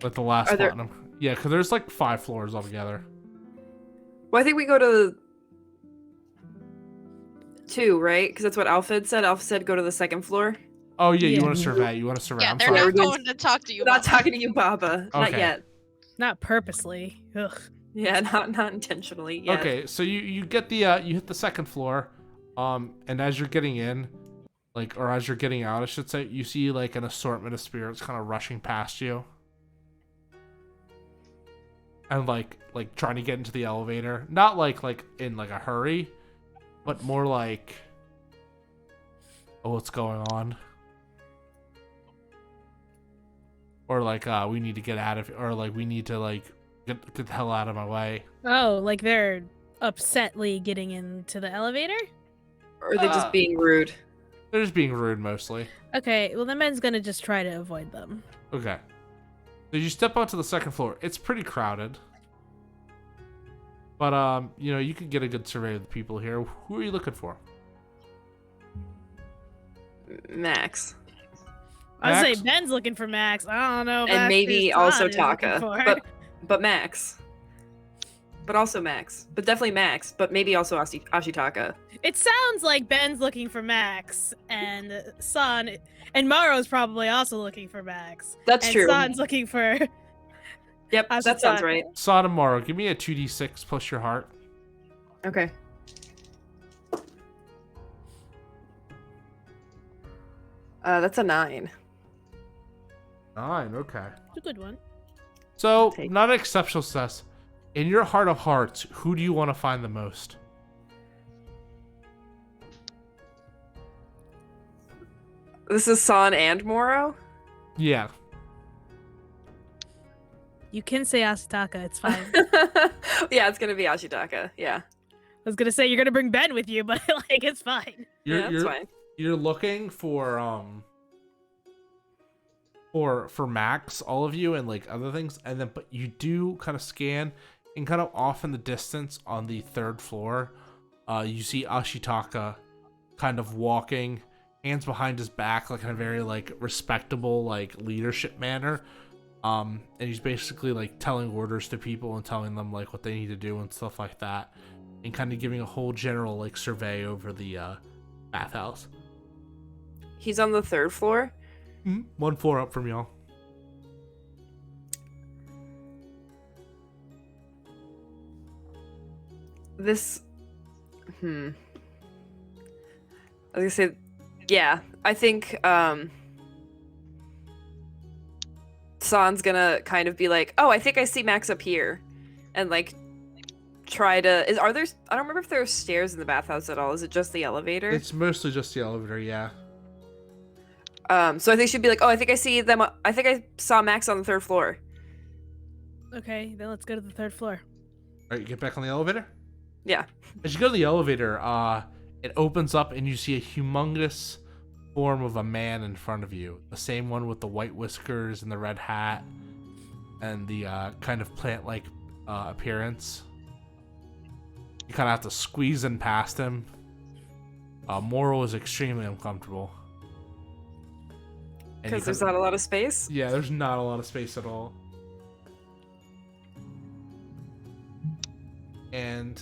With the last Are there- platinum. Yeah, because there's 5 floors altogether. Well, I think we go to 2, right? Because that's what Alpha had said. Alpha said go to the second floor. Oh yeah, you Yeah. want to survey? You want to survey? Yeah, I'm they're sorry. not We're doing- going to talk to you. We're not about talking to you, Baba. Not Okay. yet. Not purposely. Ugh. Yeah, not intentionally yet. Okay, so you get the you hit the second floor, and as you're getting in, or as you're getting out, I should say, you see an assortment of spirits kind of rushing past you. and like trying to get into the elevator. Not like in like a hurry, but more like, oh, what's going on? Or like we need to get out of, or like we need to like get the hell out of my way. Oh, like they're upsetly getting into the elevator? Or are they just being rude? They're just being rude mostly. Okay, well, the man's gonna just try to avoid them. Okay. So you step onto the second floor. It's pretty crowded. But, you know, you could get a good survey of the people here. Who are you looking for? Max. I was Max? say Ben's looking for Max. I don't know. If And that's maybe who also Todd is looking Taka. for. But Max. But also Max. But definitely Max. But maybe also Ashitaka. It sounds like Ben's looking for Max, and San and Maro's probably also looking for Max. That's and true. San's looking for. Yep, that sounds right. Sotomoro, give me a 2d6 plus your heart. Okay. That's a 9. 9, okay. It's a good one. So, Take- not an exceptional success. In your heart of hearts, who do you want to find the most? This is San and Moro? Yeah. You can say Asataka. It's fine. Yeah, it's gonna be Ashitaka. Yeah. I was gonna say you're gonna bring Ben with you, but like it's fine. Yeah, that's fine. You're looking for Max, all of you, and like other things, and then but you do kind of scan, and kind of off in the distance on the third floor, you see Ashitaka kind of walking, hands behind his back, like in a very like respectable like leadership manner. And he's basically like telling orders to people and telling them like what they need to do and stuff like that, and kind of giving a whole general like survey over the bathhouse. He's on the 3rd floor? Mm-hmm. 1 floor up from y'all. This... I was gonna say... Yeah, I think, San's gonna kind of be like, oh, I think I see Max up here. And, like, try to... Are there... I don't remember if there are stairs in the bathhouse at all. Is it just the elevator? It's mostly just the elevator, yeah. So I think she'd be like, oh, I think I see them... I think I saw Max on the 3rd floor. Okay, then let's go to the 3rd floor. Alright, you get back on the elevator? Yeah. As you go to the elevator, it opens up and you see a humongous form of a man in front of you. The same one with the white whiskers and the red hat and the kind of plant-like appearance. You kind of have to squeeze in past him. Moro is extremely uncomfortable. And Because there's not a lot of space? Yeah, there's not a lot of space at all. And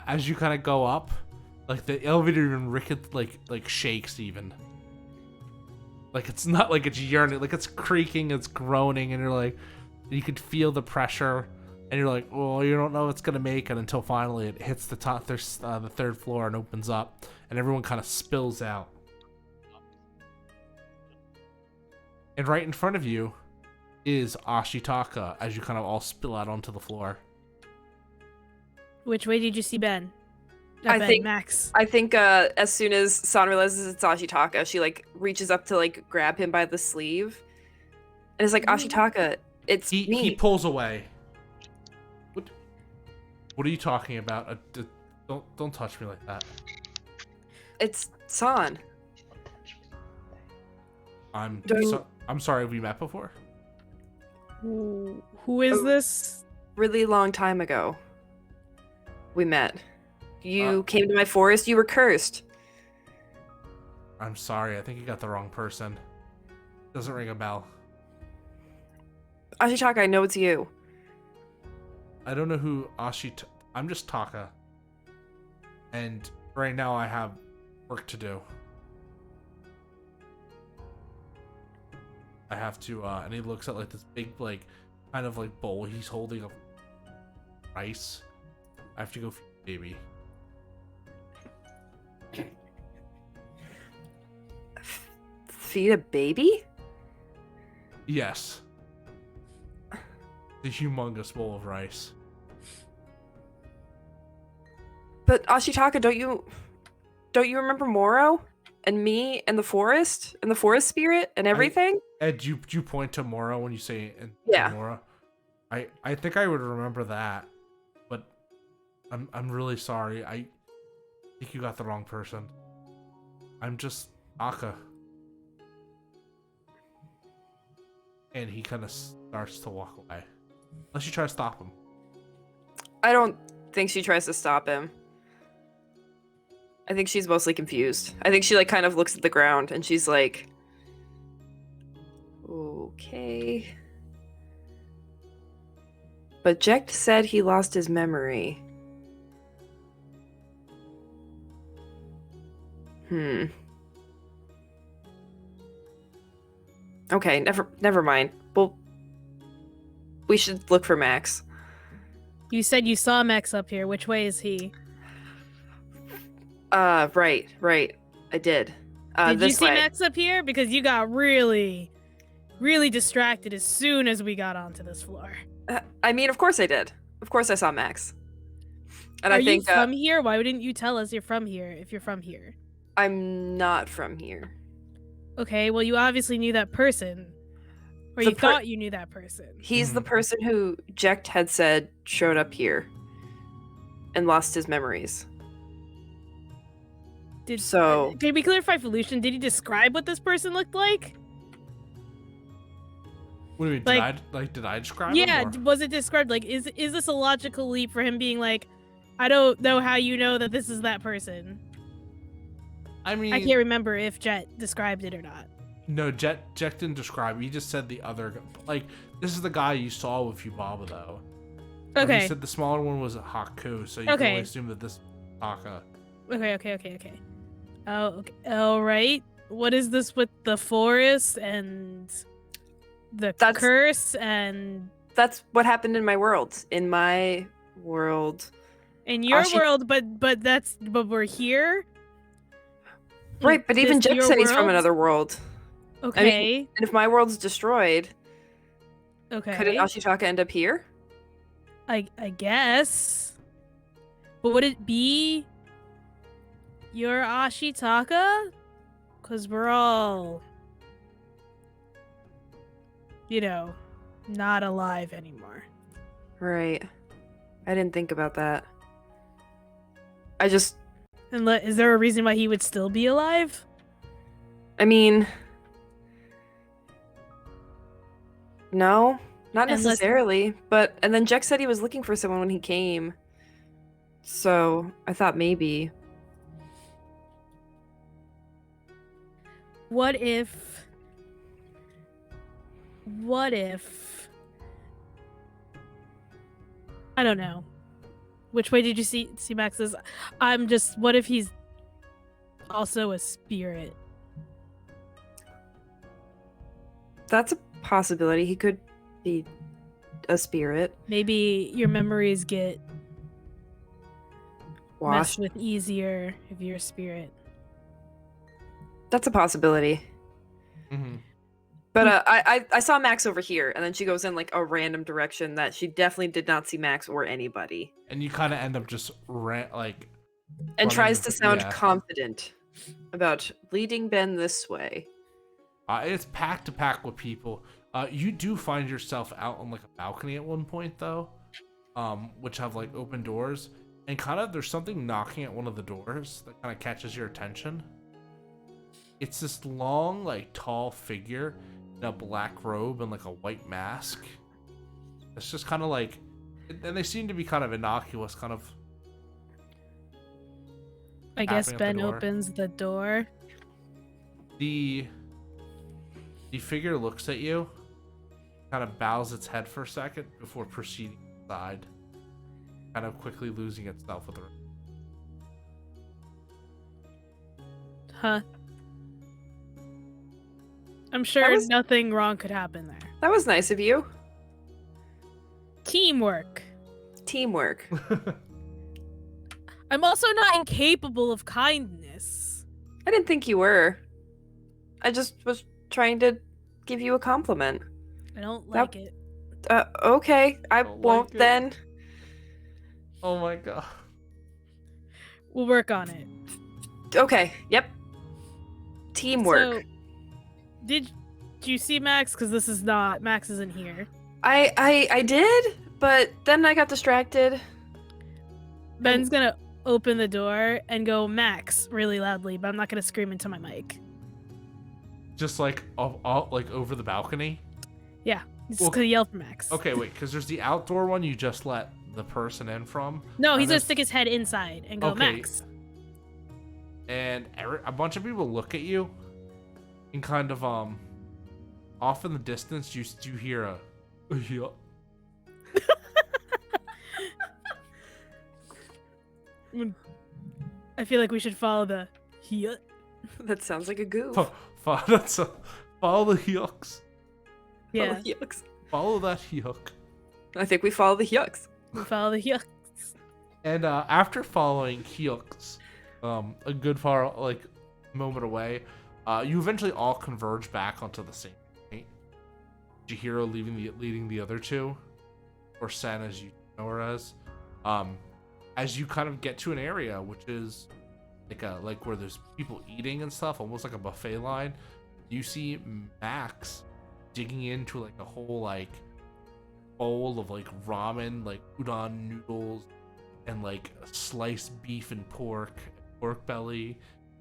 as you kind of go up, like the elevator even like shakes even. Like it's not like it's yearning, like it's creaking, it's groaning, and you're like, you could feel the pressure, and you're like, well, you don't know it's gonna make it until finally it hits the top, the 3rd floor and opens up, and everyone kind of spills out. And right in front of you is Ashitaka as you kind of all spill out onto the floor. Which way did you see Ben? Max. I think as soon as San realizes it's Ashitaka, she like reaches up to like grab him by the sleeve, and is like, Ashitaka, it's me. He pulls away. What are you talking about? Don't touch me like that. It's San. I'm sorry. Have we met before? Who is this? Really long time ago, we met. You came to my forest. You were cursed. I'm sorry. I think you got the wrong person. Doesn't ring a bell. Ashitaka, I know it's you. I don't know who I'm just Taka. And right now I have work to do. I have to, and he looks at like this big, like, kind of like bowl he's holding of rice. I have to go feed the baby. Feed a baby? Yes. the humongous bowl of rice. But Ashitaka, don't you remember Moro and me and the forest spirit and everything? Ed, do you point to Mora when you say Yeah. Mora? I think I would remember that, but I'm really sorry. I think you got the wrong person. I'm just Aka. And he kind of starts to walk away. Unless you try to stop him. I don't think she tries to stop him. I think she's mostly confused. I think she like kind of looks at the ground and she's like, okay. But Jecht said he lost his memory. Okay, never mind. Well, we should look for Max. You said you saw Max up here. Which way is he? Right. I did. Did you this see way. Max up here? Because you got really, really distracted as soon as we got onto this floor. I mean, of course I did. Of course I saw Max. And Are I think you from here? Why wouldn't you tell us you're from here if you're from here? I'm not from here. Okay, well, you obviously knew that person. Or The you thought you knew that person. He's the person who Jecht had said showed up here and lost his memories. Can we clarify for Lucian? Did he describe what this person looked like? What do you mean? Did I describe him? Yeah, Or? was it described like is this a logical leap for him being like, I don't know how you know that this is that person? I mean, I can't remember if Jet described it or not. No, Jecht didn't describe. He just said the other. Like, this is the guy you saw with Yubaba, though. Okay. He said the smaller one was a Haku, so you can only assume that this Taka. Okay. Oh, okay. All right. What is this with the forest and the curse and? That's what happened in my world. In my world. In your world, but we're here. Right, but even Jecht said he's from world? another world. Okay. I mean, and if my world's destroyed, okay, couldn't Ashitaka end up here? I guess. But would it be your Ashitaka? Because we're all, not alive anymore. Right. I didn't think about that. I just... Is there a reason why he would still be alive? I mean... No, not necessarily. And then Jecht said he was looking for someone when he came. So, I thought maybe. What if... I don't know. Which way did you see Max's? What if he's also a spirit? That's a possibility. He could be a spirit. Maybe your memories get washed messed with easier if you're a spirit. That's a possibility. Mm-hmm. But I saw Max over here, and then she goes in like a random direction that she definitely did not see Max or anybody. And you kind of end up just and tries to sound confident about leading Ben this way. It's pack to pack with people. You do find yourself out on like a balcony at one point though, which have like open doors, and kind of there's something knocking at one of the doors that kind of catches your attention. It's this long, like tall figure in a black robe and like a white mask. It's just kind of like, and they seem to be kind of innocuous, kind of. I guess Ben opens the door. The figure looks at you, kind of bows its head for a second before proceeding inside, kind of quickly losing itself with the. Huh. I'm sure nothing wrong could happen there. That was nice of you. Teamwork. I'm also not incapable of kindness. I didn't think you were. I just was trying to give you a compliment. I don't like it. Okay, I Oh my won't God. then. Oh my god. We'll work on it. Okay, yep. Teamwork. So, did you see Max? Because this is not Max isn't here. I did, but then I got distracted. Ben's gonna open the door and go Max really loudly, but I'm not gonna scream into my mic. Just like like over the balcony. Yeah, he's Well, gonna yell for Max. Okay, wait, because there's the outdoor one you just let the person in from. No, he's and gonna there's- stick his head inside and go Okay. Max. And a bunch of people look at you, and kind of off in the distance you hear a yeah. I feel like we should follow the yeah. That sounds like a goof. Follow the yucks. Yeah, Follow the yucks. Follow that yuck. I think we follow the yucks. we follow the yeah. And after following Hyuks, a good far like moment away, you eventually all converge back onto the same point. Chihiro leading the other two, or Sen as you know her as you kind of get to an area which is like where there's people eating and stuff, almost like a buffet line. You see Max digging into like a whole like bowl of like ramen, like udon noodles, and like sliced beef and pork belly,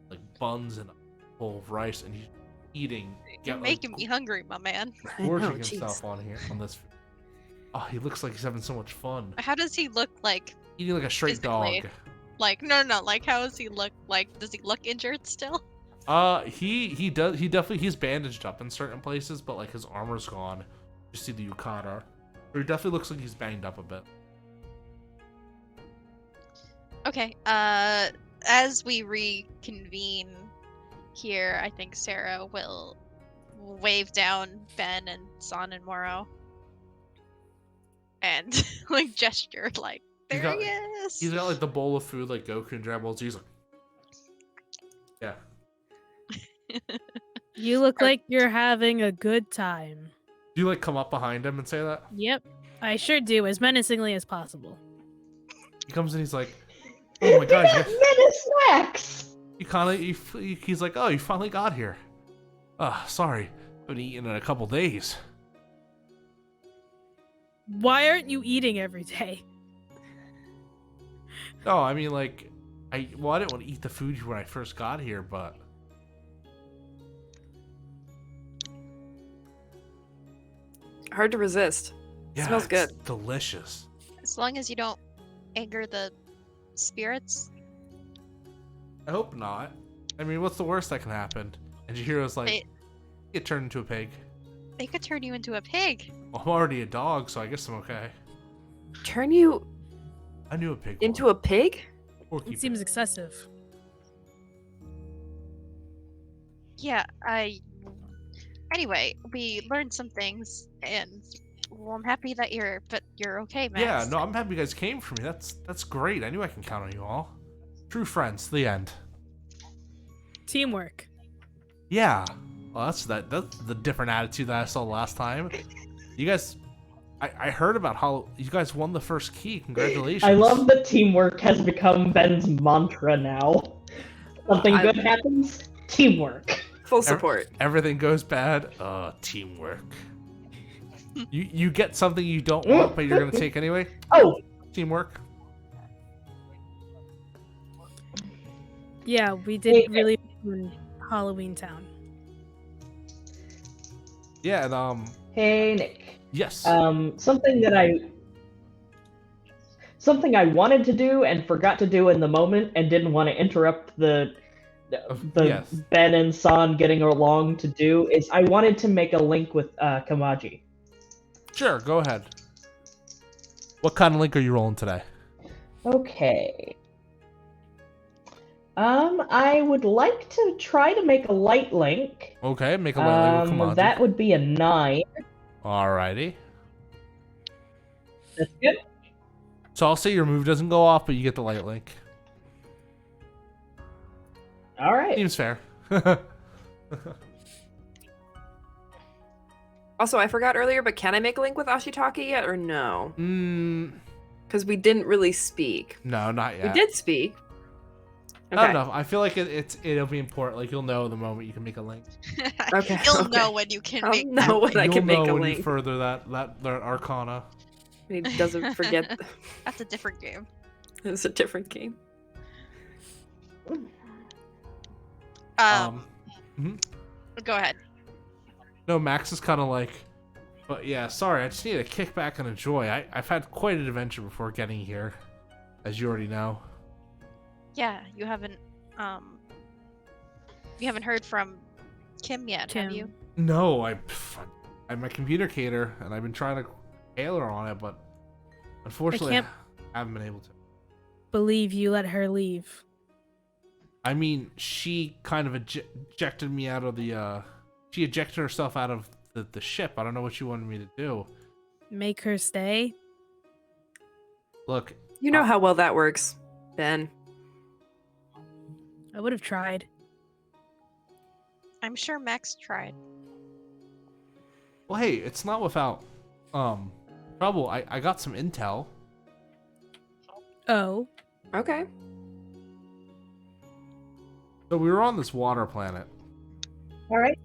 like buns and a bowl of rice, and he's eating. You're making me hungry, my man. Gorging I know, himself on this. Oh, he looks like he's having so much fun. How does he look like? Eating like a straight Physically. dog. Like, no. Like, how does he look? Like, does he look injured still? He definitely he's bandaged up in certain places, but like his armor's gone. You see the yukata. Or he definitely looks like he's banged up a bit. Okay. As we reconvene here, I think Sarah will wave down Ben and San and Moro, and like gesture like He's there got- he is. He's got like the bowl of food like Goku and Dragon Ball Z. He's like, yeah. You look like you're having a good time. Do you like come up behind him and say that? Yep, I sure do, as menacingly as possible. He comes in, he's like, oh my god, you guys- Menace Max! he's like, oh, you finally got here. Sorry, I've been eating in a couple days. Why aren't you eating every day? No, I mean like, I didn't want to eat the food when I first got here, but Hard to resist. yeah, Smells it's good. delicious. As long as you don't anger the spirits. I hope not. I mean, what's the worst that can happen? And Jihiro's like, They- get turned into a pig. They could turn you into a pig. Well, I'm already a dog, so I guess I'm okay. Turn you I knew a pig. into a pig? It seems excessive. Yeah, Anyway, we learned some things, and well, I'm happy that you're okay, Max. Yeah, no, I'm happy you guys came for me. That's great. I knew I can count on you all. True friends. The end. Teamwork. Yeah. Well, that's the different attitude that I saw last time. You guys, I heard about how you guys won the first key. Congratulations. I love that teamwork has become Ben's mantra now. Something good happens, teamwork. Full support. Everything goes bad. Teamwork. You get something you don't want, but you're gonna take anyway. Oh, Teamwork. Yeah, we did really in Halloween Town. Yeah, and hey Nick. yes. Something I wanted to do and forgot to do in the moment and didn't want to interrupt the Yes. Ben and San getting along to do is I wanted to make a link with Kamaji. Sure, go ahead. What kind of link are you rolling today? Okay. I would like to try to make a light link. Okay, make a light link. Come on. That would be a 9. Alrighty. That's good. So I'll say your move doesn't go off, but you get the light link. All right. Seems fair. Also, I forgot earlier, but can I make a link with Ashitaka yet, or no? No, Because we didn't really speak. not yet. We did speak. Not enough. I feel like it'll be important. Like you'll know the moment you can make a link. Okay. You'll okay. know when you can I'll make know when I You'll can make know a when link. you further that arcana. He doesn't forget. That's a different game. It's a different game. Mhm. Go ahead. No, Max is kind of like, but yeah, sorry, I just need to kick back and enjoy. I've had quite an adventure before getting here, as you already know. Yeah, you haven't heard from Kim yet, have you? No, I'm a communicator, and I've been trying to hail her on it, but unfortunately, can't- I haven't been able to. Believe you let her leave. I mean, she kind of ejected me out of the, she ejected herself out of the ship. I don't know what she wanted me to do. Make her stay? Look, You know how well that works, Ben. I would have tried. I'm sure Max tried. well, hey, it's not without, trouble. I got some intel. Oh. Okay. So we were on this water planet, All right.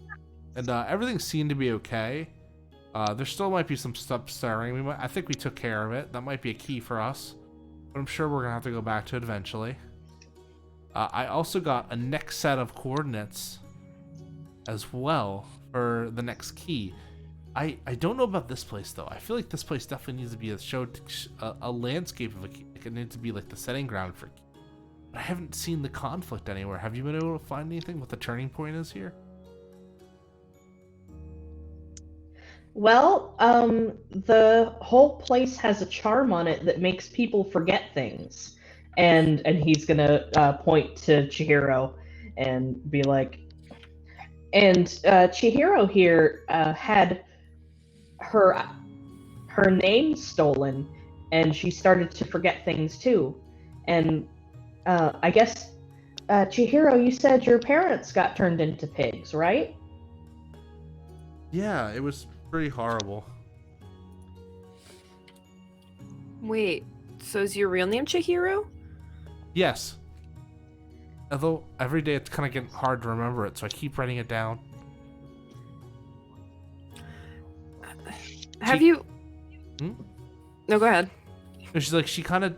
and everything seemed to be okay. There still might be some stuff stirring. I think we took care of it. That might be a key for us, but I'm sure we're gonna have to go back to it eventually. I also got a next set of coordinates as well for the next key. I don't know about this place though. I feel like this place definitely needs to be a landscape of a key. Like it needs to be like the setting ground for a key. But I haven't seen the conflict anywhere. Have you been able to find anything? What the turning point is here? Well, the whole place has a charm on it that makes people forget things, and he's gonna point to Chihiro and be like, and Chihiro here had her name stolen, and she started to forget things too, and I guess Chihiro, you said your parents got turned into pigs, right? Yeah, it was pretty horrible. Wait, so is your real name Chihiro? Yes. Although every day it's kind of getting hard to remember it, so I keep writing it down. Have Chi- you... Hmm? No, go ahead. And she's like, she kind of,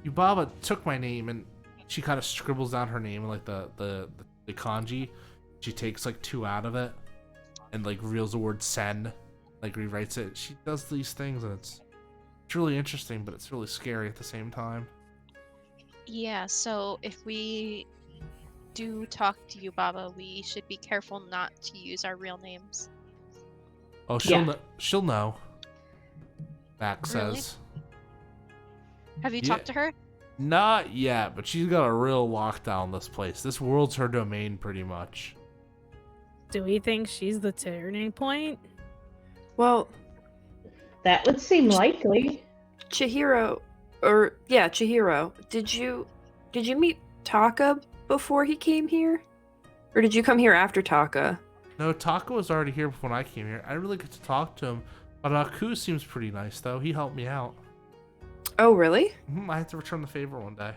Yubaba took my name and she kind of scribbles down her name in like the kanji. She takes like 2 out of it and like reveals the word sen, like rewrites it. She does these things and it's really interesting, but it's really scary at the same time. Yeah, so if we do talk to Yubaba, we should be careful not to use our real names. Oh, she'll Yeah. she'll know. Max Really? says. Have you Yeah. talked to her? Not yet, but she's got a real lockdown on this place. This world's her domain, pretty much. Do we think she's the turning point? Well, That would seem likely. Chihiro, did you meet Taka before he came here? Or did you come here after Taka? No, Taka was already here when I came here. I didn't really get to talk to him. But Aku seems pretty nice, though. He helped me out. Oh, really? I had to return the favor one day.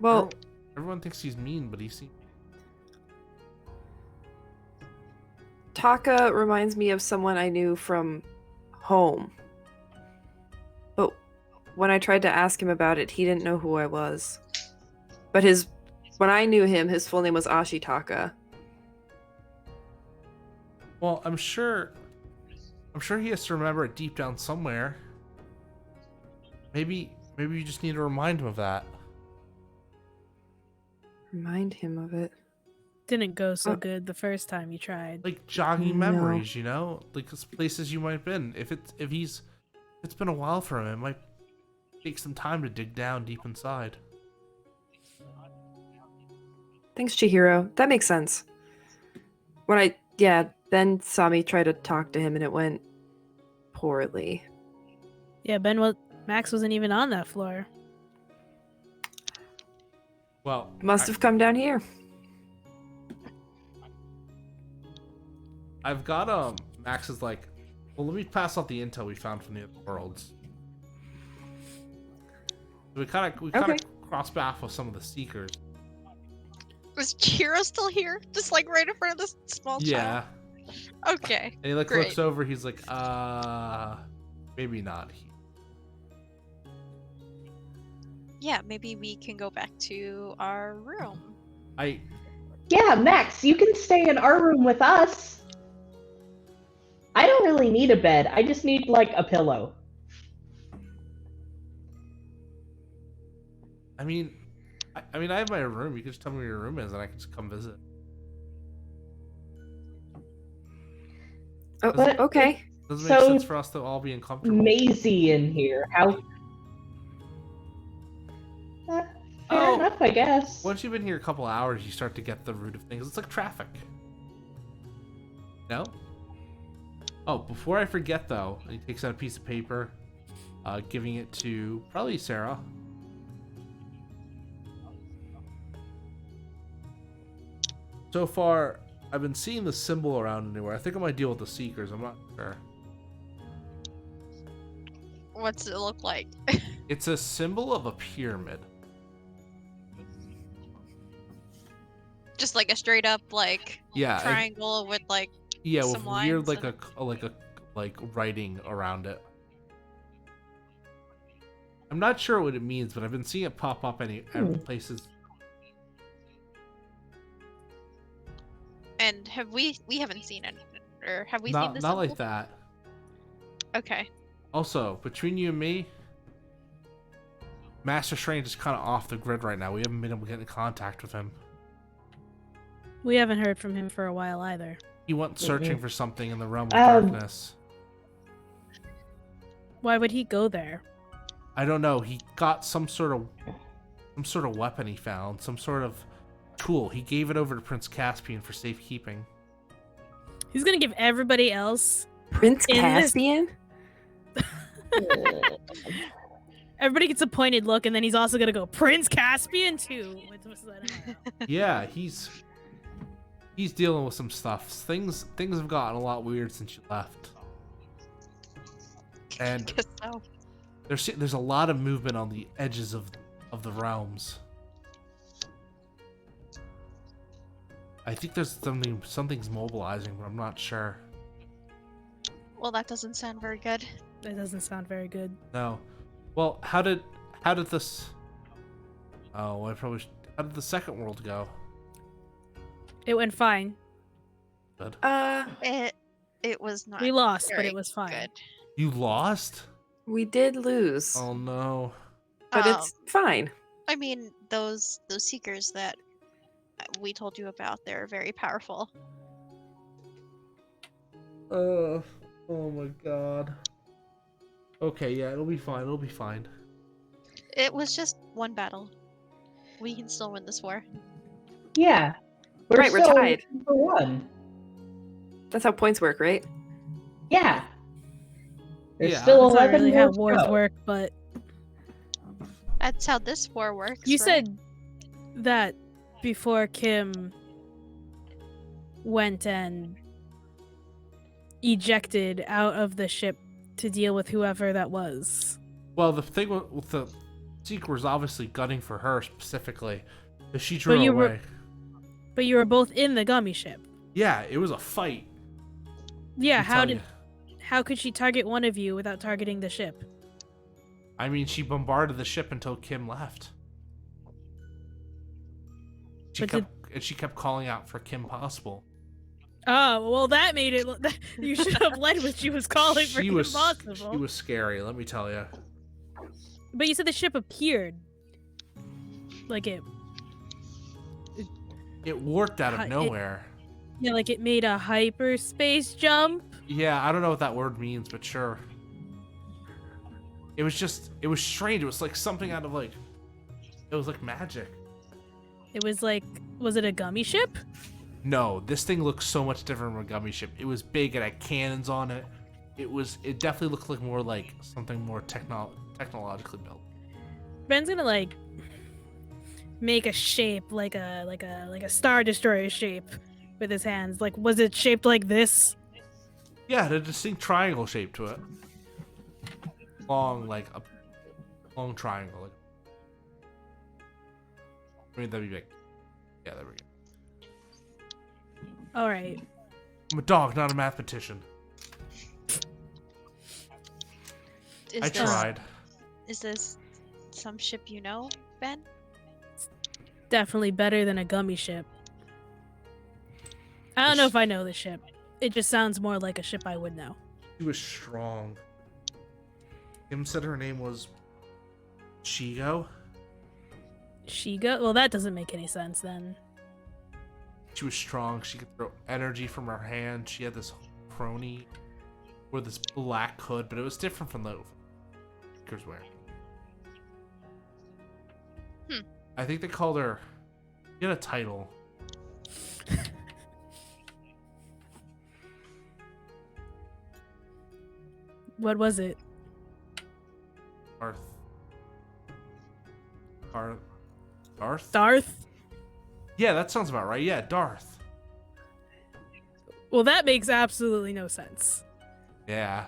Well, Everyone thinks he's mean, but he seems... Taka reminds me of someone I knew from home. But when I tried to ask him about it, he didn't know who I was. But when I knew him, his full name was Ashitaka. Well, I'm sure he has to remember it deep down somewhere. Maybe you just need to remind him of that. Remind him of it. Didn't go so good the first time you tried. Like jogging No. memories, you know? Like it's places you might have been. If it's been a while for him, it might take some time to dig down deep inside. Thanks, Chihiro. That makes sense. Ben saw me try to talk to him and it went poorly. Yeah, Max wasn't even on that floor. Well, Must have come down here. I've got Max is like, well, let me pass out the intel we found from the other worlds. We kind of cross paths with some of the seekers. Was Chiro still here? Just like right in front of this small Yeah. child? Okay. And he like Great. looks over. He's like, maybe not. Yeah, maybe we can go back to our room. Yeah, Max, you can stay in our room with us. I don't really need a bed. I just need like a pillow. I mean, I have my room. You can just tell me where your room is, and I can just come visit. Oh, But- okay. Doesn't make So- sense for us to all be uncomfortable. Mazy in here. How? Fair Oh. enough, I guess. Once you've been here a couple hours, you start to get the root of things. It's like traffic. No? Oh, before I forget though, he takes out a piece of paper, giving it to probably Sarah. So far, I've been seeing the symbol around anywhere. I think I might deal with the Seekers. I'm not sure. What's it look like? It's a symbol of a pyramid. Just like a straight up like Yeah, triangle with like yeah, with some weird lines like writing around it. I'm not sure what it means, but I've been seeing it pop up at places. And have we haven't seen it, or have we seen Not this? not like that. Okay. Also, between you and me, Master Strange is kind of off the grid right now. We haven't been able to get in contact with him. We haven't heard from him for a while either. He went searching for something in the realm of Um, darkness. Why would he go there? I don't know. He got some sort of weapon he found, some sort of tool. He gave it over to Prince Caspian for safekeeping. He's gonna give everybody else. Prince In this- Caspian? Everybody gets a pointed look, and then he's also gonna go Prince Caspian too. Yeah, he's dealing with some stuff. Things have gotten a lot weird since you left. And Guess so. there's a lot of movement on the edges of the realms. I think there's something's mobilizing, but I'm not sure. Well, that doesn't sound very good. That doesn't sound very good. No. Well, how did this? Oh, how did the second world go? It went fine. Good. It was not. We lost, but very it was fine. good. You lost? We did lose, Oh no. but it's fine. I mean, those seekers that we told you about, they're very powerful. Oh my god. Okay, yeah, it'll be fine. It'll be fine. It was just one battle. We can still win this war. Yeah. Right, we're still tied. For one. That's how points work, right? Yeah. There's Yeah. still That's not 11 really more how to wars go. work, but That's how this war works. you right? said that before Kim went and ejected out of the ship to deal with whoever that was. Well, the thing with the Seeker was obviously gunning for her specifically, but she drew you were- away. But you were both in the gummy ship. Yeah, it was a fight. Yeah, I'm how telling did how could she target one of you without targeting the ship? you. I mean, she bombarded the ship until Kim left. But She kept calling out for Kim Possible. Oh, well, that made it. You should have led with she was calling for She was impossible. She was scary, let me tell you. But you said the ship appeared. Like it. It worked out of It- nowhere. Yeah, like it made a hyperspace jump. Yeah, I don't know what that word means, but sure. It was strange. It was like something out of it was like magic. It was like, was it a gummy ship? No, this thing looks so much different from a gummy ship. It was big, it had cannons on it. It definitely looked like more like something more technologically built. Ben's gonna like make a shape like a Star Destroyer shape with his hands. Like, was it shaped like this? Yeah, it had a distinct triangle shape to it. Long, like a long triangle. Like, I mean, that'd be big. Yeah, there we go. All right. I'm a dog, not a mathematician. I tried. Is this some ship you know, Ben? Definitely better than a gummy ship. I don't know if I know the ship. It just sounds more like a ship I would know. She was strong. Kim said her name was Shigo. Shiga? Well, that doesn't make any sense then. She was strong. She could throw energy from her hand. She had this crony with this black hood, but it was different from the Seeker's wear. I think they called her. She had a title. What was it? Darth? Darth? Yeah, that sounds about right. Yeah, Darth. Well, that makes absolutely no sense. Yeah.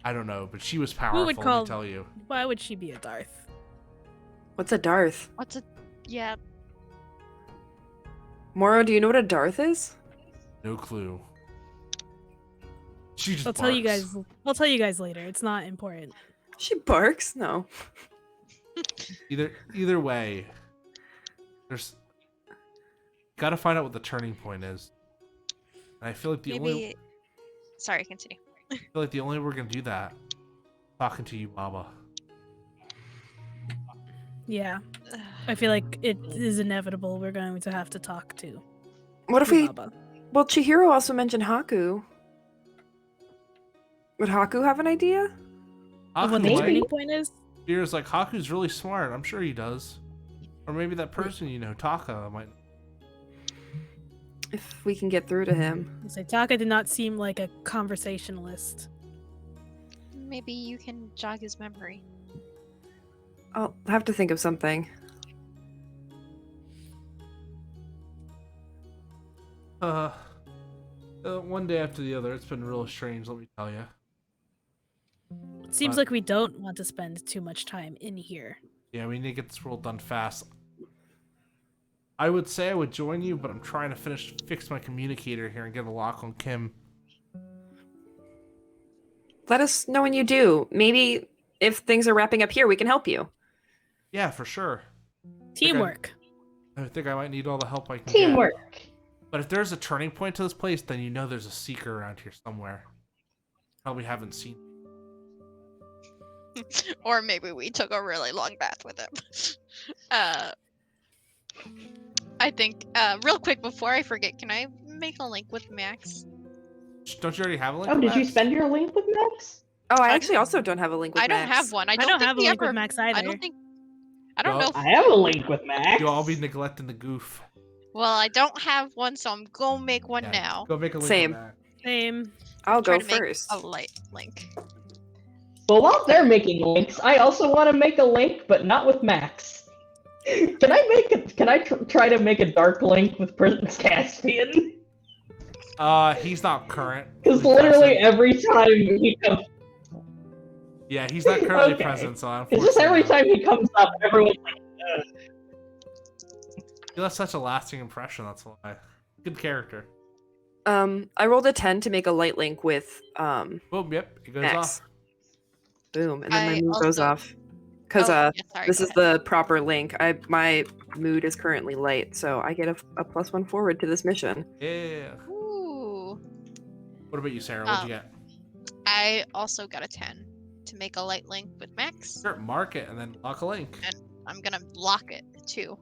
I don't know, but she was powerful, would let call- me tell you. Why would she be a Darth? What's a Darth? What's a... Yeah, Moro, do you know what a Darth is? No clue. She just I'll tell you barks. guys. I'll tell you guys later. It's not important. She barks? No. Either way, there's gotta find out what the turning point is. And I feel like the maybe... only Sorry, continue. way we're gonna do that, talking to Yubaba. Yeah, I feel like it is inevitable. We're going to have to talk to What if we... Yubaba. Well, Chihiro also mentioned Haku. Would Haku have an idea? Of Haku what the Maybe. turning point is? Fear's like, Haku's really smart. I'm sure he does. Or maybe that person you know, Taka, might. If we can get through to him. So Taka did not seem like a conversationalist. Maybe you can jog his memory. I'll have to think of something. One day after the other, it's been real strange, let me tell you. It seems like we don't want to spend too much time in here. Yeah, we need to get this world done fast. I would say I would join you, but I'm trying to fix my communicator here and get a lock on Kim. Let us know when you do. Maybe if things are wrapping up here, we can help you. Yeah, for sure. Teamwork. I think I might need all the help I can get. Teamwork. But if there's a turning point to this place, then you know there's a seeker around here somewhere. Probably haven't seen. Or maybe we took a really long bath with him. I think, real quick before I forget, can I make a link with Max? Don't you already have a link? Oh, with did you that? spend your link with Max? Oh, I actually also don't have a link with I don't Max. have one. I don't think have a we link with ever- Max I either. don't think. I don't Well, know. If, I have a link with Max. You'll all be neglecting the goof. well, I don't have one, so I'm gonna make one Yeah, now. Go make a link Same. with that. Same. I'll Try go to make first. a light link. Well, while they're making links, I also want to make a link, but not with Max. Can I try to make a dark link with Prince Caspian? He's not current. Because literally every time he comes, Yeah, he's not currently Okay. present, so it's just every time he comes up, everyone's like, He left such a lasting impression, that's why. Good character. I rolled a 10 to make a light link with Boom, yep, it goes Max. off. Boom, and then my I mood goes also- off. Because Oh, yeah, sorry, this go is ahead. the proper link. My mood is currently light, so I get a +1 forward to this mission. Yeah. Ooh. What about you, Sarah? What'd you get? I also got a 10 to make a light link with Max. Sure, mark it and then lock a link. I'm gonna lock it too.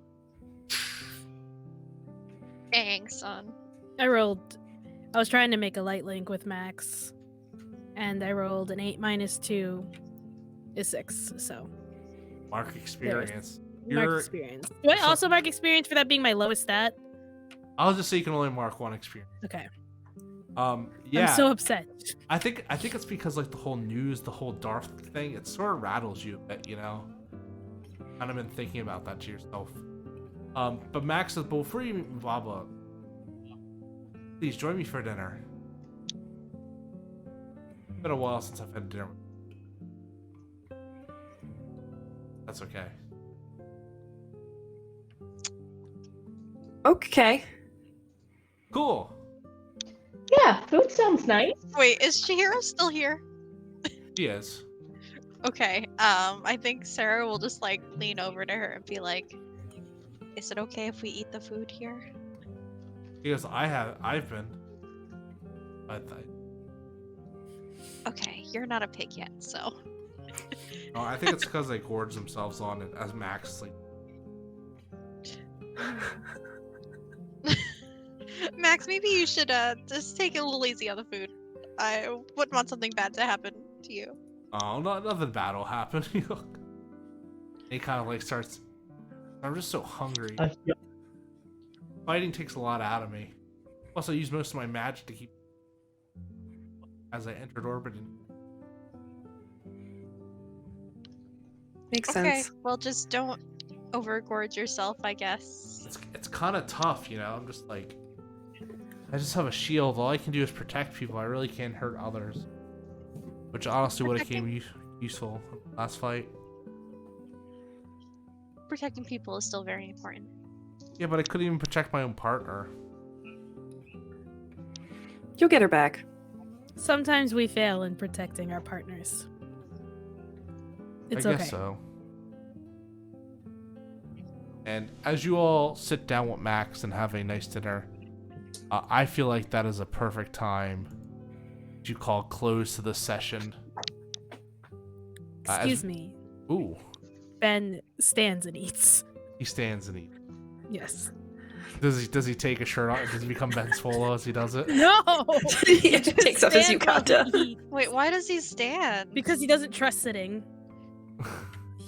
Dang, son. I was trying to make a light link with Max, and I rolled an 8 minus 2 is 6. So Mark experience. mark You're- experience. Do I so- also mark experience for that being my lowest stat? I'll just say you can only mark one experience. Okay. Yeah. I'm so upset. I think it's because like the whole news, the whole Darth thing, it sort of rattles you a bit, you know. Kind of been thinking about that to yourself. But Max says, but before you meet Baba, please join me for dinner. been a while since I've had dinner. That's okay. Okay. Cool. Yeah, food sounds nice. Wait, is Chihiro still here? She is. Okay. I think Sarah will just like lean over to her and be like, "Is it okay if we eat the food here?" Because I've been. Okay, you're not a pig yet, so. No, I think it's because they gorge themselves on it as Max like. Max, maybe you should just take it a little easy on the food. I wouldn't want something bad to happen to you. Oh, nothing bad will happen. He kind of like starts. I'm just so hungry. I feel Fighting takes a lot out of me. Plus, I use most of my magic to keep as I entered orbit. Makes Okay, sense. well, just don't overgorge yourself, I guess. It's kind of tough, you know. I'm just like, I just have a shield. All I can do is protect people. I really can't hurt others. Which honestly would have came useful in the last fight. Protecting people is still very important. Yeah, but I couldn't even protect my own partner. You'll get her back. Sometimes we fail in protecting our partners. It's I guess okay. so. And as you all sit down with Max and have a nice dinner, I feel like that is a perfect time to call close to the session. Excuse me. Ooh, Ben stands and eats. he stands and eats. Yes. Does he take a shirt off? Does he become Ben Swolo as he does it? No! He takes off his Stand while yukata. he eats. Wait, why does he stand? Because he doesn't trust sitting.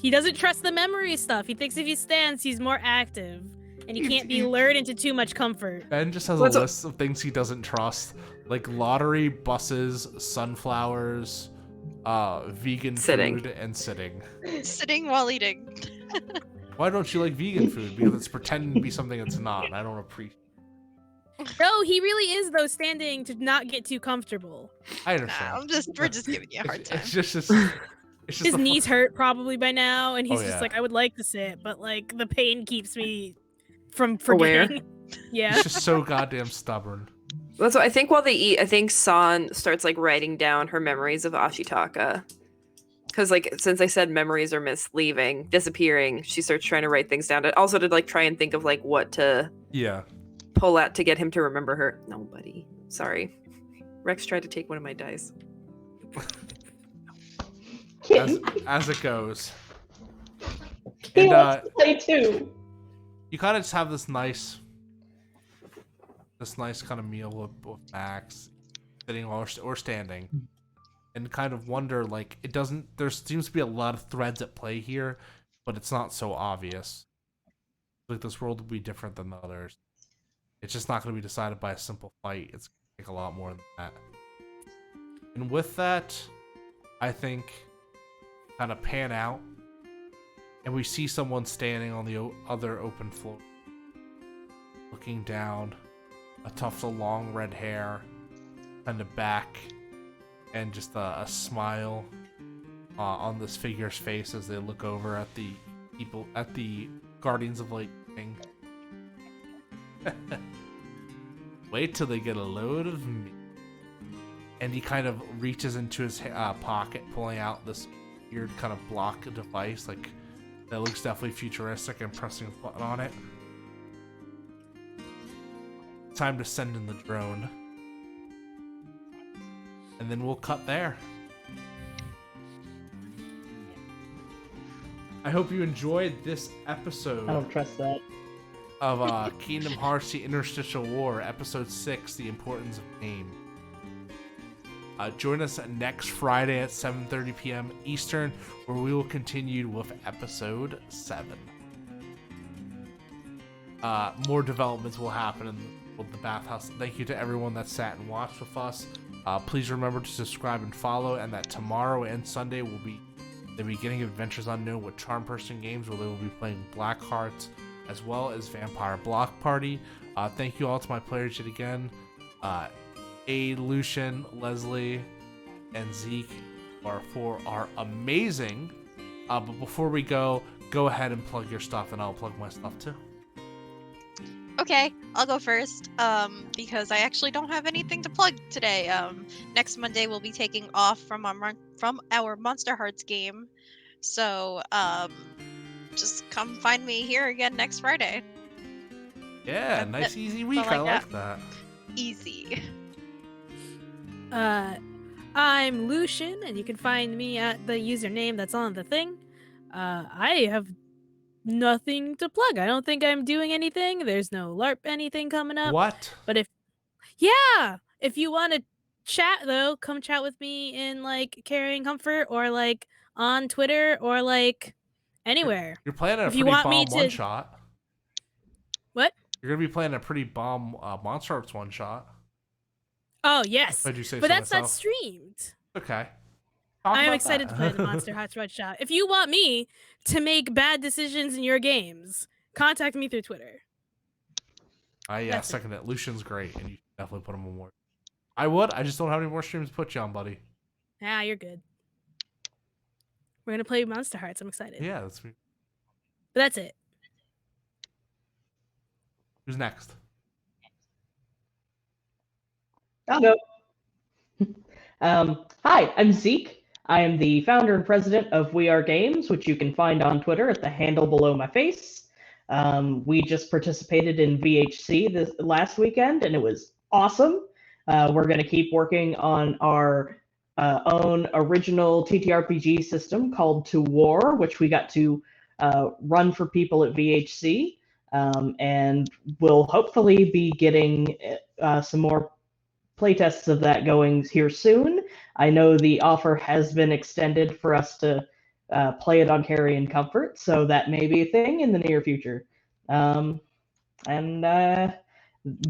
He doesn't trust the memory stuff. He thinks if he stands, he's more active. And he can't be lured into too much comfort. Ben just has a list of things he doesn't trust, like lottery, buses, sunflowers, vegan Sitting. food, and sitting. Sitting while eating. Why don't you like vegan food? Because it's pretending to be something it's not. And I don't appreciate. No, he really is, though, standing to not get too comfortable. I Nah, understand. we're just giving you a hard It's, time. it's just it's just His a knees hurt probably by now, and he's Oh, just yeah. like, I would like to sit, but like the pain keeps me from Aware. forgetting. Yeah. He's just so goddamn stubborn. That's what I think. While they eat, I think San starts like writing down her memories of Ashitaka. Because like since I said memories are leaving, disappearing, she starts trying to write things down. Also to like try and think of like what to Yeah. pull at to get him to remember her. No, buddy. Sorry. Rex tried to take one of my dice. As it goes. He And wants to play too. you kind of just have this nice kind of meal with Max, sitting or standing, and kind of wonder like there seems to be a lot of threads at play here, but it's not so obvious. Like this world will be different than the others. It's just not going to be decided by a simple fight. It's going to take a lot more than that. And with that, I think kind of pan out, and we see someone standing on the other open floor, looking down, a tuft of long red hair, kind of back, and just a smile on this figure's face as they look over at the people, at the Guardians of Light King. Wait till they get a load of me. And he kind of reaches into his pocket, pulling out this weird kind of block device, like that looks definitely futuristic, and pressing a button on it. Time to send in the drone. And then we'll cut there. I hope you enjoyed this episode I don't trust that. of Kingdom Hearts: The Interstitial War, Episode 6, The Importance of Name. Join us next Friday at 7:30 p.m. Eastern, where we will continue with Episode 7. More developments will happen in the bathhouse. Thank you to everyone that sat and watched with us. Please remember to subscribe and follow, and that tomorrow and Sunday will be the beginning of Adventures Unknown with Charm Person Games, where they will be playing Black Hearts as well as Vampire Block Party. Thank you all to my players yet again. Lucian, Leslie, and Zeke are amazing. But before we go ahead and plug your stuff, and I'll plug my stuff too. Okay, I'll go first, because I actually don't have anything to plug today. Next Monday we'll be taking off from our Monster Hearts game, so just come find me here again next Friday. Yeah, That's nice it. easy week. I I like like that. Easy. I'm Lucian, and you can find me at the username that's on the thing. I have nothing to plug. I don't think I'm doing anything. There's no LARP anything coming up. What? But if you want to chat though, come chat with me in like Carrying Comfort or like on Twitter or like anywhere. You're playing a If pretty you want me bomb to- one shot. What? You're gonna be playing a pretty bomb Monster Hearts one shot. Oh yes, What'd you say? but so that's not myself? streamed. Okay. I am excited to play the Monster Hearts One Shot. If you want me to make bad decisions in your games, contact me through Twitter. I That's it. second it. Lucian's great, and you should definitely put him on more. I would. I just don't have any more streams to put you on, buddy. You're good. We're gonna play Monster Hearts. I'm excited. Yeah, that's me. But that's it. Who's next? I'll go. Hi, I'm Zeke. I am the founder and president of We Are Games, which you can find on Twitter at the handle below my face. We just participated in VHC this last weekend, and it was awesome. We're going to keep working on our own original TTRPG system called To War, which we got to run for people at VHC. And we'll hopefully be getting some more playtests of that going here soon. I know the offer has been extended for us to play it on Carrion Comfort, so that may be a thing in the near future. And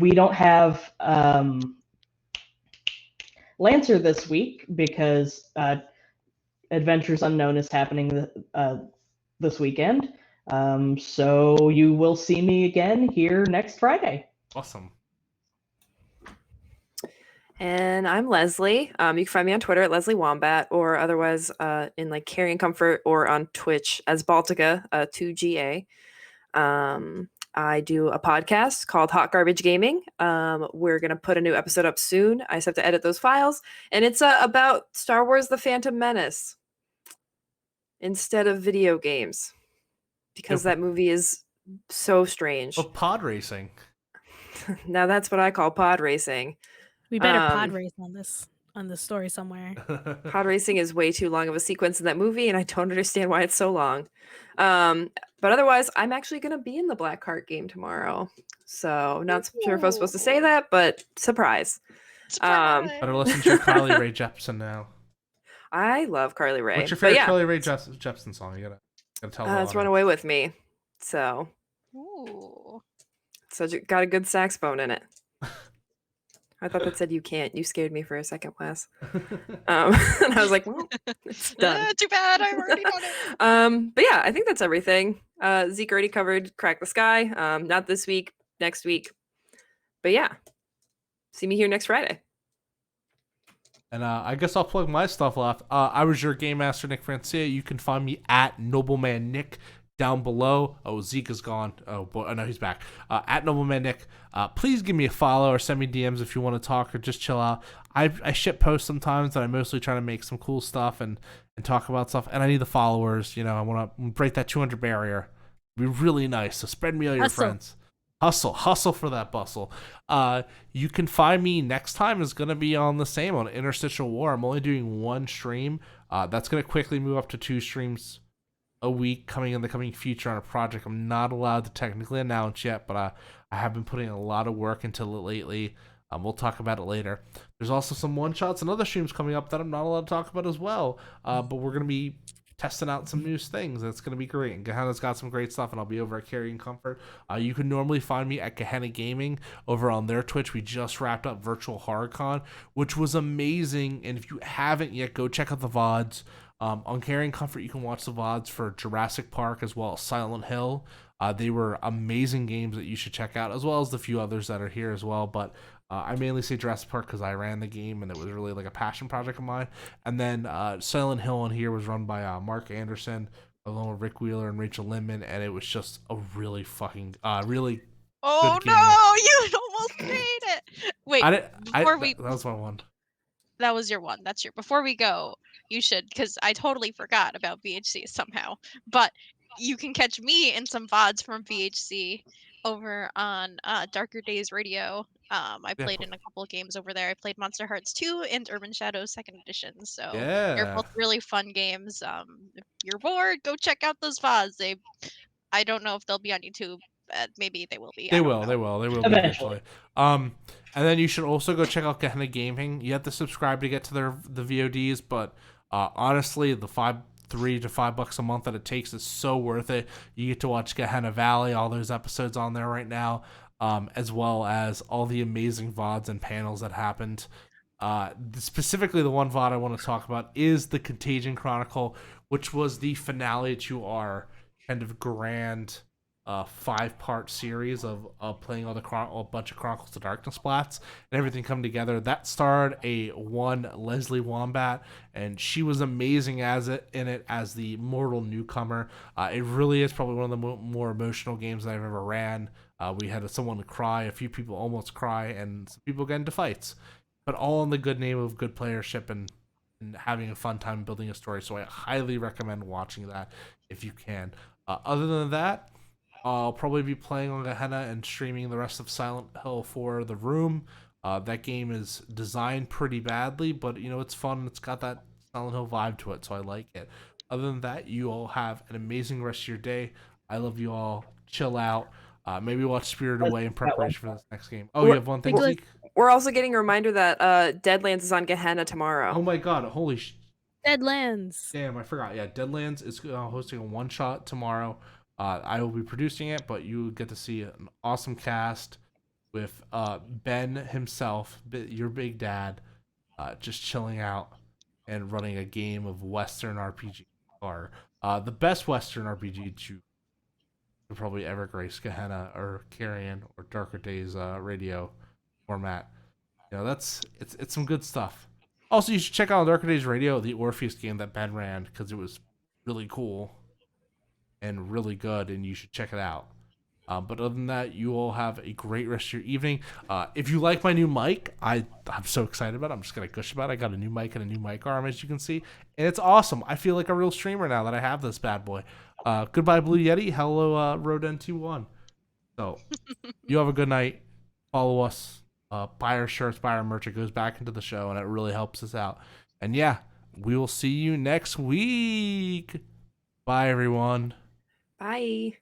we don't have Lancer this week because Adventures Unknown is happening this weekend. So you will see me again here next Friday. Awesome. And I'm Leslie. You can find me on Twitter at Leslie Wombat, or otherwise in like Carrying Comfort or on Twitch as Baltica 2GA. I do a podcast called Hot Garbage Gaming. We're gonna put a new episode up soon. I just have to edit those files, and it's about Star Wars: The Phantom Menace instead of video games, because that movie is so strange. Oh, pod racing. Now that's what I call pod racing. We better pod race on this story somewhere. Pod racing is way too long of a sequence in that movie, and I don't understand why it's so long. But otherwise, I'm actually going to be in the Black Cart game tomorrow. So not sure if I was supposed to say that, but surprise. Better listen to your Carly Rae Jepsen now. I love Carly Rae. What's your favorite Carly Rae Jepsen song? You gotta tell me. It's Run Away With Me. So, got a good saxophone in it. I thought that said you can't. You scared me for a second, Wes. And I was like, well, it's done. Too bad. I've already done it. But yeah, I think that's everything. Zeke already covered Crack the Sky. Not this week, next week. But yeah, see me here next Friday. And I guess I'll plug my stuff left. I was your game master, Nick Francia. You can find me at Nobleman Nick down below. Oh, Zeke is gone. Oh, boy, no, he's back. At Nobleman Nick. Please give me a follow or send me DMs if you want to talk or just chill out. I shit post sometimes, and I mostly try to make some cool stuff and talk about stuff. And I need the followers. You know, I want to break that 200 barrier. It'd be really nice. So spread me all your friends. Hustle for that bustle. You can find me next time is going to be on the same on Interstitial War. I'm only doing one stream. That's going to quickly move up to 2 streams a week coming in the coming future on a project I'm not allowed to technically announce yet, but I have been putting a lot of work into it lately. We'll talk about it later. There's also some one-shots and other streams coming up that I'm not allowed to talk about as well, but we're going to be testing out some new things. It's going to be great. And Gehenna's got some great stuff, and I'll be over at Carrion Comfort. You can normally find me at Gehenna Gaming over on their Twitch. We just wrapped up Virtual HorrorCon, which was amazing. And if you haven't yet, go check out the VODs. On Carrion Comfort, you can watch the VODs for Jurassic Park as well as Silent Hill. They were amazing games that you should check out, as well as the few others that are here as well. But I mainly say Jurassic Park because I ran the game and it was really like a passion project of mine. And then Silent Hill on here was run by Mark Anderson, along with Rick Wheeler and Rachel Lindman, and it was just a really fucking really Oh good game. no, you almost made it. Wait, that was my one. That was your one. That's your. Before we go, you should, because I totally forgot about VHC somehow. But you can catch me in some VODs from VHC over on Darker Days Radio. I Yeah, played in a couple of games over there. I played Monster Hearts 2 and Urban Shadows Second Edition. So they're yeah. both really fun games. If you're bored, go check out those VODs. I don't know if they'll be on YouTube. Maybe they will be. They I don't will. know. They will. They will Eventually. eventually. And then you should also go check out Gehenna Gaming. You have to subscribe to get to the VODs, but honestly, the $3 to $5 a month that it takes is so worth it. You get to watch Gehenna Valley, all those episodes on there right now, as well as all the amazing VODs and panels that happened. Specifically, the one VOD I want to talk about is the Contagion Chronicle, which was the finale to our kind of grand 5-part series of playing all a bunch of Chronicles of Darkness splats and everything come together. That starred a one Leslie Wombat, and she was amazing in it as the mortal newcomer. It really is probably one of the more emotional games that I've ever ran. We had someone cry, a few people almost cry, and some people get into fights, but all in the good name of good playership and having a fun time building a story. So I highly recommend watching that if you can. Other than that, I'll probably be playing on Gehenna and streaming the rest of Silent Hill for The Room. That game is designed pretty badly, but it's fun. It's got that Silent Hill vibe to it, so I like it. Other than that, you all have an amazing rest of your day. I love you all. Chill out. Maybe watch Spirited Away in preparation for this next game. Oh, you have one thing, Zeke? We're also getting a reminder that Deadlands is on Gehenna tomorrow. Oh my god, holy Deadlands. damn, I forgot. Yeah, Deadlands is hosting a one-shot tomorrow. I will be producing it, but you get to see an awesome cast with Ben himself, your big dad, just chilling out and running a game of Western RPG, or the best Western RPG to probably ever grace Gehenna or Carrion or Darker Days radio format. It's some good stuff. Also, you should check out Darker Days Radio, the Orpheus game that Ben ran, because it was really cool and really good, and you should check it out. But other than that, you all have a great rest of your evening. If you like my new mic, I'm so excited about it. I'm just going to gush about it. I got a new mic and a new mic arm, as you can see. And it's awesome. I feel like a real streamer now that I have this bad boy. Goodbye, Blue Yeti. Hello, Roden21. So, you have a good night. Follow us. Buy our shirts, buy our merch. It goes back into the show, and it really helps us out. And yeah, we will see you next week. Bye, everyone. Bye.